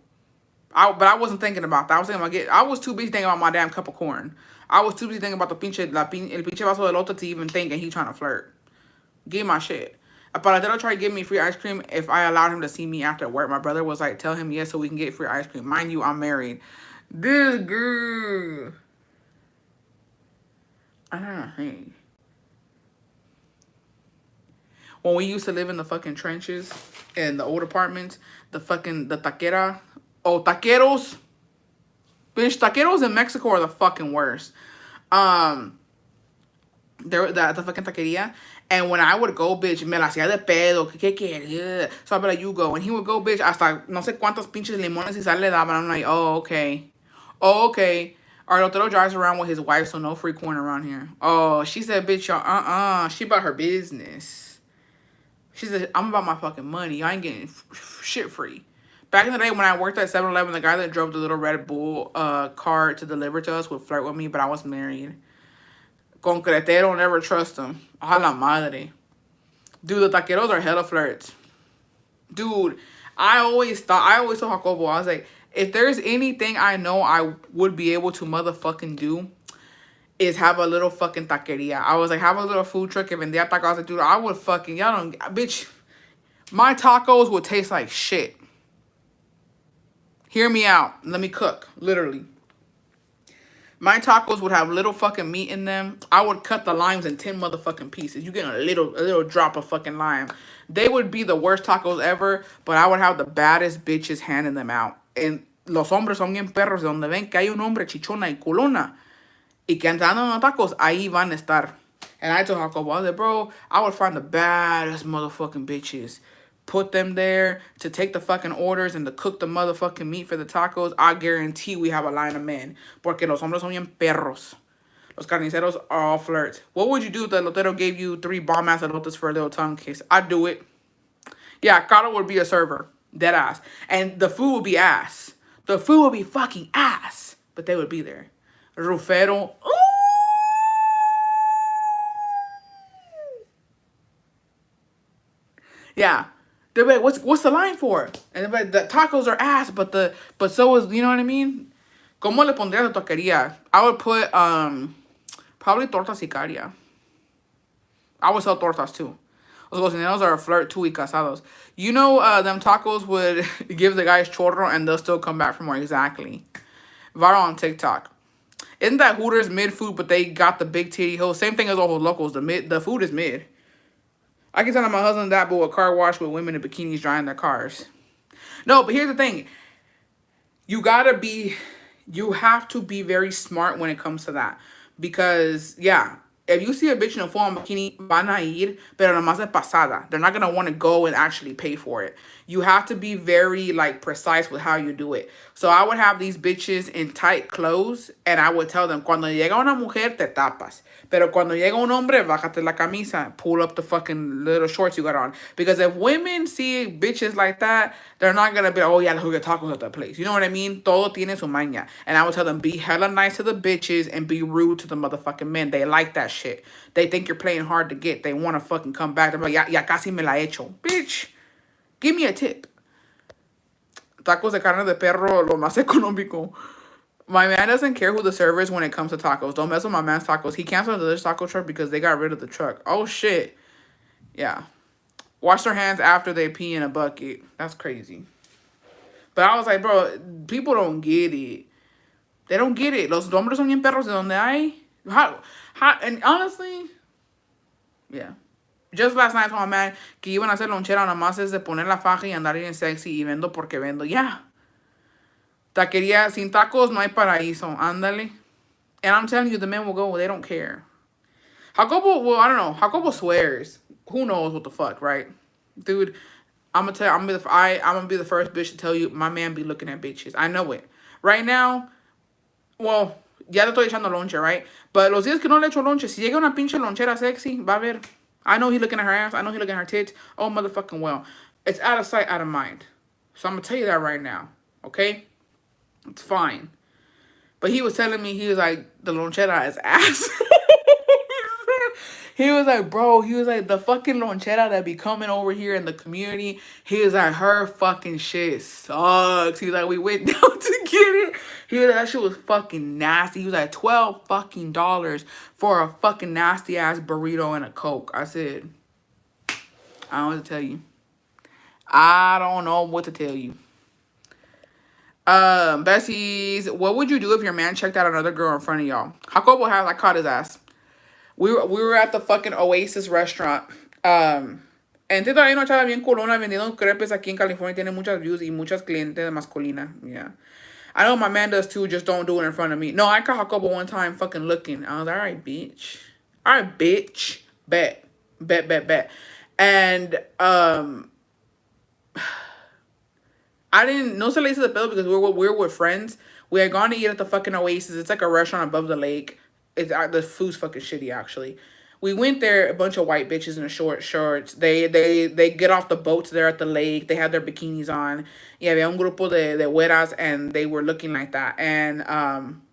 But I wasn't thinking about that. I was too busy thinking about my damn cup of corn. I was too busy thinking about el pinche vaso de elote to even think and he trying to flirt. Give my shit. A paladero tried to give me free ice cream if I allowed him to see me after work. My brother was like, tell him yes so we can get free ice cream. Mind you, I'm married. This girl. I don't know. Hey. When we used to live in the fucking trenches in the old apartments, the taquera. Oh, taqueros. Bitch, taqueros in Mexico are the fucking worst. There the fucking taqueria. And when I would go, bitch, me la hacía de pedo. ¿Qué quieres? So I'd be like, you go. And he would go, bitch, hasta no sé cuántos pinches limones y sal le daban. I'm like, oh, okay. Oh, okay. Our Lotero drives around with his wife, so no free corn around here. Oh, she said, bitch, y'all, she about her business. She said, I'm about my fucking money. I ain't getting shit free. Back in the day when I worked at 7-Eleven, the guy that drove the little Red Bull car to deliver to us would flirt with me, but I was married. Concretero, never trust him. A la madre. Dude, the taqueros are hella flirts. Dude, I always told Jacobo, I was like, if there's anything I know I would be able to motherfucking do, is have a little fucking taqueria. I was like, have a little food truck and vendía tacos. I was like, dude, I would fucking, y'all don't, bitch, my tacos would taste like shit. Hear me out. Let me cook, literally. My tacos would have little fucking meat in them. I would cut the limes in 10 motherfucking pieces. You get a little drop of fucking lime. They would be the worst tacos ever, but I would have the baddest bitches handing them out. And los hombres son bien perros. De donde ven que hay un hombre chichona y culona y que andan dando tacos, ahí van a estar. And I told Jacobo, I was like, bro, I would find the baddest motherfucking bitches. Put them there to take the fucking orders and to cook the motherfucking meat for the tacos. I guarantee we have a line of men. Porque los hombres son bien perros. Los carniceros are all flirts. What would you do if the lotero gave you 3 bomb-ass elotes for a little tongue kiss? I'd do it. Yeah, Carlo would be a server. Dead ass. And the food would be ass. The food would be fucking ass. But they would be there. Rufero. Ooh! Yeah. They're like, what's the line for? And they're like, the tacos are ass, but so is, you know what I mean? ¿Cómo le pondría la taquería? I would put probably tortas sicaria. I would sell tortas too. Los cocineros are a flirt too y casados. You know, them tacos would give the guys chorro and they'll still come back for more. Exactly. Viral on TikTok. Isn't that Hooters mid food, but they got the big titty hoes? Same thing as Ojos Locos. The food is mid. I can tell my husband that, but a car wash with women in bikinis drying their cars. No, but here's the thing. You have to be very smart when it comes to that. Because, yeah, if you see a bitch in a full-on bikini, van a ir, pero nomás de pasada. They're not going to want to go and actually pay for it. You have to be very, like, precise with how you do it. So I would have these bitches in tight clothes, and I would tell them, cuando llega una mujer, te tapas. Pero cuando llega un hombre, bájate la camisa. Pull up the fucking little shorts you got on. Because if women see bitches like that, they're not going to be, oh, yeah, let's go get tacos at that place. You know what I mean? Todo tiene su maña. And I would tell them, be hella nice to the bitches and be rude to the motherfucking men. They like that shit. They think you're playing hard to get. They want to fucking come back. They're like, ya casi me la he hecho. Bitch, give me a tip. Tacos de carne de perro, lo más económico. My man doesn't care who the server is when it comes to tacos. Don't mess with my man's tacos. He canceled the taco truck because they got rid of the truck. Oh, shit. Yeah. Wash their hands after they pee in a bucket. That's crazy. But I was like, bro, people don't get it. They don't get it. Los hombres son bien perros de donde hay. And honestly, yeah. Just last night I told my man que iban a hacer lonchera nomás es de poner la faja y andar bien sexy y vendo porque vendo. Yeah. Taquería sin tacos no hay paraíso. Ándale. And I'm telling you, the men will go. They don't care. Jacobo, well, I don't know. Jacobo swears. Who knows what the fuck, right? Dude, I'm gonna be the first bitch to tell you my man be looking at bitches. I know it. Right now, well, ya le estoy echando lonche, right? But los días que no le echo lonche, si llega una pinche lonchera sexy, va a ver. I know he looking at her ass. I know he looking at her tits. Oh, motherfucking well. It's out of sight, out of mind. So I'm gonna tell you that right now, okay? It's fine. But he was telling me, he was like, the lonchera is ass. He was like, bro, he was like, the fucking lonchera that be coming over here in the community, he was like, her fucking shit sucks. He's like, we went down to get it. He was like, that shit was fucking nasty. He was like, $12 fucking for a fucking nasty ass burrito and a Coke. I said, I don't know what to tell you. I don't know what to tell you. Bessies, what would you do if your man checked out another girl in front of y'all? Jacobo has, I caught his ass. We were at the fucking Oasis restaurant. En Tito hay una chava bien culona vendiendo crepes aquí en California. Tiene muchas views y muchas clientes masculinas. Yeah. I know my man does too. Just don't do it in front of me. No, I caught Jacobo one time fucking looking. I was like, all right, bitch. All right, bitch. Bet. And, I didn't, no se le hice the pedo because we were with friends. We had gone to eat at the fucking Oasis. It's like a restaurant above the lake. The food's fucking shitty, actually. We went there, a bunch of white bitches in the short shorts. They get off the boats there at the lake. They had their bikinis on. Yeah, había un grupo de güeras, and they were looking like that. And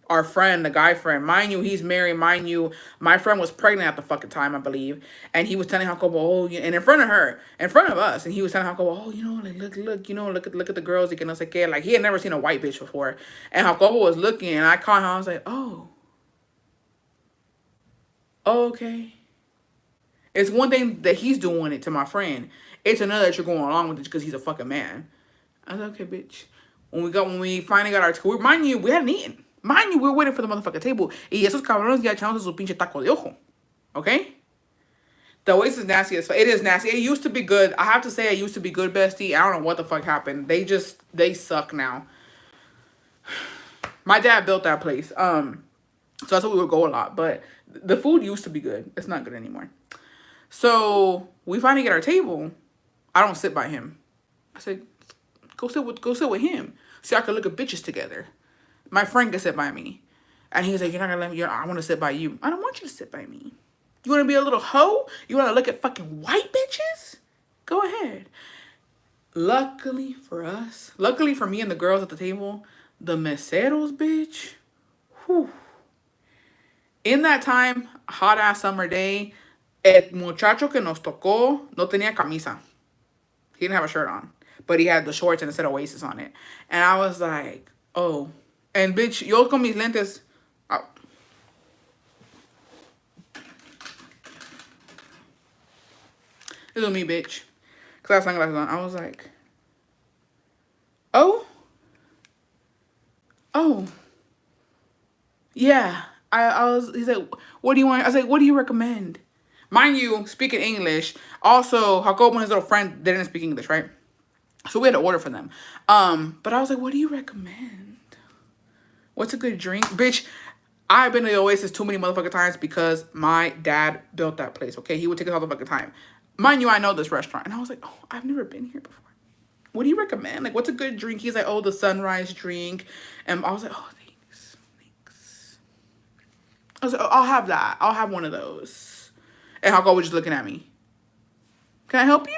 our friend, the guy friend, mind you, he's married. Mind you, my friend was pregnant at the fucking time, I believe. And he was telling Jacobo, oh, and in front of her, in front of us, and he was telling Jacobo, oh, you know, like look, you know, look at the girls. You can no sé qué. Like he had never seen a white bitch before. And Jacobo was looking, and I caught him. I was like, oh. Okay. It's one thing that he's doing it to my friend. It's another that you're going along with it because he's a fucking man. I was like, okay, bitch. When we finally got our table, mind you, we hadn't eaten. Mind you, we were waiting for the motherfucking table. Y esos cabrones ya echándose su pinche taco de ojo. Okay? The Oasis is nasty as fuck. It is nasty. It used to be good. I have to say it used to be good, bestie. I don't know what the fuck happened. They suck now. My dad built that place. So that's where we would go a lot. But the food used to be good. It's not good anymore. So we finally get our table. I don't sit by him. I said, go sit with him so I can look at bitches together. My friend can sit by me. And he's like, you're not gonna let me, I want to sit by you. I don't want you to sit by me. You want to be a little hoe? You want to look at fucking white bitches? Go ahead. Luckily for us, luckily for me and the girls at the table, the meseros, bitch. Whew. In that time, hot ass summer day, el muchacho que nos tocó no tenía camisa. He didn't have a shirt on, but he had the shorts and it said Oasis on it. And I was like, oh. And bitch, yo con mis lentes. Oh. This was me, bitch. Because I have sunglasses on. I was like, oh. Yeah. He's like, what do you want? I was like, what do you recommend? Mind you, speaking English. Also, Jacobo and his little friend didn't speak English, right? So we had to order for them. But I was like, what do you recommend? What's a good drink? Bitch, I've been to the Oasis too many motherfucking times because my dad built that place, okay? He would take us all the fucking time. Mind you, I know this restaurant. And I was like, oh, I've never been here before. What do you recommend? Like, what's a good drink? He's like, oh, the sunrise drink. And I was like, oh, thanks. I was like, oh, I'll have that. I'll have one of those. And Jacobo was just looking at me. Can I help you?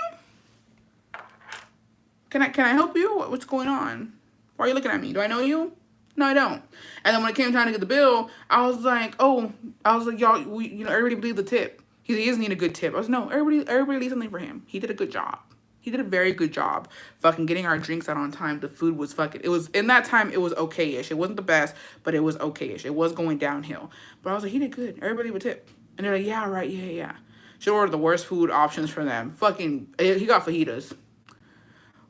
Can I help you? What's going on? Why are you looking at me? Do I know you? No, I don't. And then when it came time to get the bill, I was like, y'all, everybody leave the tip. He doesn't need a good tip. I was no, everybody leave something for him. He did a good job. He did a very good job fucking getting our drinks out on time. The food was fucking, it was, in that time, it was okay-ish. It wasn't the best, but it was okay-ish. It was going downhill. But I was like, he did good. Everybody leave a tip. And they're like, yeah, right, yeah. Should order the worst food options for them. Fucking, he got fajitas.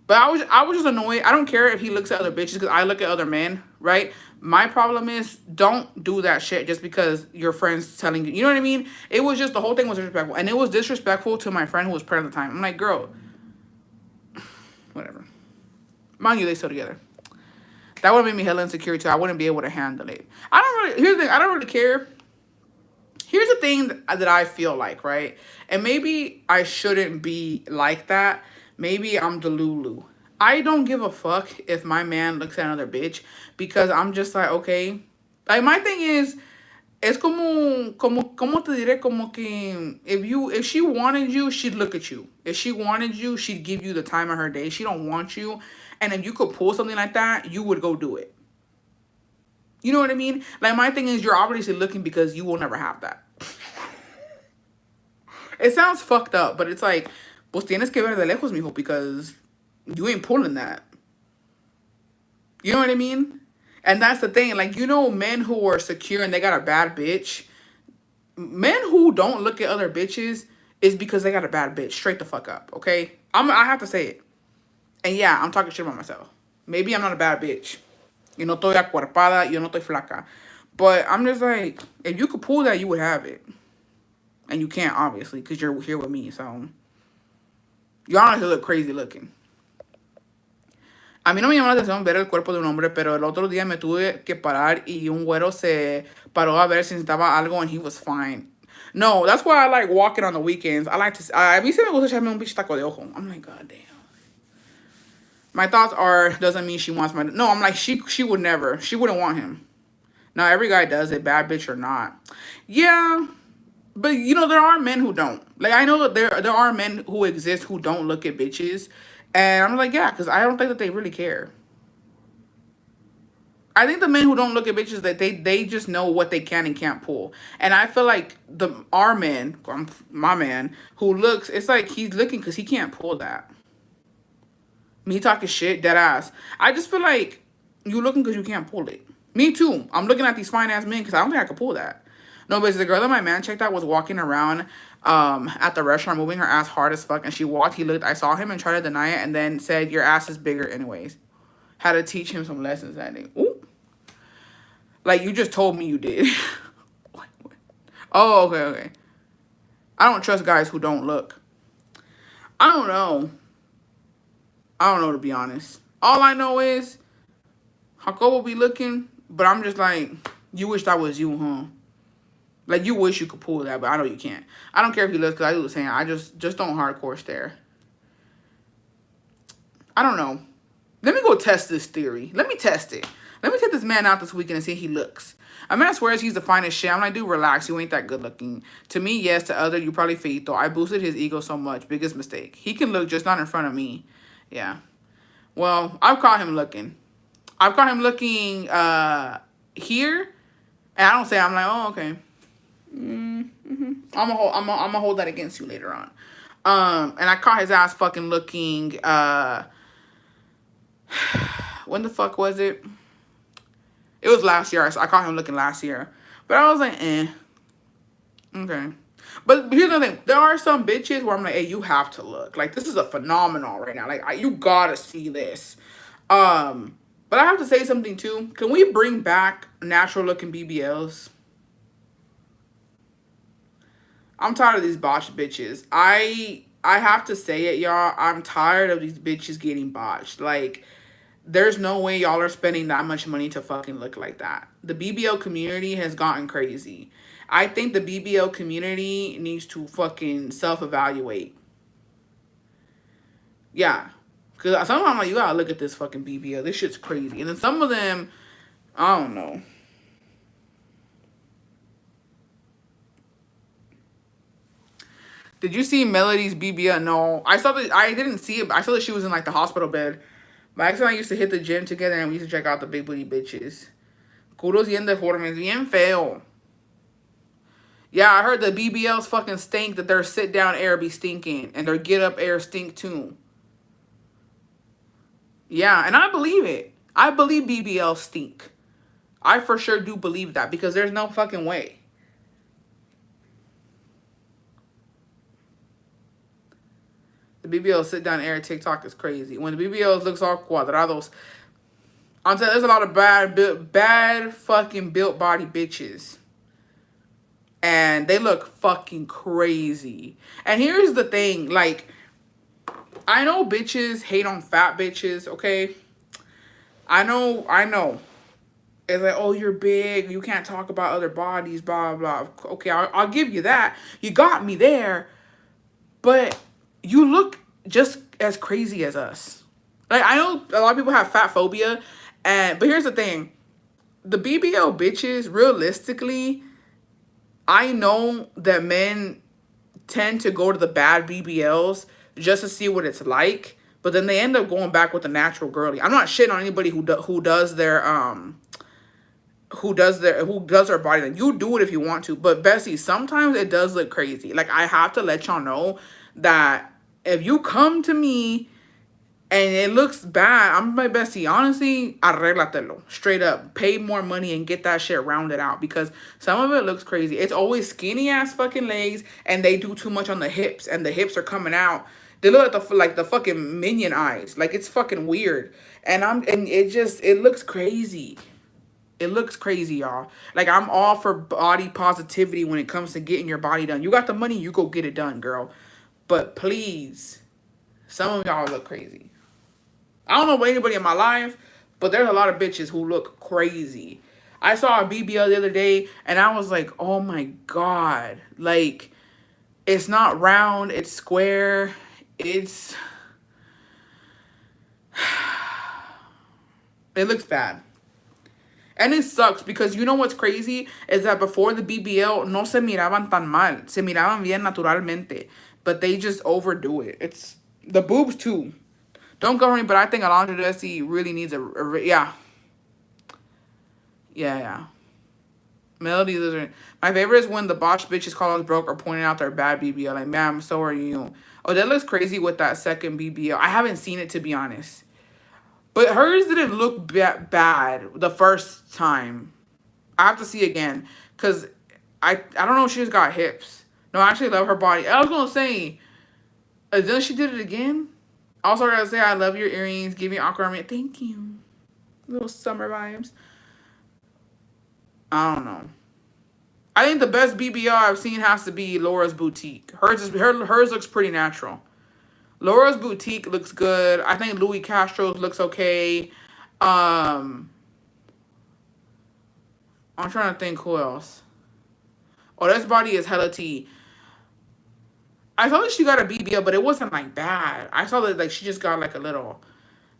But I was just annoyed. I don't care if he looks at other bitches because I look at other men, right? My problem is don't do that shit just because your friend's telling you. You know what I mean? It was just the whole thing was disrespectful, and it was disrespectful to my friend who was pregnant at the time. I'm like, girl, whatever. Mind you, they still together. That would have made me hella insecure too. I wouldn't be able to handle it. I don't really. Here's the thing. I don't really care. Here's the thing that I feel like, right? And maybe I shouldn't be like that. Maybe I'm Delulu. I don't give a fuck if my man looks at another bitch because I'm just like, okay. Like, my thing is, es como te diré, como que if she wanted you, she'd look at you. If she wanted you, she'd give you the time of her day. She don't want you. And if you could pull something like that, you would go do it. You know what I mean? Like, my thing is, you're obviously looking because you will never have that. It sounds fucked up, but it's like, pues tienes que ver de lejos, mijo, because you ain't pulling that. You know what I mean? And that's the thing. Like, you know, men who are secure and they got a bad bitch, men who don't look at other bitches is because they got a bad bitch. Straight the fuck up, okay? I have to say it. And yeah, I'm talking shit about myself. Maybe I'm not a bad bitch. Yo no estoy acuerpada, yo no estoy flaca. But I'm just like, if you could pull that, you would have it. And you can't, obviously, because you're here with me, so. You honestly look crazy looking. A mí no me llamó la atención ver el cuerpo de un hombre, pero el otro día me tuve que parar y un güero se paró a ver si necesitaba algo and he was fine. No, that's why I like walking on the weekends. I like to, a mí se me gusta echarme un pinche taco de ojo. I'm like, god damn. My thoughts are, doesn't mean she wants my, no, I'm like, she would never. She wouldn't want him. Now, every guy does it, bad bitch or not. Yeah, but, you know, there are men who don't. Like, I know that there are men who exist who don't look at bitches. And I'm like, yeah, because I don't think that they really care. I think the men who don't look at bitches, that they just know what they can and can't pull. And I feel like our man, my man, who looks, it's like he's looking because he can't pull that. Me talking shit, dead ass. I just feel like you looking because you can't pull it. Me too. I'm looking at these fine ass men because I don't think I could pull that. No, but the girl that my man checked out was walking around at the restaurant moving her ass hard as fuck. And she walked, he looked, I saw him and tried to deny it and then said, your ass is bigger anyways. Had to teach him some lessons that day. Ooh. Like, you just told me you did. Oh, okay. I don't trust guys who don't look. I don't know. To be honest. All I know is Jacobo be looking, but I'm just like, you wish that was you, huh? Like, you wish you could pull that, but I know you can't. I don't care if he looks, because I do the same. I just don't hardcore stare. I don't know. Let me go test this theory. Let me test it. Let me take this man out this weekend and see how he looks. A man swears he's the finest shit. I'm like, dude, relax. You ain't that good looking. To me, yes. To other, you probably feito. I boosted his ego so much. Biggest mistake. He can look, just not in front of me. Yeah. Well, I've caught him looking. I've caught him looking here. And I don't say, I'm like, oh, okay. I'm gonna hold that against you later on. And I caught his ass fucking looking, when the fuck was it? It was last year. So I caught him looking last year. But I was like, okay. But here's the thing. There are some bitches where I'm like, hey, you have to look. Like, this is a phenomenon right now. Like, you gotta see this. But I have to say something, too. Can we bring back natural-looking BBLs? I'm tired of these botched bitches. I have to say it, y'all. I'm tired of these bitches getting botched. Like, there's no way y'all are spending that much money to fucking look like that. The BBL community has gotten crazy. I think the BBL community needs to fucking self-evaluate. Yeah. Because sometimes I'm like, you gotta look at this fucking BBL. This shit's crazy. And then some of them, I don't know. Did you see Melody's BBL? No. I didn't see it, but I saw that she was in like the hospital bed. Max and I used to hit the gym together and we used to check out the big booty bitches. Culos bien deformes, bien feo. Yeah, I heard the BBLs fucking stink, that their sit down air be stinking and their get up air stink too. Yeah, and I believe it. I believe BBLs stink. I for sure do believe that because there's no fucking way. The BBL sit down air TikTok is crazy. When the BBLs looks all cuadrados, I'm telling you, there's a lot of bad fucking built body bitches. And they look fucking crazy. And here's the thing, like, I know bitches hate on fat bitches, okay? I know. It's like, oh, you're big, you can't talk about other bodies, blah, blah, blah. Okay, I'll give you that. You got me there. But you look just as crazy as us. Like, I know a lot of people have fat phobia, but here's the thing. The BBL bitches, realistically, I know that men tend to go to the bad BBLs just to see what it's like, but then they end up going back with the natural girly. I'm not shitting on anybody who does their body. Like, you do it if you want to, but Bessie, sometimes it does look crazy. Like, I have to let y'all know that if you come to me and it looks bad, I'm like, Bessie, honestly, arreglatelo. Straight up. Pay more money and get that shit rounded out, because some of it looks crazy. It's always skinny ass fucking legs, and they do too much on the hips, and the hips are coming out. They look like the fucking minion eyes. Like, it's fucking weird. And it looks crazy. It looks crazy, y'all. Like, I'm all for body positivity when it comes to getting your body done. You got the money, you go get it done, girl. But please, some of y'all look crazy. I don't know about anybody in my life, but there's a lot of bitches who look crazy. I saw a BBL the other day, and I was like, oh my God. Like, it's not round, it's square. It looks bad. And it sucks, because you know what's crazy is that before the BBL, no se miraban tan mal. Se miraban bien naturalmente. But they just overdo it. It's the boobs too. Don't go me, but I think Alondra Desi really needs yeah. Yeah. Melody Lizard. My favorite is when the botch bitches call us broke or pointing out their bad BBL. Like, ma'am, so are you. Oh, that looks crazy with that second BBL. I haven't seen it, to be honest. But hers didn't look bad the first time. I have to see again. Because I don't know if she just got hips. No, I actually love her body. I was going to say, then she did it again. Also, I got to say, I love your earrings. Give me awkward. Thank you. Little summer vibes. I don't know. I think the best BBL I've seen has to be Laura's Boutique. Hers looks pretty natural. Laura's Boutique looks good. I think Louis Castro's looks okay. I'm trying to think who else. Oh, this body is hella tea. I saw that she got a BBL, but it wasn't like bad. I saw that like she just got like a little.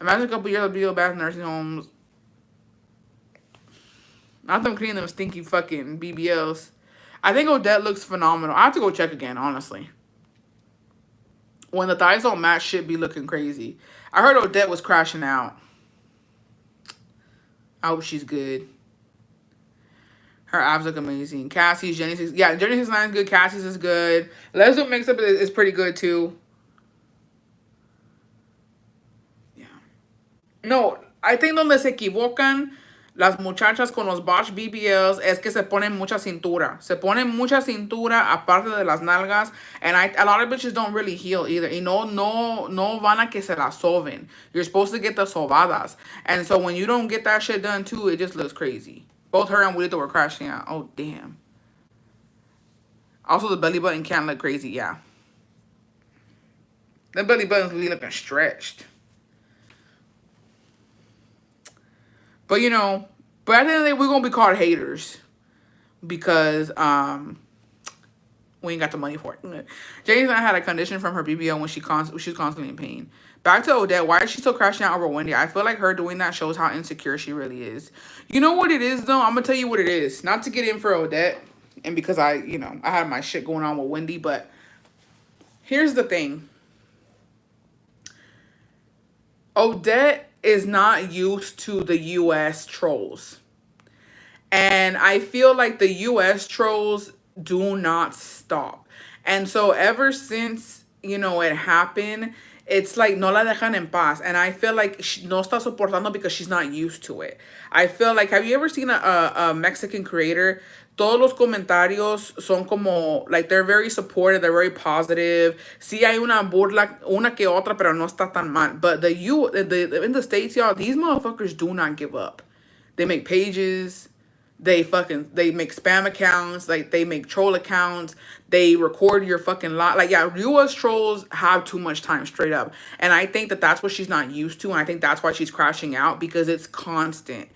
Imagine a couple years of BBL back in nursing homes. Not them cleaning them stinky fucking BBLs. I think Odette looks phenomenal. I have to go check again, honestly. When the thighs don't match, shit be looking crazy. I heard Odette was crashing out. I hope she's good. Her abs look amazing. Cassie's, Jenny 6. Yeah, Jenny 69 is good. Cassie's is good. Leslie Mix-Up is pretty good, too. Yeah. No, I think donde se equivocan las muchachas con los botch BBLs es que se ponen mucha cintura. Se ponen mucha cintura aparte de las nalgas. And a lot of bitches don't really heal either. Y no van a que se las soben. You're supposed to get the sobadas. And so when you don't get that shit done too, it just looks crazy. Both her and Wilito were crashing out. Oh, damn. Also, the belly button can't look crazy, yeah. The belly button's really looking stretched. But, you know, but at the end of the day, we're going to be called haters. Because we ain't got the money for it. Jason had a condition from her BBL when she was constantly in pain. Back to Odette. Why is she still crashing out over Wendy? I feel like her doing that shows how insecure she really is. You know what it is, though? I'm going to tell you what it is. Not to get in for Odette. And because I had my shit going on with Wendy. But here's the thing. Odette is not used to the U.S. trolls. And I feel like the U.S. trolls do not stop. And so ever since, it happened, it's like no la dejan en paz. And I feel like she no está soportando because she's not used to it. I feel like, have you ever seen a Mexican creator? Todos los comentarios son como, like, they're very supportive, they're very positive. Sí hay una burla, una que otra, pero no está tan mal. But in the States, y'all, these motherfuckers do not give up. They make pages. They make spam accounts, like they make troll accounts, they record your fucking lot. Like, yeah, US trolls have too much time, straight up. And I think that that's what she's not used to, and I think that's why she's crashing out, because it's constant.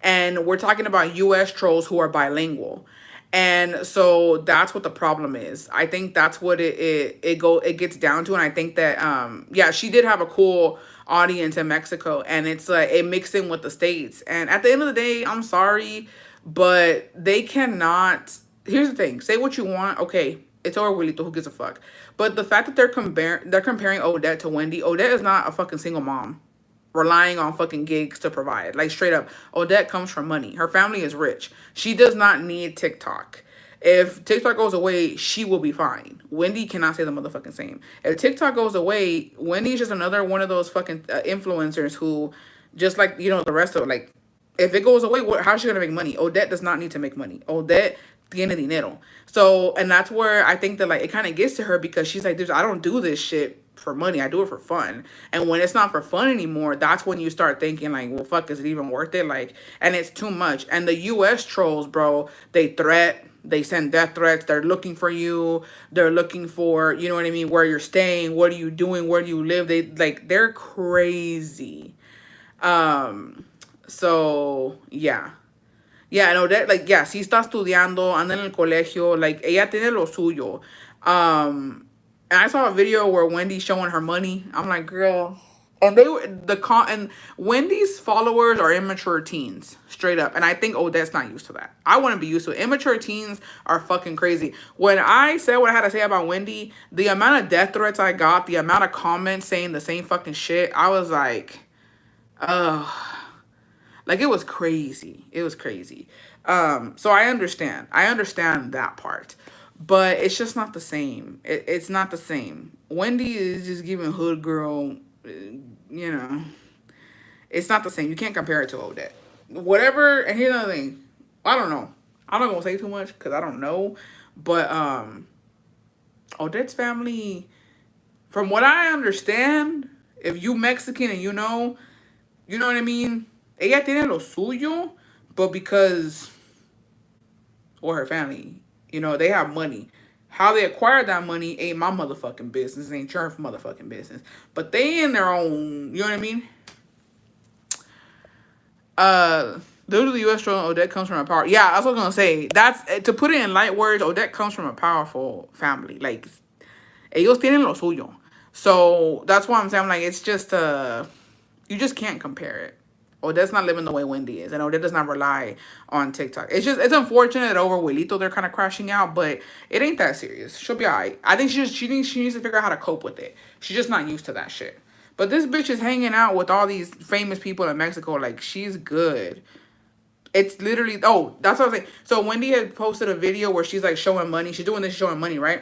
And we're talking about US trolls who are bilingual. And so that's what the problem is. I think that's what it gets down to. And I think that yeah, she did have a cool audience in Mexico, and it's like it mixed in with the States. And at the end of the day, I'm sorry, but they cannot. Here's the thing: say what you want, okay? It's Abuelito, who gives a fuck. But the fact that they're comparing Odette to Wendy. Odette is not a fucking single mom relying on fucking gigs to provide. Like, straight up, Odette comes from money. Her family is rich. She does not need TikTok. If TikTok goes away, she will be fine. Wendy cannot say the motherfucking same. If TikTok goes away, Wendy's just another one of those fucking influencers who, just like, the rest of it, like, if it goes away, how's she gonna make money? Odette does not need to make money. Odette tiene dinero. So, and that's where I think that, like, it kind of gets to her, because she's like, I don't do this shit for money. I do it for fun. And when it's not for fun anymore, that's when you start thinking, like, well, fuck, is it even worth it? Like, and it's too much. And the US trolls, bro, they send death threats. They're looking for you. They're looking for, you know what I mean, where you're staying, what are you doing, where do you live? They're crazy. So yeah. Yeah, no, that, like, yeah, sí está estudiando, anda en el colegio, like, ella tiene lo suyo. And I saw a video where Wendy's showing her money. I'm like, girl. And and Wendy's followers are immature teens, straight up. And I think Odette's not used to that. I wouldn't be used to it. Immature teens are fucking crazy. When I said what I had to say about Wendy, the amount of death threats I got, the amount of comments saying the same fucking shit, I was like, ugh. Like, it was crazy. It was crazy. So I understand. I understand that part. But it's just not the same. It's not the same. Wendy is just giving hood girl, you know. It's not the same. You can't compare it to Odette. Whatever, and here's another thing. I don't know. I'm not going to say too much because I don't know. But Odette's family, from what I understand, if you Mexican and you know what I mean? Ella tiene lo suyo, but because, or her family, they have money. How they acquired that money ain't my motherfucking business. It ain't your motherfucking business. But they in their own, you know what I mean? Due to the U.S. troll, Odette comes from a power. Yeah, that's what I was gonna say. That's, to put it in light words, Odette comes from a powerful family. Like, ellos tienen lo suyo. So that's why I'm saying, like, it's just you just can't compare it. Odette's not living the way Wendy is, and Odette does not rely on TikTok. It's unfortunate that over Wilito they're kind of crashing out, but it ain't that serious. She'll be alright. I think she needs to figure out how to cope with it. She's just not used to that shit. But this bitch is hanging out with all these famous people in Mexico. Like, she's good. It's literally, oh, that's what I was saying. So Wendy had posted a video where she's like showing money. She's doing this showing money, right?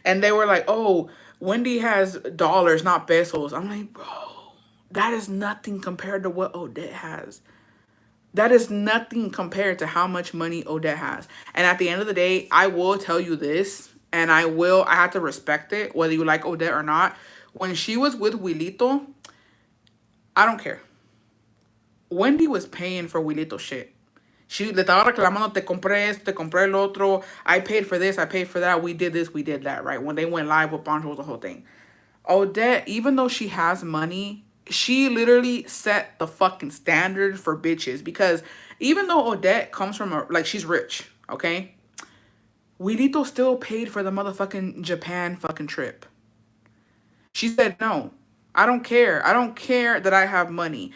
And they were like, oh, Wendy has dollars, not pesos. I'm like, bro. That is nothing compared to what Odette has. That is nothing compared to how much money Odette has. And at the end of the day, I will tell you this, and I have to respect it, whether you like Odette or not. When she was with Wilito, I don't care. Wendy was paying for Wilito shit. She le estaba reclamando, te compré esto, te compré el otro. I paid for this, I paid for that. We did this, we did that, right? When they went live with Pancho, the whole thing. Odette, even though she has money, she literally set the fucking standard for bitches, because even though Odette comes from she's rich, okay? Wilito still paid for the motherfucking Japan fucking trip. She said, no, I don't care. I don't care that I have money.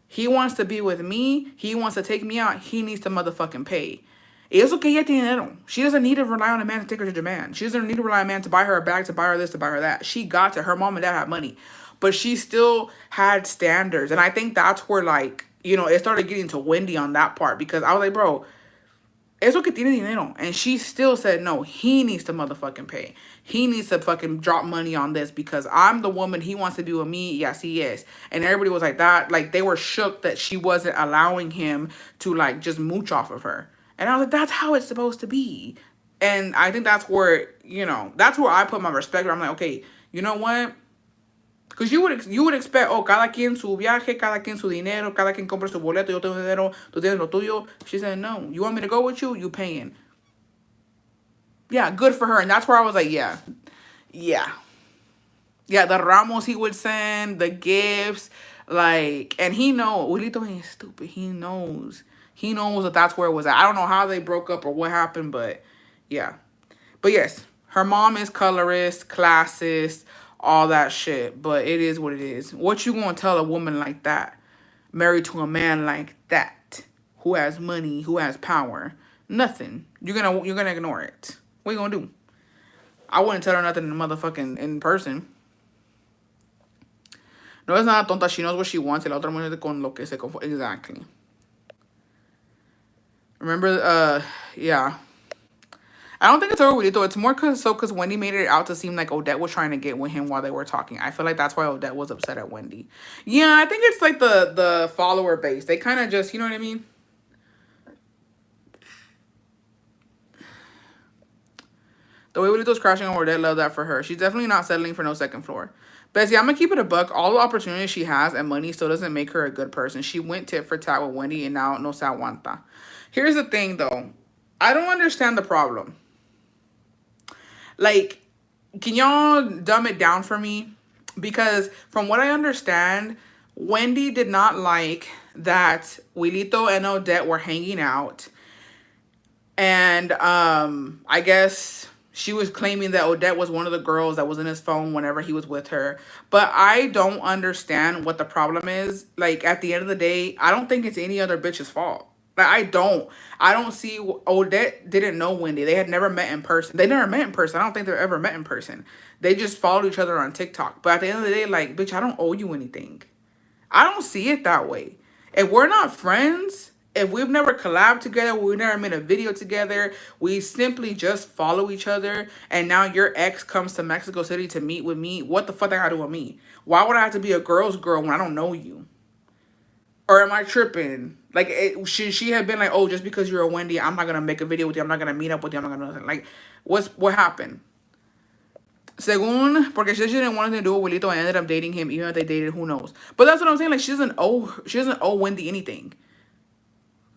He wants to be with me. He wants to take me out. He needs to motherfucking pay. Es okay, ella tiene dinero. She doesn't need to rely on a man to take her to Japan. She doesn't need to rely on a man to buy her a bag, to buy her this, to buy her that. She got to. Her mom and dad had money. But she still had standards. And I think that's where, like, it started getting to Wendy on that part. Because I was like, bro, eso que tiene dinero. And she still said, no, he needs to motherfucking pay. He needs to fucking drop money on this because I'm the woman he wants to be with me. Yes, he is. And everybody was like that. Like, they were shook that she wasn't allowing him to, like, just mooch off of her. And I was like, that's how it's supposed to be. And I think that's where, you know, that's where I put my respect. I'm like, okay, you know what? Because you would expect, oh, cada quien su viaje, cada quien su dinero, cada quien compra su boleto, yo tengo dinero, tú tienes lo tuyo. She said, no, you want me to go with you? You paying. Yeah, good for her. And that's where I was like, yeah. Yeah. Yeah, the ramos he would send, the gifts, like, and he knows. Julito ain't stupid. He knows. He knows that that's where it was at. I don't know how they broke up or what happened, but yeah. But yes, her mom is colorist, classist, all that shit. But it is what it is. What you gonna tell a woman like that, married to a man like that, who has money, who has power? Nothing. You're gonna ignore it. What you gonna do? I wouldn't tell her nothing in motherfucking in person. No es nada tonta. She knows what she wants. Y la otra mujer con lo que se confunde. Exactly. Remember, yeah. I don't think it's over with Lito. It's more because Wendy made it out to seem like Odette was trying to get with him while they were talking. I feel like that's why Odette was upset at Wendy. Yeah, I think it's like the follower base. They kind of just, you know what I mean? The way Lito's crashing on Odette, love that for her. She's definitely not settling for no second floor. Bessie, I'm going to keep it a buck. All the opportunities she has and money still doesn't make her a good person. She went tit for tat with Wendy and now no se aguanta. Here's the thing, though. I don't understand the problem. Like, can y'all dumb it down for me? Because from what I understand, Wendy did not like that Wilito and Odette were hanging out. And I guess she was claiming that Odette was one of the girls that was in his phone whenever he was with her. But I don't understand what the problem is. Like, at the end of the day, I don't think it's any other bitch's fault. Like, I don't see. Odette didn't know Wendy. They had never met in person. They never met in person. I don't think they've ever met in person. They just followed each other on TikTok. But at the end of the day, like, bitch, I don't owe you anything. I don't see it that way. If we're not friends, if we've never collabed together, we've never made a video together, we simply just follow each other, and now your ex comes to Mexico City to meet with me, what the fuck that got to do with me? Why would I have to be a girl's girl when I don't know you? Or am I tripping? Like, she had been like, oh, just because you're a Wendy, I'm not going to make a video with you. I'm not going to meet up with you. I'm not going to, like, what happened? Según, porque she didn't want anything to do with Wilito and ended up dating him, even if they dated, who knows? But that's what I'm saying. Like, she doesn't owe Wendy anything.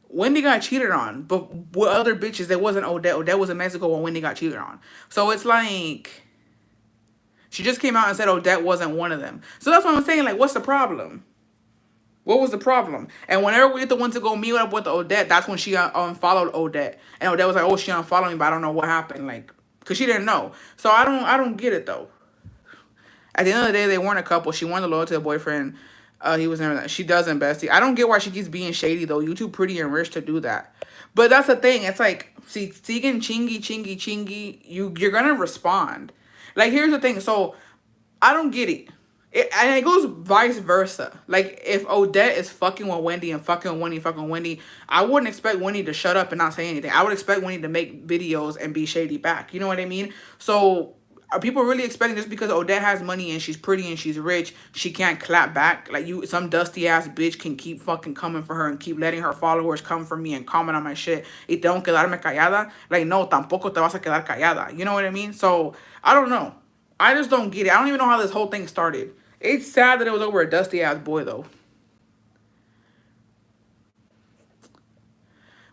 Wendy got cheated on, but with other bitches, there wasn't Odette. Odette was in Mexico when Wendy got cheated on. So it's like, she just came out and said Odette wasn't one of them. So that's what I'm saying. Like, what's the problem? What was the problem? And whenever we went to go meet up with Odette, that's when she unfollowed Odette. And Odette was like, oh, she unfollowed me, but I don't know what happened. Like, because she didn't know. So I don't get it, though. At the end of the day, they weren't a couple. She wanted the loyalty of the boyfriend. He was never that. She doesn't, bestie. I don't get why she keeps being shady, though. You too pretty and rich to do that. But that's the thing. It's like, see, siguen chingy, you're going to respond. Like, here's the thing. So, I don't get it. And it goes vice versa. Like, if Odette is fucking with Wendy and fucking with Wendy, I wouldn't expect Wendy to shut up and not say anything. I would expect Wendy to make videos and be shady back. You know what I mean? So, are people really expecting just because Odette has money and she's pretty and she's rich, she can't clap back? Like, some dusty ass bitch can keep fucking coming for her and keep letting her followers come for me and comment on my shit. Y tengo que quedarme callada? Like, no, tampoco te vas a quedar callada. You know what I mean? So, I don't know. I just don't get it. I don't even know how this whole thing started. It's sad that it was over a dusty ass boy, though.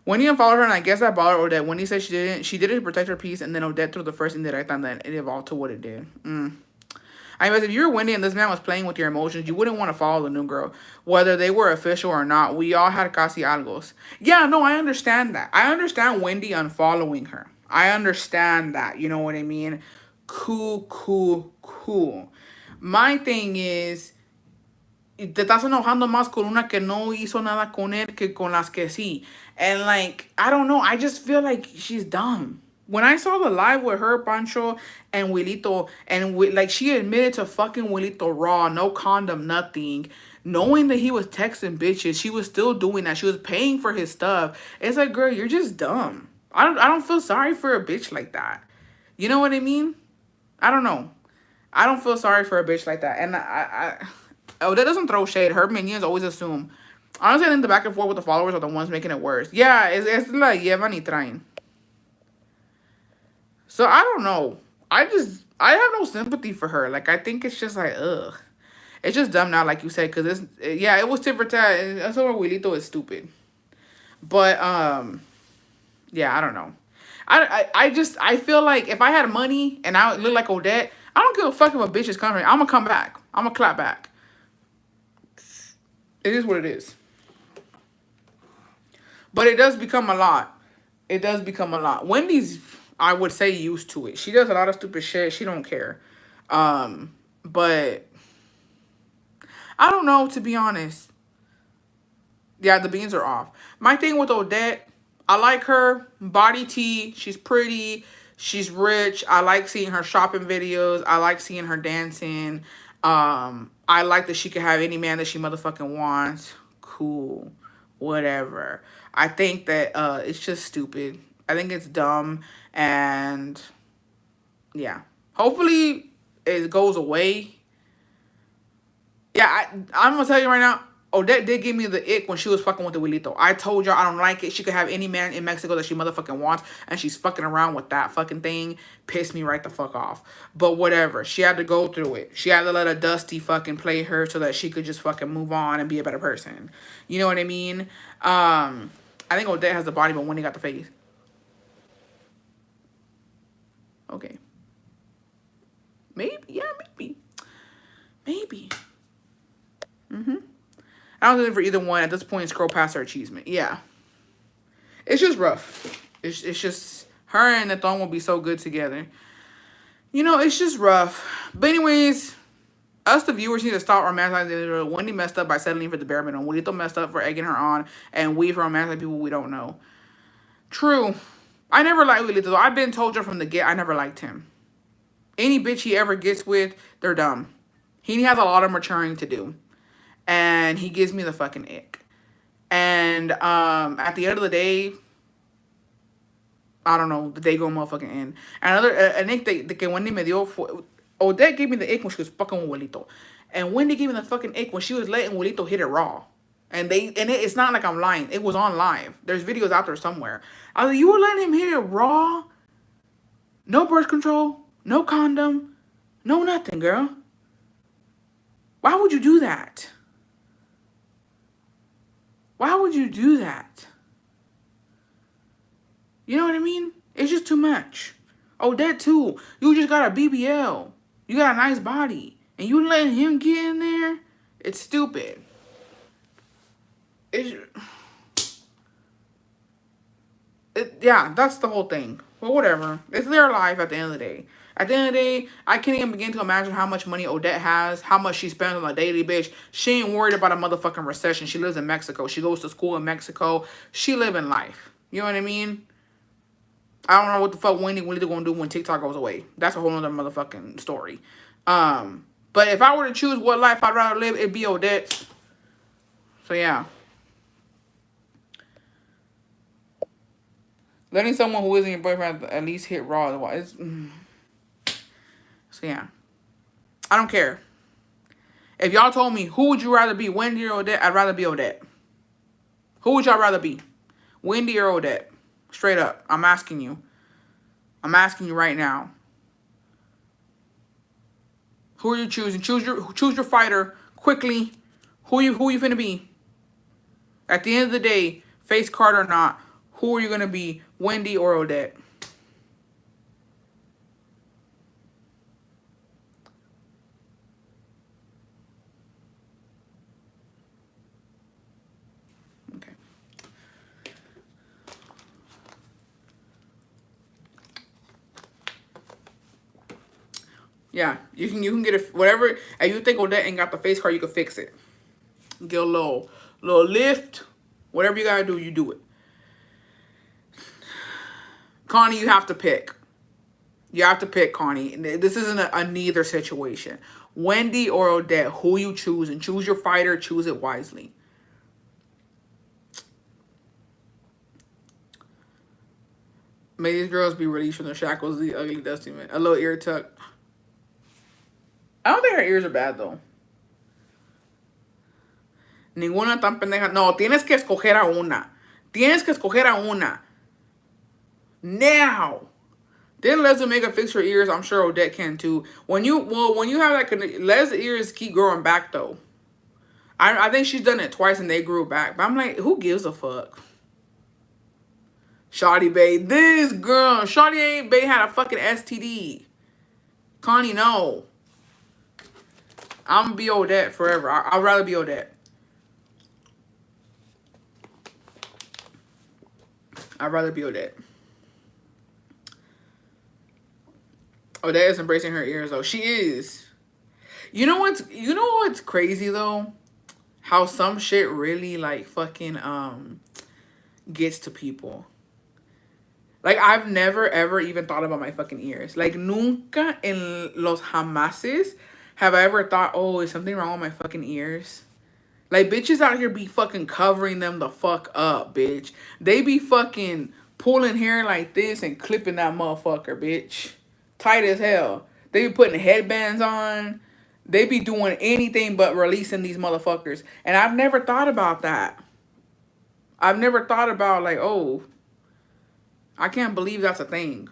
Wendy unfollowed her, and I guess that bothered Odette. Wendy said she did it to protect her peace, and then Odette threw the first indirect, and then it evolved to what it did. I guess if you were Wendy and this man was playing with your emotions, you wouldn't want to follow the new girl. Whether they were official or not, we all had casi algos. Yeah, no, I understand that. I understand Wendy unfollowing her. I understand that. You know what I mean? Cool. My thing is, te estás enojando más con una que no hizo nada con él que con las que sí. And, like, I don't know. I just feel like she's dumb. When I saw the live with her, Pancho, and Wilito, and, like, she admitted to fucking Wilito raw, no condom, nothing. Knowing that he was texting bitches, she was still doing that. She was paying for his stuff. It's like, girl, you're just dumb. I don't feel sorry for a bitch like that. You know what I mean? I don't know. I don't feel sorry for a bitch like that. And oh, that doesn't throw shade. Her minions always assume. Honestly, I think the back and forth with the followers are the ones making it worse. Yeah, it's like llevan y traen. So I don't know. I have no sympathy for her. Like, I think it's just like, ugh. It's just dumb now, like you said, because yeah, it was tit for tat. And that's why Wilito is stupid. But yeah, I don't know. I feel like if I had money and I look like Odette, I don't give a fuck if a bitch is coming. I'm gonna come back. I'm gonna clap back. It is what it is. But it does become a lot. It does become a lot. Wendy's, I would say, used to it. She does a lot of stupid shit. She don't care. But I don't know, to be honest. Yeah, the beans are off. My thing with Odette, I like her body tea. She's pretty. She's rich. I like seeing her shopping videos. I like seeing her dancing. I like that she can have any man that she motherfucking wants. Cool. Whatever. I think that it's just stupid. I think it's dumb. And yeah. Hopefully it goes away. Yeah, I'm gonna tell you right now, Odette did give me the ick when she was fucking with the Wilito. I told y'all I don't like it. She could have any man in Mexico that she motherfucking wants, and she's fucking around with that fucking thing. Pissed me right the fuck off. But whatever. She had to go through it. She had to let a Dusty fucking play her so that she could just fucking move on and be a better person. You know what I mean? I think Odette has the body, but Wendy got the face. Okay. Maybe. Yeah, maybe. Maybe. I don't think for either one. At this point, scroll past her achievement. Yeah. It's just rough. It's just her and the Thorn will be so good together. You know, it's just rough. But anyways, us the viewers need to stop romanticizing. Wendy messed up by settling for the bare minimum. Wilito messed up for egging her on, and we for romanticizing people we don't know. True. I never liked Wilito though. I've been told you from the get I never liked him. Any bitch he ever gets with, they're dumb. He has a lot of maturing to do. And he gives me the fucking ick. And at the end of the day, I don't know, the day go motherfucking end. Another an ick que Wendy me dio fue, Odette gave me the ick when she was fucking with Wilito. And Wendy gave me the fucking ick when she was letting Wilito hit it raw. And it's not like I'm lying. It was on live. There's videos out there somewhere. I was like, you were letting him hit it raw? No birth control, no condom, no nothing, girl. Why would you do that? Why would you do that? You know what I mean? It's just too much. Odette too. You just got a BBL. You got a nice body. And you letting him get in there? It's stupid. Yeah, that's the whole thing. But whatever. It's their life at the end of the day. At the end of the day, I can't even begin to imagine how much money Odette has, how much she spends on a daily, bitch. She ain't worried about a motherfucking recession. She lives in Mexico. She goes to school in Mexico. She living life. You know what I mean? I don't know what the fuck Wendy gonna do when TikTok goes away. That's a whole other motherfucking story. But if I were to choose what life I'd rather live, it'd be Odette. So yeah. Letting someone who isn't your boyfriend at least hit raw. So yeah. I don't care. If y'all told me, who would you rather be, Wendy or Odette? I'd rather be Odette. Who would y'all rather be? Wendy or Odette? Straight up. I'm asking you. I'm asking you right now. Who are you choosing? Choose your fighter quickly. Who you finna be? At the end of the day, face card or not, who are you gonna be? Wendy or Odette? Okay. Yeah, you can get it whatever. And you think Odette ain't got the face card, you can fix it. Get a little lift. Whatever you gotta do, you do it. Connie, you have to pick. You have to pick, Connie. This isn't a neither situation. Wendy or Odette, who you choose, and choose your fighter, choose it wisely. May these girls be released from the shackles of the ugly dusty man. A little ear tuck. I don't think her ears are bad though. Ninguna tan pendeja. No, tienes que escoger a una. Tienes que escoger a una. Now. Then Leslie fix her ears. I'm sure Odette can too. When you have that, Les ears keep growing back though. I think she's done it twice and they grew back. But I'm like, who gives a fuck? Shawty Bay, this girl, Shawty Bay had a fucking STD. Connie, no. I'm gonna be Odette forever. I'd rather be Odette. I'd rather be Odette. Odette is embracing her ears though. She is. You know what's crazy though? How some shit really like fucking gets to people. Like I've never ever even thought about my fucking ears. Like nunca en los jamases have I ever thought, oh, is something wrong with my fucking ears? Like bitches out here be fucking covering them the fuck up, bitch. They be fucking pulling hair like this and clipping that motherfucker, bitch. Tight as hell. They be putting headbands on. They be doing anything but releasing these motherfuckers. And I've never thought about that. I've never thought about like, oh, I can't believe that's a thing.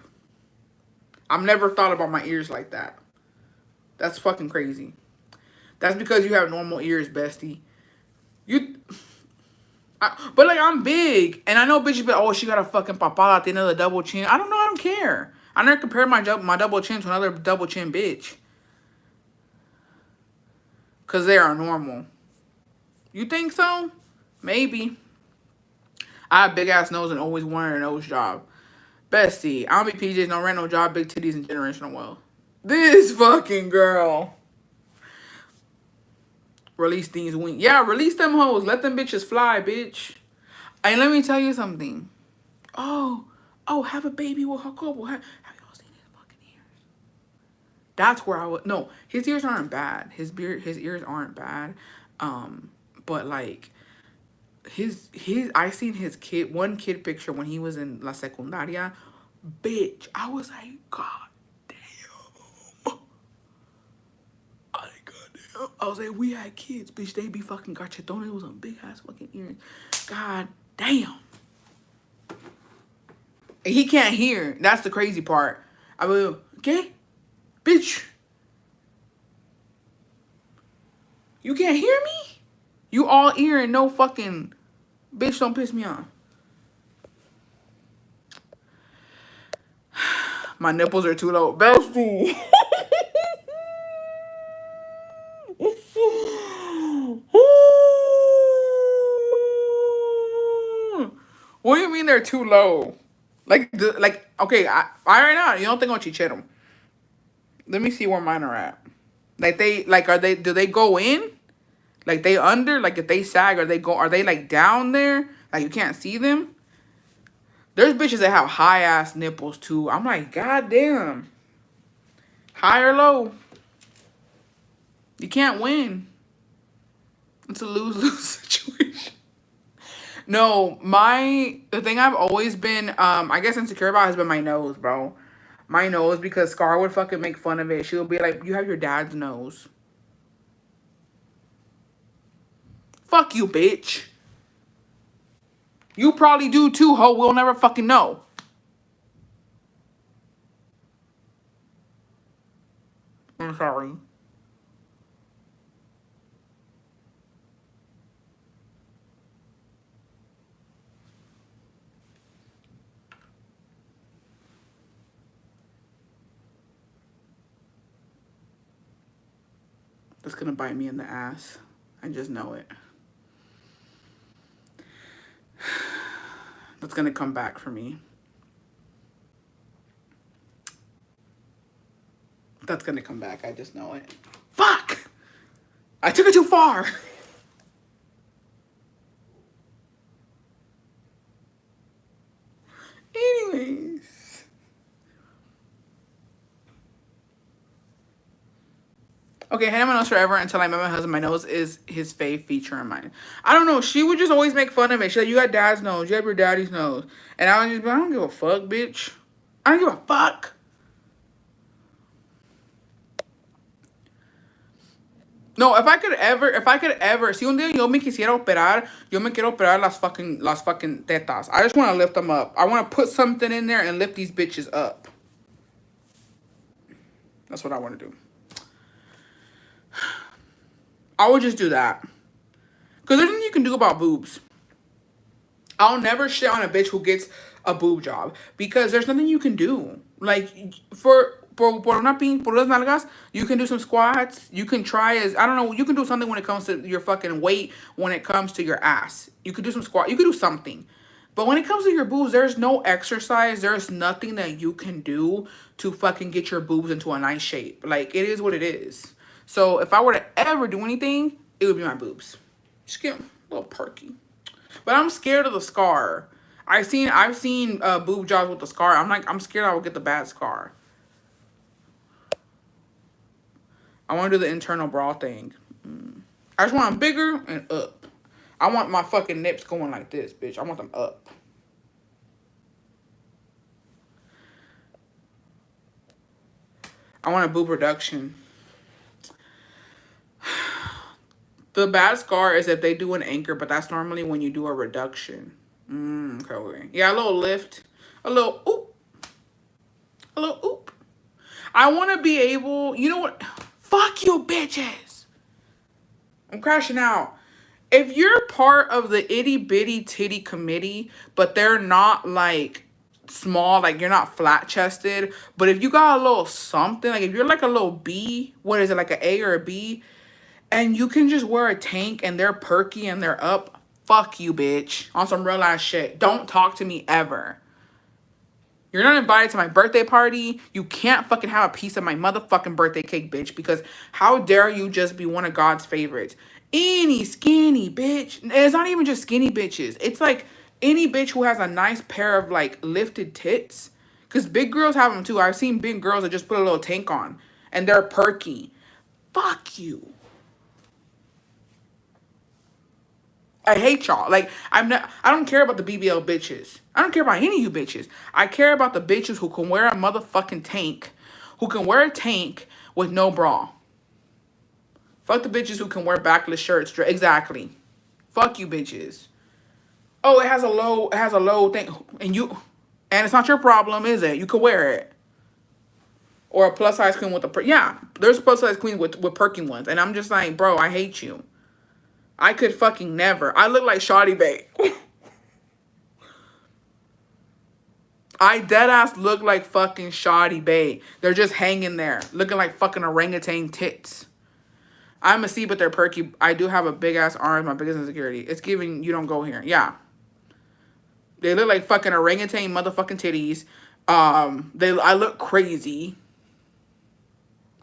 I've never thought about my ears like that. That's fucking crazy. That's because you have normal ears, bestie. But like I'm big, and I know bitches be like, oh, she got a fucking papada, tiene the double chin. I don't know. I don't care. I never compared my double chin to another double chin bitch. Cause they are normal. You think so? Maybe. I have big ass nose and always wanted a nose job. Bestie, I don't be PJs, no rent, no job, big titties, and generational wealth. This fucking girl. Release these wings. Yeah, release them hoes. Let them bitches fly, bitch. And let me tell you something. Oh, have a baby with Jacobo. Have y'all seen his fucking ears? That's where I would. No, his ears aren't bad. His ears aren't bad. But like, I seen his one kid picture when he was in La Secundaria. Bitch, I was like, God damn. I was like, we had kids, bitch. They be fucking cachetones. It was some big ass fucking earrings. God damn. And he can't hear. That's the crazy part. I will, okay? Bitch. You can't hear me? You all ear and no fucking. Bitch, don't piss me off. My nipples are too low. Bestie. What do you mean they're too low? Like, okay, I right now, you don't think I'll cheat them. Let me see where mine are at. Like, do they go in? Like, they under? Like, if they sag, are they, like, down there? Like, you can't see them? There's bitches that have high-ass nipples, too. I'm like, God damn. High or low? You can't win. It's a lose-lose situation. No, the thing I've always been, I guess insecure about has been my nose, bro. My nose, because Scar would fucking make fun of it. She'll be like, you have your dad's nose. Fuck you, bitch. You probably do too, ho. We'll never fucking know. I'm sorry. That's gonna bite me in the ass. I just know it. That's gonna come back for me. That's gonna come back. I just know it. Fuck! I took it too far. Anyways. Okay, I had my nose forever until I met my husband. My nose is his fave feature in mine. I don't know. She would just always make fun of me. She's like, you got dad's nose. You have your daddy's nose. And I was just, I don't give a fuck, bitch. I don't give a fuck. No, if I could ever, si un día yo me quisiera operar, yo me quiero operar las fucking tetas. I just want to lift them up. I want to put something in there and lift these bitches up. That's what I want to do. I would just do that. Because there's nothing you can do about boobs. I'll never shit on a bitch who gets a boob job. Because there's nothing you can do. Like, por las nalgas, you can do some squats. You can try I don't know, you can do something when it comes to your fucking weight, when it comes to your ass. You could do some squat. You could do something. But when it comes to your boobs, there's no exercise. There's nothing that you can do to fucking get your boobs into a nice shape. Like, it is what it is. So if I were to ever do anything, it would be my boobs. Just get a little perky. But I'm scared of the scar. I've seen boob jobs with the scar. I'm scared I will get the bad scar. I want to do the internal bra thing. I just want them bigger and up. I want my fucking nips going like this, bitch. I want them up. I want a boob reduction. The bad scar is if they do an anchor, but that's normally when you do a reduction. Okay. Yeah, a little lift. A little oop. A little oop. I want to be able, you know what? Fuck you, bitches. I'm crashing out. If you're part of the itty bitty titty committee, but they're not like small, like you're not flat chested, but if you got a little something, like if you're like a little B, what is it, like an A or a B, and you can just wear a tank and they're perky and they're up, fuck you, bitch. On some real ass shit. Don't talk to me ever. You're not invited to my birthday party. You can't fucking have a piece of my motherfucking birthday cake, bitch, because how dare you just be one of God's favorites. Any skinny bitch. It's not even just skinny bitches. It's like any bitch who has a nice pair of like lifted tits. Because big girls have them too. I've seen big girls that just put a little tank on and they're perky. Fuck you. I hate y'all. Like, I don't care about the BBL bitches. I don't care about any of you bitches. I care about the bitches who can wear a motherfucking tank. Who can wear a tank with no bra. Fuck the bitches who can wear backless shirts. Exactly. Fuck you bitches. Oh, it has a low thing. And it's not your problem, is it? You could wear it. Or a plus size queen with yeah, there's plus size queens with perky ones. And I'm just like, bro, I hate you. I could fucking never. I look like Shoddy Bay. I deadass look like fucking Shoddy Bay. They're just hanging there, looking like fucking orangutan tits. I'm a C, but they're perky. I do have a big ass arm. My biggest insecurity. It's giving you don't go here. Yeah. They look like fucking orangutan motherfucking titties. I look crazy.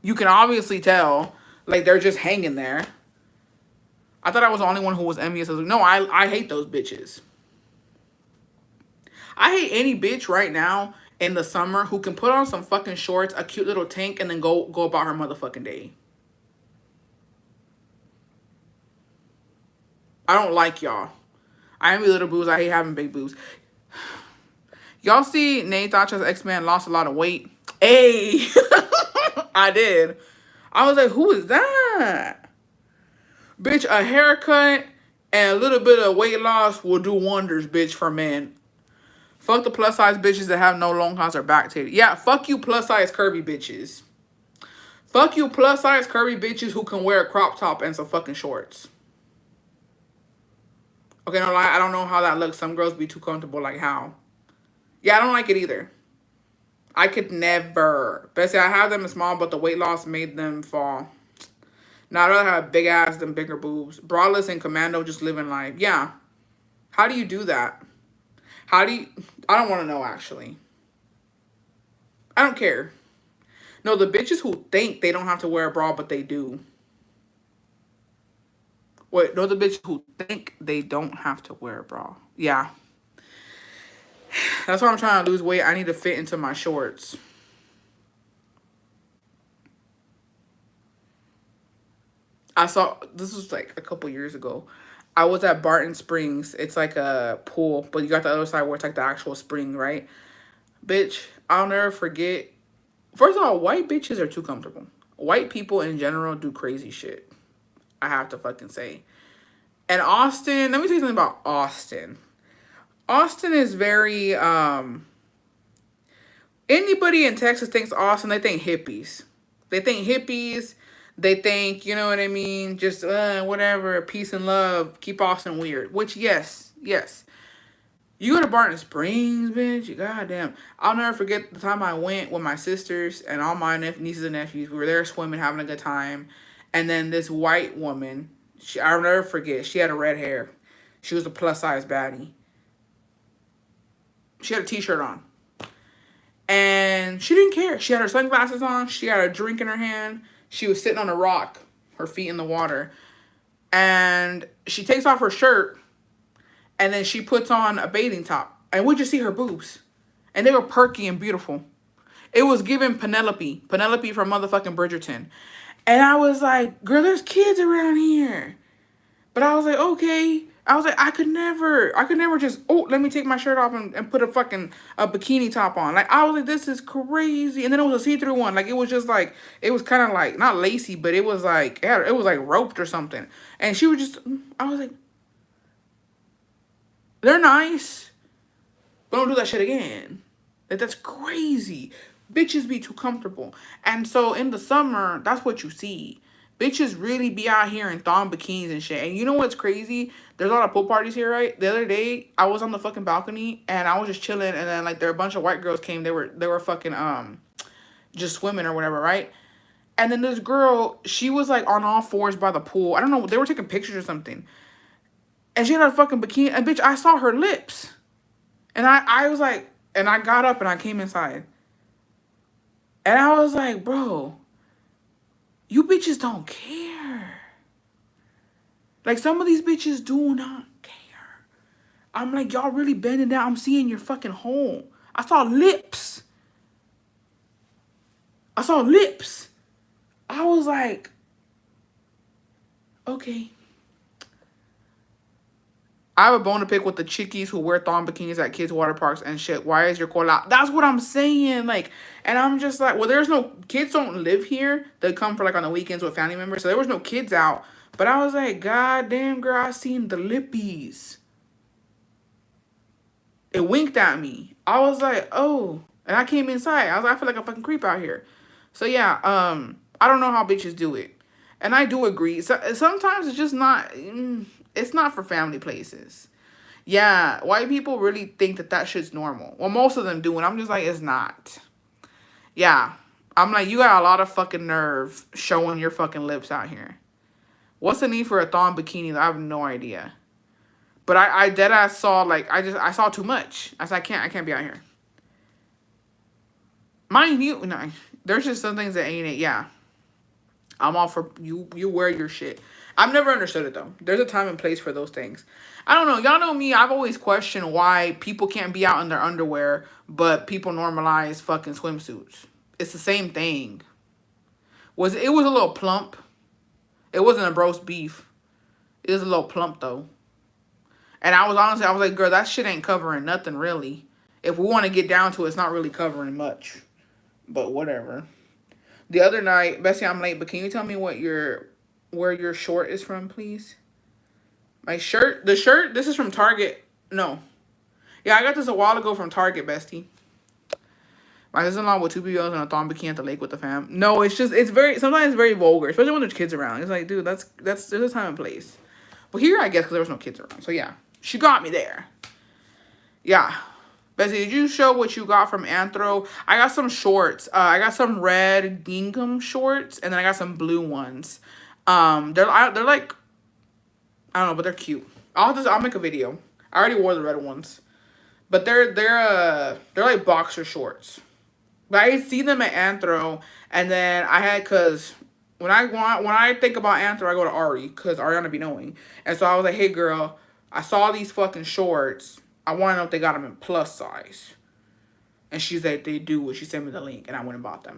You can obviously tell. Like, they're just hanging there. I thought I was the only one who was envious. I was like, no, I hate those bitches. I hate any bitch right now in the summer who can put on some fucking shorts, a cute little tank, and then go about her motherfucking day. I don't like y'all. I envy little boobs. I hate having big boobs. Y'all see Nate Thatcher's X-Men lost a lot of weight? Hey! I did. I was like, who is that? Bitch, a haircut and a little bit of weight loss will do wonders, bitch, for men. Fuck the plus size bitches that have no long house or back titty. Yeah, fuck you plus size curvy bitches. Fuck you plus size curvy bitches who can wear a crop top and some fucking shorts. Okay, no lie, I don't know how that looks. Some girls be too comfortable, like how? Yeah, I don't like it either. I could never. Bessie, I have them in small, but the weight loss made them fall. Now I'd rather have a big ass than bigger boobs. Braless and commando just living life. Yeah. How do you do that? How do you... I don't want to know, actually. I don't care. No, the bitches who think they don't have to wear a bra, but they do. Wait, no, the bitches who think they don't have to wear a bra. Yeah. That's why I'm trying to lose weight. I need to fit into my shorts. I saw, this was like a couple years ago. I was at Barton Springs. It's like a pool, but you got the other side where it's like the actual spring, right? Bitch, I'll never forget. First of all, white bitches are too comfortable. White people in general do crazy shit. I have to fucking say. And Austin, let me tell you something about Austin. Austin is very, anybody in Texas thinks Austin, they think hippies. They think hippies. They think, you know what I mean? Just whatever, peace and love. Keep Austin weird. Which, yes, yes. You go to Barton Springs, bitch. Goddamn. I'll never forget the time I went with my sisters and all my nieces and nephews. We were there swimming, having a good time. And then this white woman, I'll never forget, she had a red hair. She was a plus size baddie. She had a t-shirt on. And she didn't care. She had her sunglasses on. She had a drink in her hand. She was sitting on a rock, her feet in the water. And she takes off her shirt. And then she puts on a bathing top. And we just see her boobs. And they were perky and beautiful. It was giving Penelope. Penelope from motherfucking Bridgerton. And I was like, girl, there's kids around here. But I was like, okay. I was like, I could never just, oh, let me take my shirt off and put a fucking bikini top on. Like, I was like, this is crazy. And then it was a see-through one. Like, it was just like, it was kind of like, not lacy, but it was like, it was like roped or something. And she was just, I was like, they're nice, but don't do that shit again. Like, that's crazy. Bitches be too comfortable. And so in the summer, that's what you see. Bitches really be out here in thong bikinis and shit. And you know what's crazy? There's a lot of pool parties here, right? The other day, I was on the fucking balcony and I was just chilling, and then like there were a bunch of white girls came. They were fucking just swimming or whatever, right? And then this girl, she was like on all fours by the pool. I don't know, they were taking pictures or something. And she had a fucking bikini, and bitch, I saw her lips. And I was like, and I got up and I came inside. And I was like, bro, you bitches don't care. Like, some of these bitches do not care. I'm like, y'all really bending down. I'm seeing your fucking hole. I saw lips. I saw lips. I was like, okay. I have a bone to pick with the chickies who wear thong bikinis at kids' water parks and shit. Why is your call out? That's what I'm saying. Like, and I'm just like, well, there's no kids don't live here. They come for like on the weekends with family members. So there was no kids out. But I was like, God damn, girl, I seen the lippies. It winked at me. I was like, oh. And I came inside. I was like, I feel like a fucking creep out here. So yeah, I don't know how bitches do it. And I do agree. So, sometimes it's just not, it's not for family places. Yeah, white people really think that that shit's normal. Well, most of them do, and I'm just like, it's not. Yeah, I'm like, you got a lot of fucking nerve showing your fucking lips out here. What's the need for a thong bikini? I have no idea. But I deadass saw, like, I saw too much. I said, I can't be out here. Mind you, no, there's just some things that ain't it. Yeah, I'm all for you wear your shit. I've never understood it though. There's a time and place for those things. I don't know. Y'all know me. I've always questioned why people can't be out in their underwear, but people normalize fucking swimsuits. It's the same thing. It was a little plump. It wasn't a roast beef. It was a little plump though. And I was like, girl, that shit ain't covering nothing really. If we want to get down to it, it's not really covering much. But whatever. The other night, Bessie, I'm late, but can you tell me where your short is from, please? My shirt? The shirt? This is from Target. No. Yeah, I got this a while ago from Target, bestie. My sister-in-law with 2 BBLs and a thong bikini at the lake with the fam. No, sometimes it's very vulgar, especially when there's kids around. It's like, dude, there's a time and place. But here, I guess, because there was no kids around. So yeah, she got me there. Yeah. Bessie, did you show what you got from Anthro? I got some shorts. I got some red gingham shorts, and then I got some blue ones. They're like, I don't know, but they're cute. I'll make a video. I already wore the red ones, but they're like boxer shorts. But I see them at Anthro, and then cause when I think about Anthro, I go to Ari, cause Ariana be knowing, and so I was like, hey girl, I saw these fucking shorts. I want to know if they got them in plus size. And she's like, they do. She sent me the link, and I went and bought them.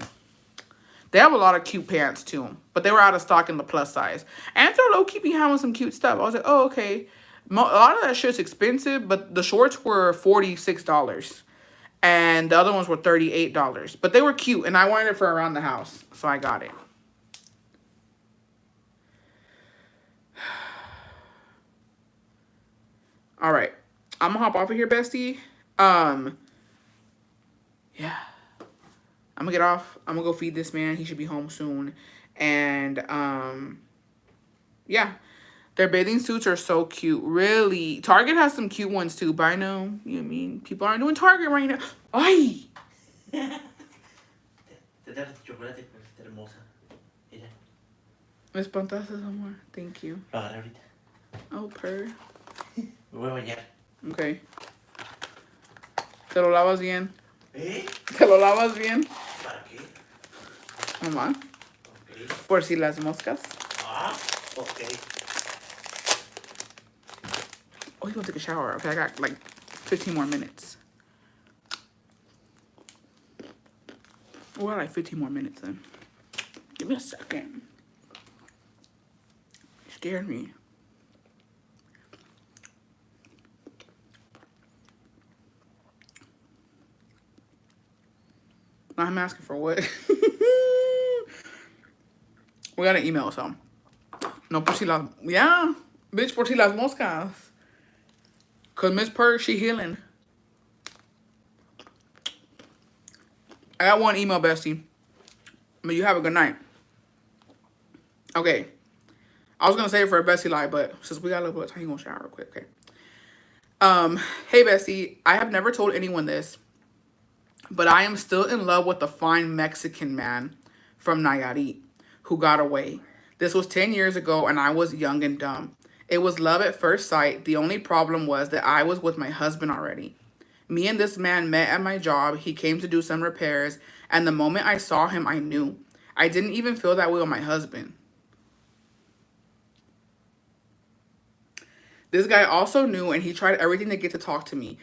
They have a lot of cute pants too, but they were out of stock in the plus size. And they're low-key be having some cute stuff. I was like, oh, okay. A lot of that shit's expensive, but the shorts were $46. And the other ones were $38. But they were cute, and I wanted it for around the house, so I got it. All right. I'm gonna hop off of here, bestie. Yeah. I'm gonna get off. I'm gonna go feed this man. He should be home soon. And yeah. Their bathing suits are so cute. Really. Target has some cute ones too, but I know, you know what I mean? People aren't doing Target right now. Ay! Me espantaste, amor. Thank you. Oh, purr. Okay. ¿Te lo lavas bien? ¿Te lo lavas bien? ¿Para qué? Mamá. Okay. Por si las moscas. Ah, okay. Oh, you gonna take a shower. Okay, I got like 15 more minutes. Oh, I got like 15 more minutes then. Give me a second. You scared me. I'm asking for what? We got an email, so. No, por si las... Yeah. Bitch, por si las moscas. Because Miss Purr, she healing. I got one email, bestie. But you have a good night. Okay. I was going to say it for a bestie lie, but since we got a little bit of time, you going to shower real quick, okay? Hey, bestie. I have never told anyone this, but I am still in love with a fine Mexican man from Nayarit who got away. This was 10 years ago, and I was young and dumb. It was love at first sight. The only problem was that I was with my husband already. Me and this man met at my job. He came to do some repairs, and the moment I saw him, I knew. I didn't even feel that way with my husband. This guy also knew, and he tried everything to get to talk to me.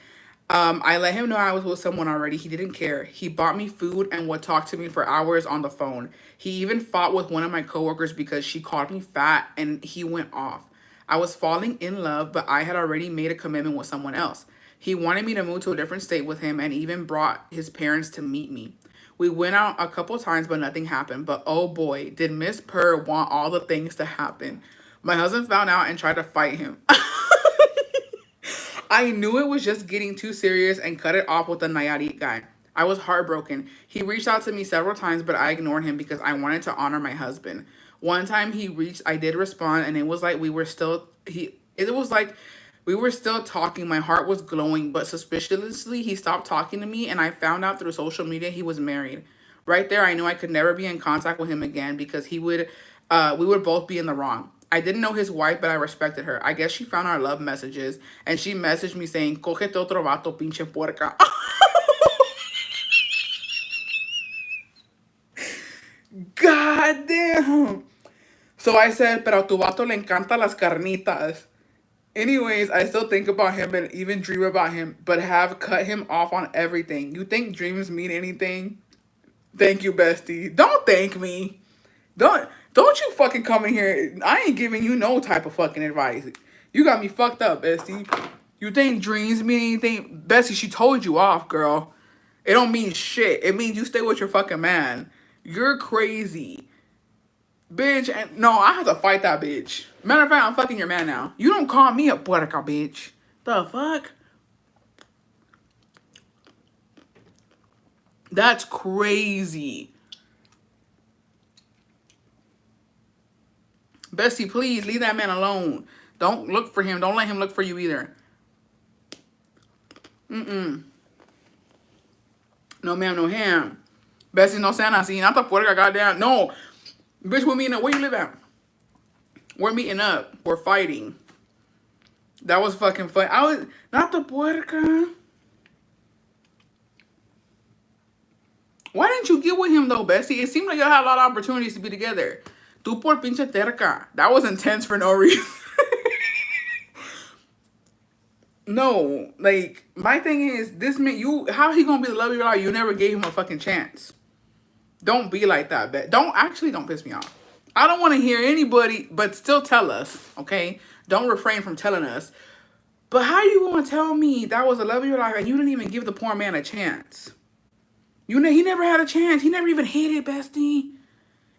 I let him know I was with someone already. He didn't care. He bought me food and would talk to me for hours on the phone. He even fought with one of my coworkers because she called me fat, and he went off. I was falling in love, but I had already made a commitment with someone else. He wanted me to move to a different state with him and even brought his parents to meet me. We went out a couple times, but nothing happened. But oh boy, did Miss Purr want all the things to happen. My husband found out and tried to fight him. I knew it was just getting too serious and cut it off with the Nayarit guy. I was heartbroken. He reached out to me several times, but I ignored him because I wanted to honor my husband. One time he reached, I did respond, and it was like we were still talking. My heart was glowing, but suspiciously he stopped talking to me, and I found out through social media he was married. Right there, I knew I could never be in contact with him again because we would both be in the wrong. I didn't know his wife, but I respected her. I guess she found our love messages, and she messaged me saying, "Cógete otro vato, pinche puerca." God damn. So I said, "Pero a tu vato le encanta las carnitas." Anyways, I still think about him and even dream about him, but have cut him off on everything. You think dreams mean anything? Thank you, bestie. Don't thank me. Don't you fucking come in here. I ain't giving you no type of fucking advice. You got me fucked up, bestie. You think dreams mean anything? Bestie, she told you off, girl. It don't mean shit. It means you stay with your fucking man. You're crazy. Bitch, and no, I have to fight that bitch. Matter of fact, I'm fucking your man now. You don't call me a puerca, bitch. The fuck? That's crazy. Bestie, please leave that man alone. Don't look for him. Don't let him look for you either. No ma'am, no ham. Bestie, no sean así. Not the puerca, goddamn. No. Bitch, we're meeting up. Where you live at? We're meeting up. We're fighting. That was fucking fun. Not the puerca. Why didn't you get with him though, bestie? It seemed like y'all had a lot of opportunities to be together. Tu por pinche terca. That was intense for no reason. No, like, my thing is, this man, how he gonna be the love of your life? You never gave him a fucking chance. Don't be like that, bet. Don't piss me off. I don't want to hear anybody, but still tell us, okay? Don't refrain from telling us. But how you gonna tell me that was the love of your life and you didn't even give the poor man a chance? He never had a chance. He never even hit it, bestie.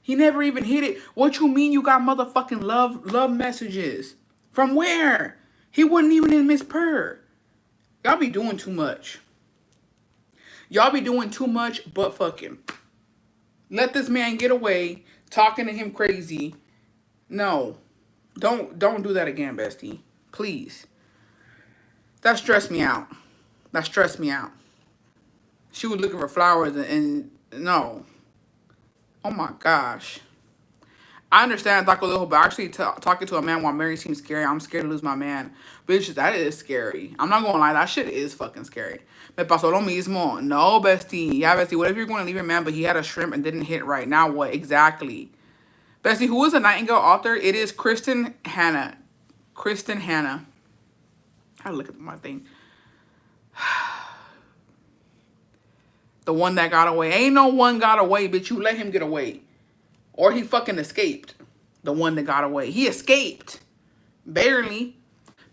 He never even hit it. What you mean you got motherfucking love messages? From where? He wasn't even in Miss Purr. Y'all be doing too much. Y'all be doing too much, but fucking. Let this man get away, talking to him crazy. No. Don't do that again, bestie. Please. That stressed me out. That stressed me out. She was looking for flowers and no. Oh my gosh. I understand Taco Little, but actually talking to a man while married seems scary. I'm scared to lose my man. Bitch, that is scary. I'm not gonna lie, that shit is fucking scary. Me pasó lo mismo. No, bestie. Yeah, bestie, what if you're going to leave your man, but he had a shrimp and didn't hit right? Now what? Exactly. Bestie, who is the Nightingale author? It is Kristen Hanna. Kristen Hanna. I look at my thing. The one that got away. Ain't no one got away, bitch. You let him get away. Or he fucking escaped. The one that got away. He escaped. Barely.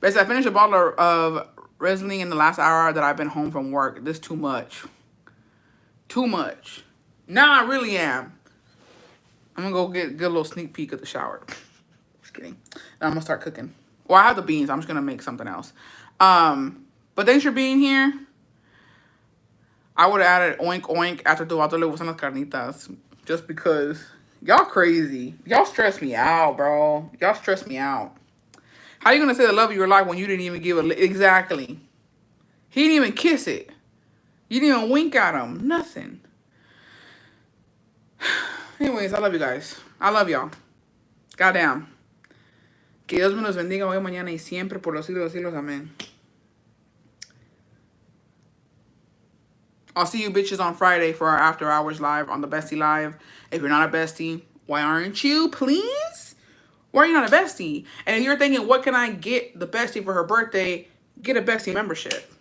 Best, I finished a bottle of Riesling in the last hour that I've been home from work. This too much. Too much. Nah, I really am. I'm gonna go get a little sneak peek at the shower. Just kidding. Now I'm gonna start cooking. Well, I have the beans. I'm just gonna make something else. But thanks for being here. I would have added oink oink after tu vato le gustan las carnitas. Just because y'all crazy. Y'all stress me out, bro. Y'all stress me out. How you gonna say the love of your life when you didn't even give a exactly? He didn't even kiss it. You didn't even wink at him. Nothing. Anyways, I love you guys. I love y'all. Goddamn. Que Dios me los bendiga hoy, mañana y siempre por los siglos de los siglos. Amén. I'll see you bitches on Friday for our after hours live on the Bestie Live. If you're not a bestie, why aren't you? Please? Why are you not a bestie? And if you're thinking, what can I get the bestie for her birthday? Get a bestie membership.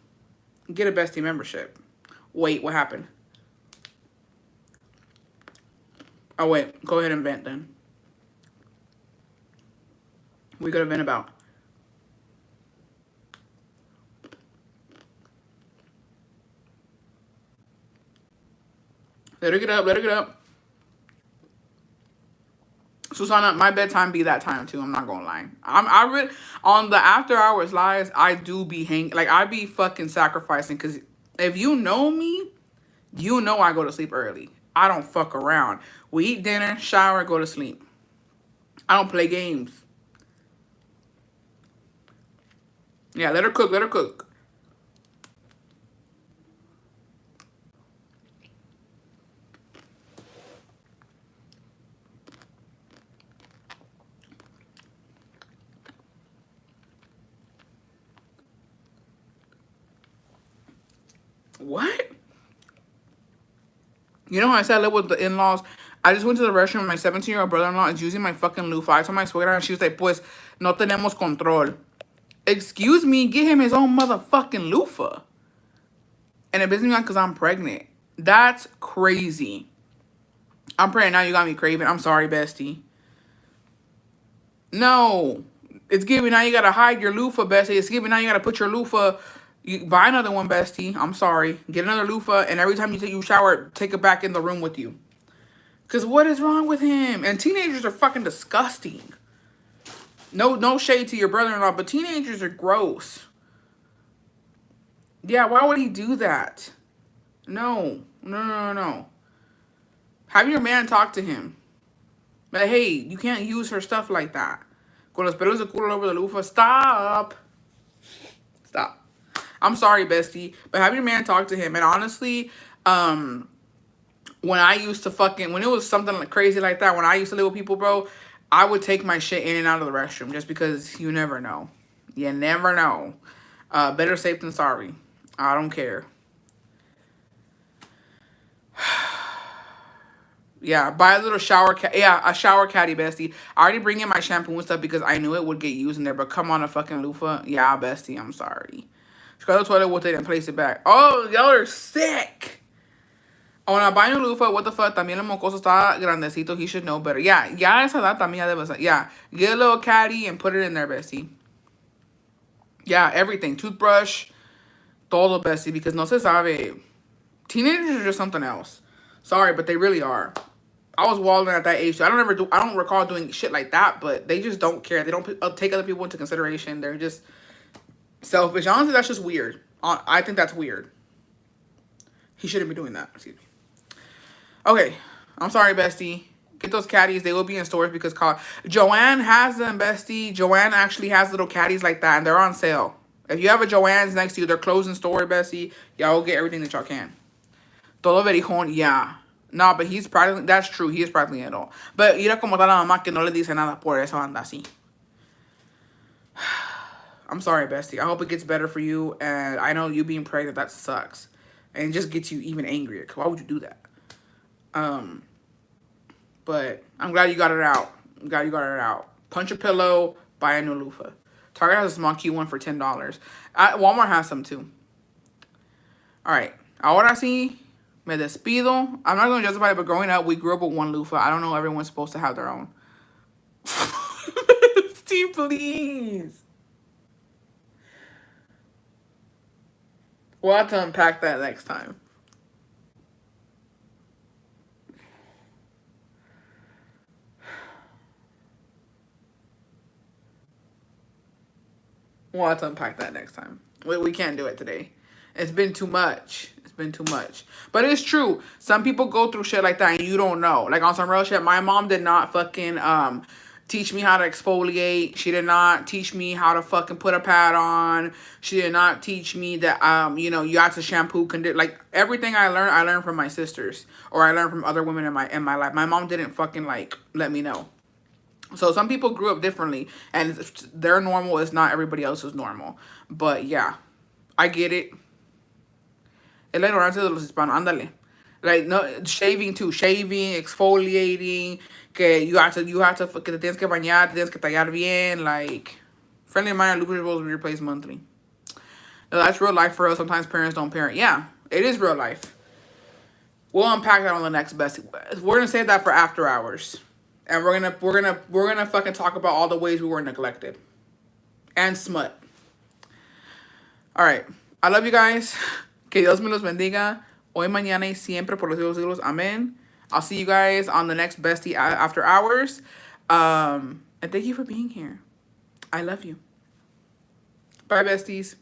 Get a bestie membership. Wait, what happened? Oh, wait. Go ahead and vent then. We could have vent about. Let her get up. Let her get up. Susana, my bedtime be that time too. I'm not gonna lie. I really on the after hours lives. I do be I be fucking sacrificing because if you know me, you know I go to sleep early. I don't fuck around. We eat dinner, shower, go to sleep. I don't play games. Yeah, let her cook. Let her cook. What? You know how I said I live with the in-laws? I just went to the restroom and my 17-year-old brother-in-law is using my fucking loofah. I told my sweater and she was like, pues, no tenemos control. Excuse me, get him his own motherfucking loofah. And it pisses me off because I'm pregnant. That's crazy. I'm praying now you got me craving. I'm sorry, bestie. No. It's giving now you got to hide your loofah, bestie. It's giving now you got to put your loofah... You buy another one, bestie. I'm sorry. Get another loofah, and every time you shower, take it back in the room with you. Because what is wrong with him? And teenagers are fucking disgusting. No shade to your brother-in-law, but teenagers are gross. Yeah, why would he do that? No. Have your man talk to him. But hey, you can't use her stuff like that. Con los pelos de culo over the loofah. Stop. Stop. I'm sorry, bestie, but have your man talk to him. And honestly, when I used to when it was something like crazy like that, when I used to live with people, bro, I would take my shit in and out of the restroom just because you never know. You never know. Better safe than sorry. I don't care. Yeah, buy a little shower cat. Yeah, a shower caddy, bestie. I already bring in my shampoo and stuff because I knew it would get used in there. But come on, a fucking loofah. Yeah, bestie, I'm sorry. She got the toilet with it and place it back. Oh, y'all are sick. Oh, when I buy new loofah, what the fuck? También el mocoso está grandecito. He should know better. Yeah, ya esa edad también ya debe ser. Yeah, get a little caddy and put it in there, bestie. Yeah, everything. Toothbrush, todo, bestie, because no se sabe. Teenagers are just something else. Sorry, but they really are. I was wilding at that age. So I don't recall doing shit like that, but they just don't care. They don't take other people into consideration. They're just selfish. Honestly, that's just weird. I think that's weird. He shouldn't be doing that. Excuse me. Okay, I'm sorry, bestie. Get those caddies. They will be in stores because Joann has them, bestie. Joann actually has little caddies like that, and they're on sale. If you have a Joann's next to you, they're closing store, bestie. Y'all will get everything that y'all can. Todo verijón, yeah. No, but he's practically, that's true. He is practically an adult. But mira como está la mamá que no le dice nada por eso anda así. I'm sorry, bestie. I hope it gets better for you. And I know you being pregnant, that sucks. And it just gets you even angrier. Why would you do that? But I'm glad you got it out. I'm glad you got it out. Punch a pillow, buy a new loofah. Target has a small cute one for $10. Walmart has some too. All right. Ahora sí, me despido. I'm not going to justify it, but growing up, we grew up with one loofah. I don't know everyone's supposed to have their own. Steve, please. We'll have to unpack that next time. We'll have to unpack that next time. We can't do it today. It's been too much. It's been too much. But it's true. Some people go through shit like that and you don't know. Like on some real shit, my mom did not fucking teach me how to exfoliate. She did not teach me how to fucking put a pad on. She did not teach me that you know, you have to shampoo, like everything I learned from my sisters, or I learned from other women in my life. My mom didn't fucking like let me know. So some people grew up differently, and their normal is not everybody else's normal. But yeah, I get it. Es la ignorancia de los hispanos. Ándale. Like, no, shaving too. Shaving, exfoliating. Que you have to, que te tienes que bañar, te tienes que tallar bien. Like, friendly amount of lubricables will be replaced monthly. No, that's real life for us. Sometimes parents don't parent. Yeah, it is real life. We'll unpack that on the next best. We're gonna save that for after hours. And we're gonna fucking talk about all the ways we were neglected. And smut. Alright. I love you guys. Que Dios me los bendiga. Hoy, mañana y siempre por los siglos. Amen. I'll see you guys on the next bestie after hours. And thank you for being here. I love you. Bye, besties.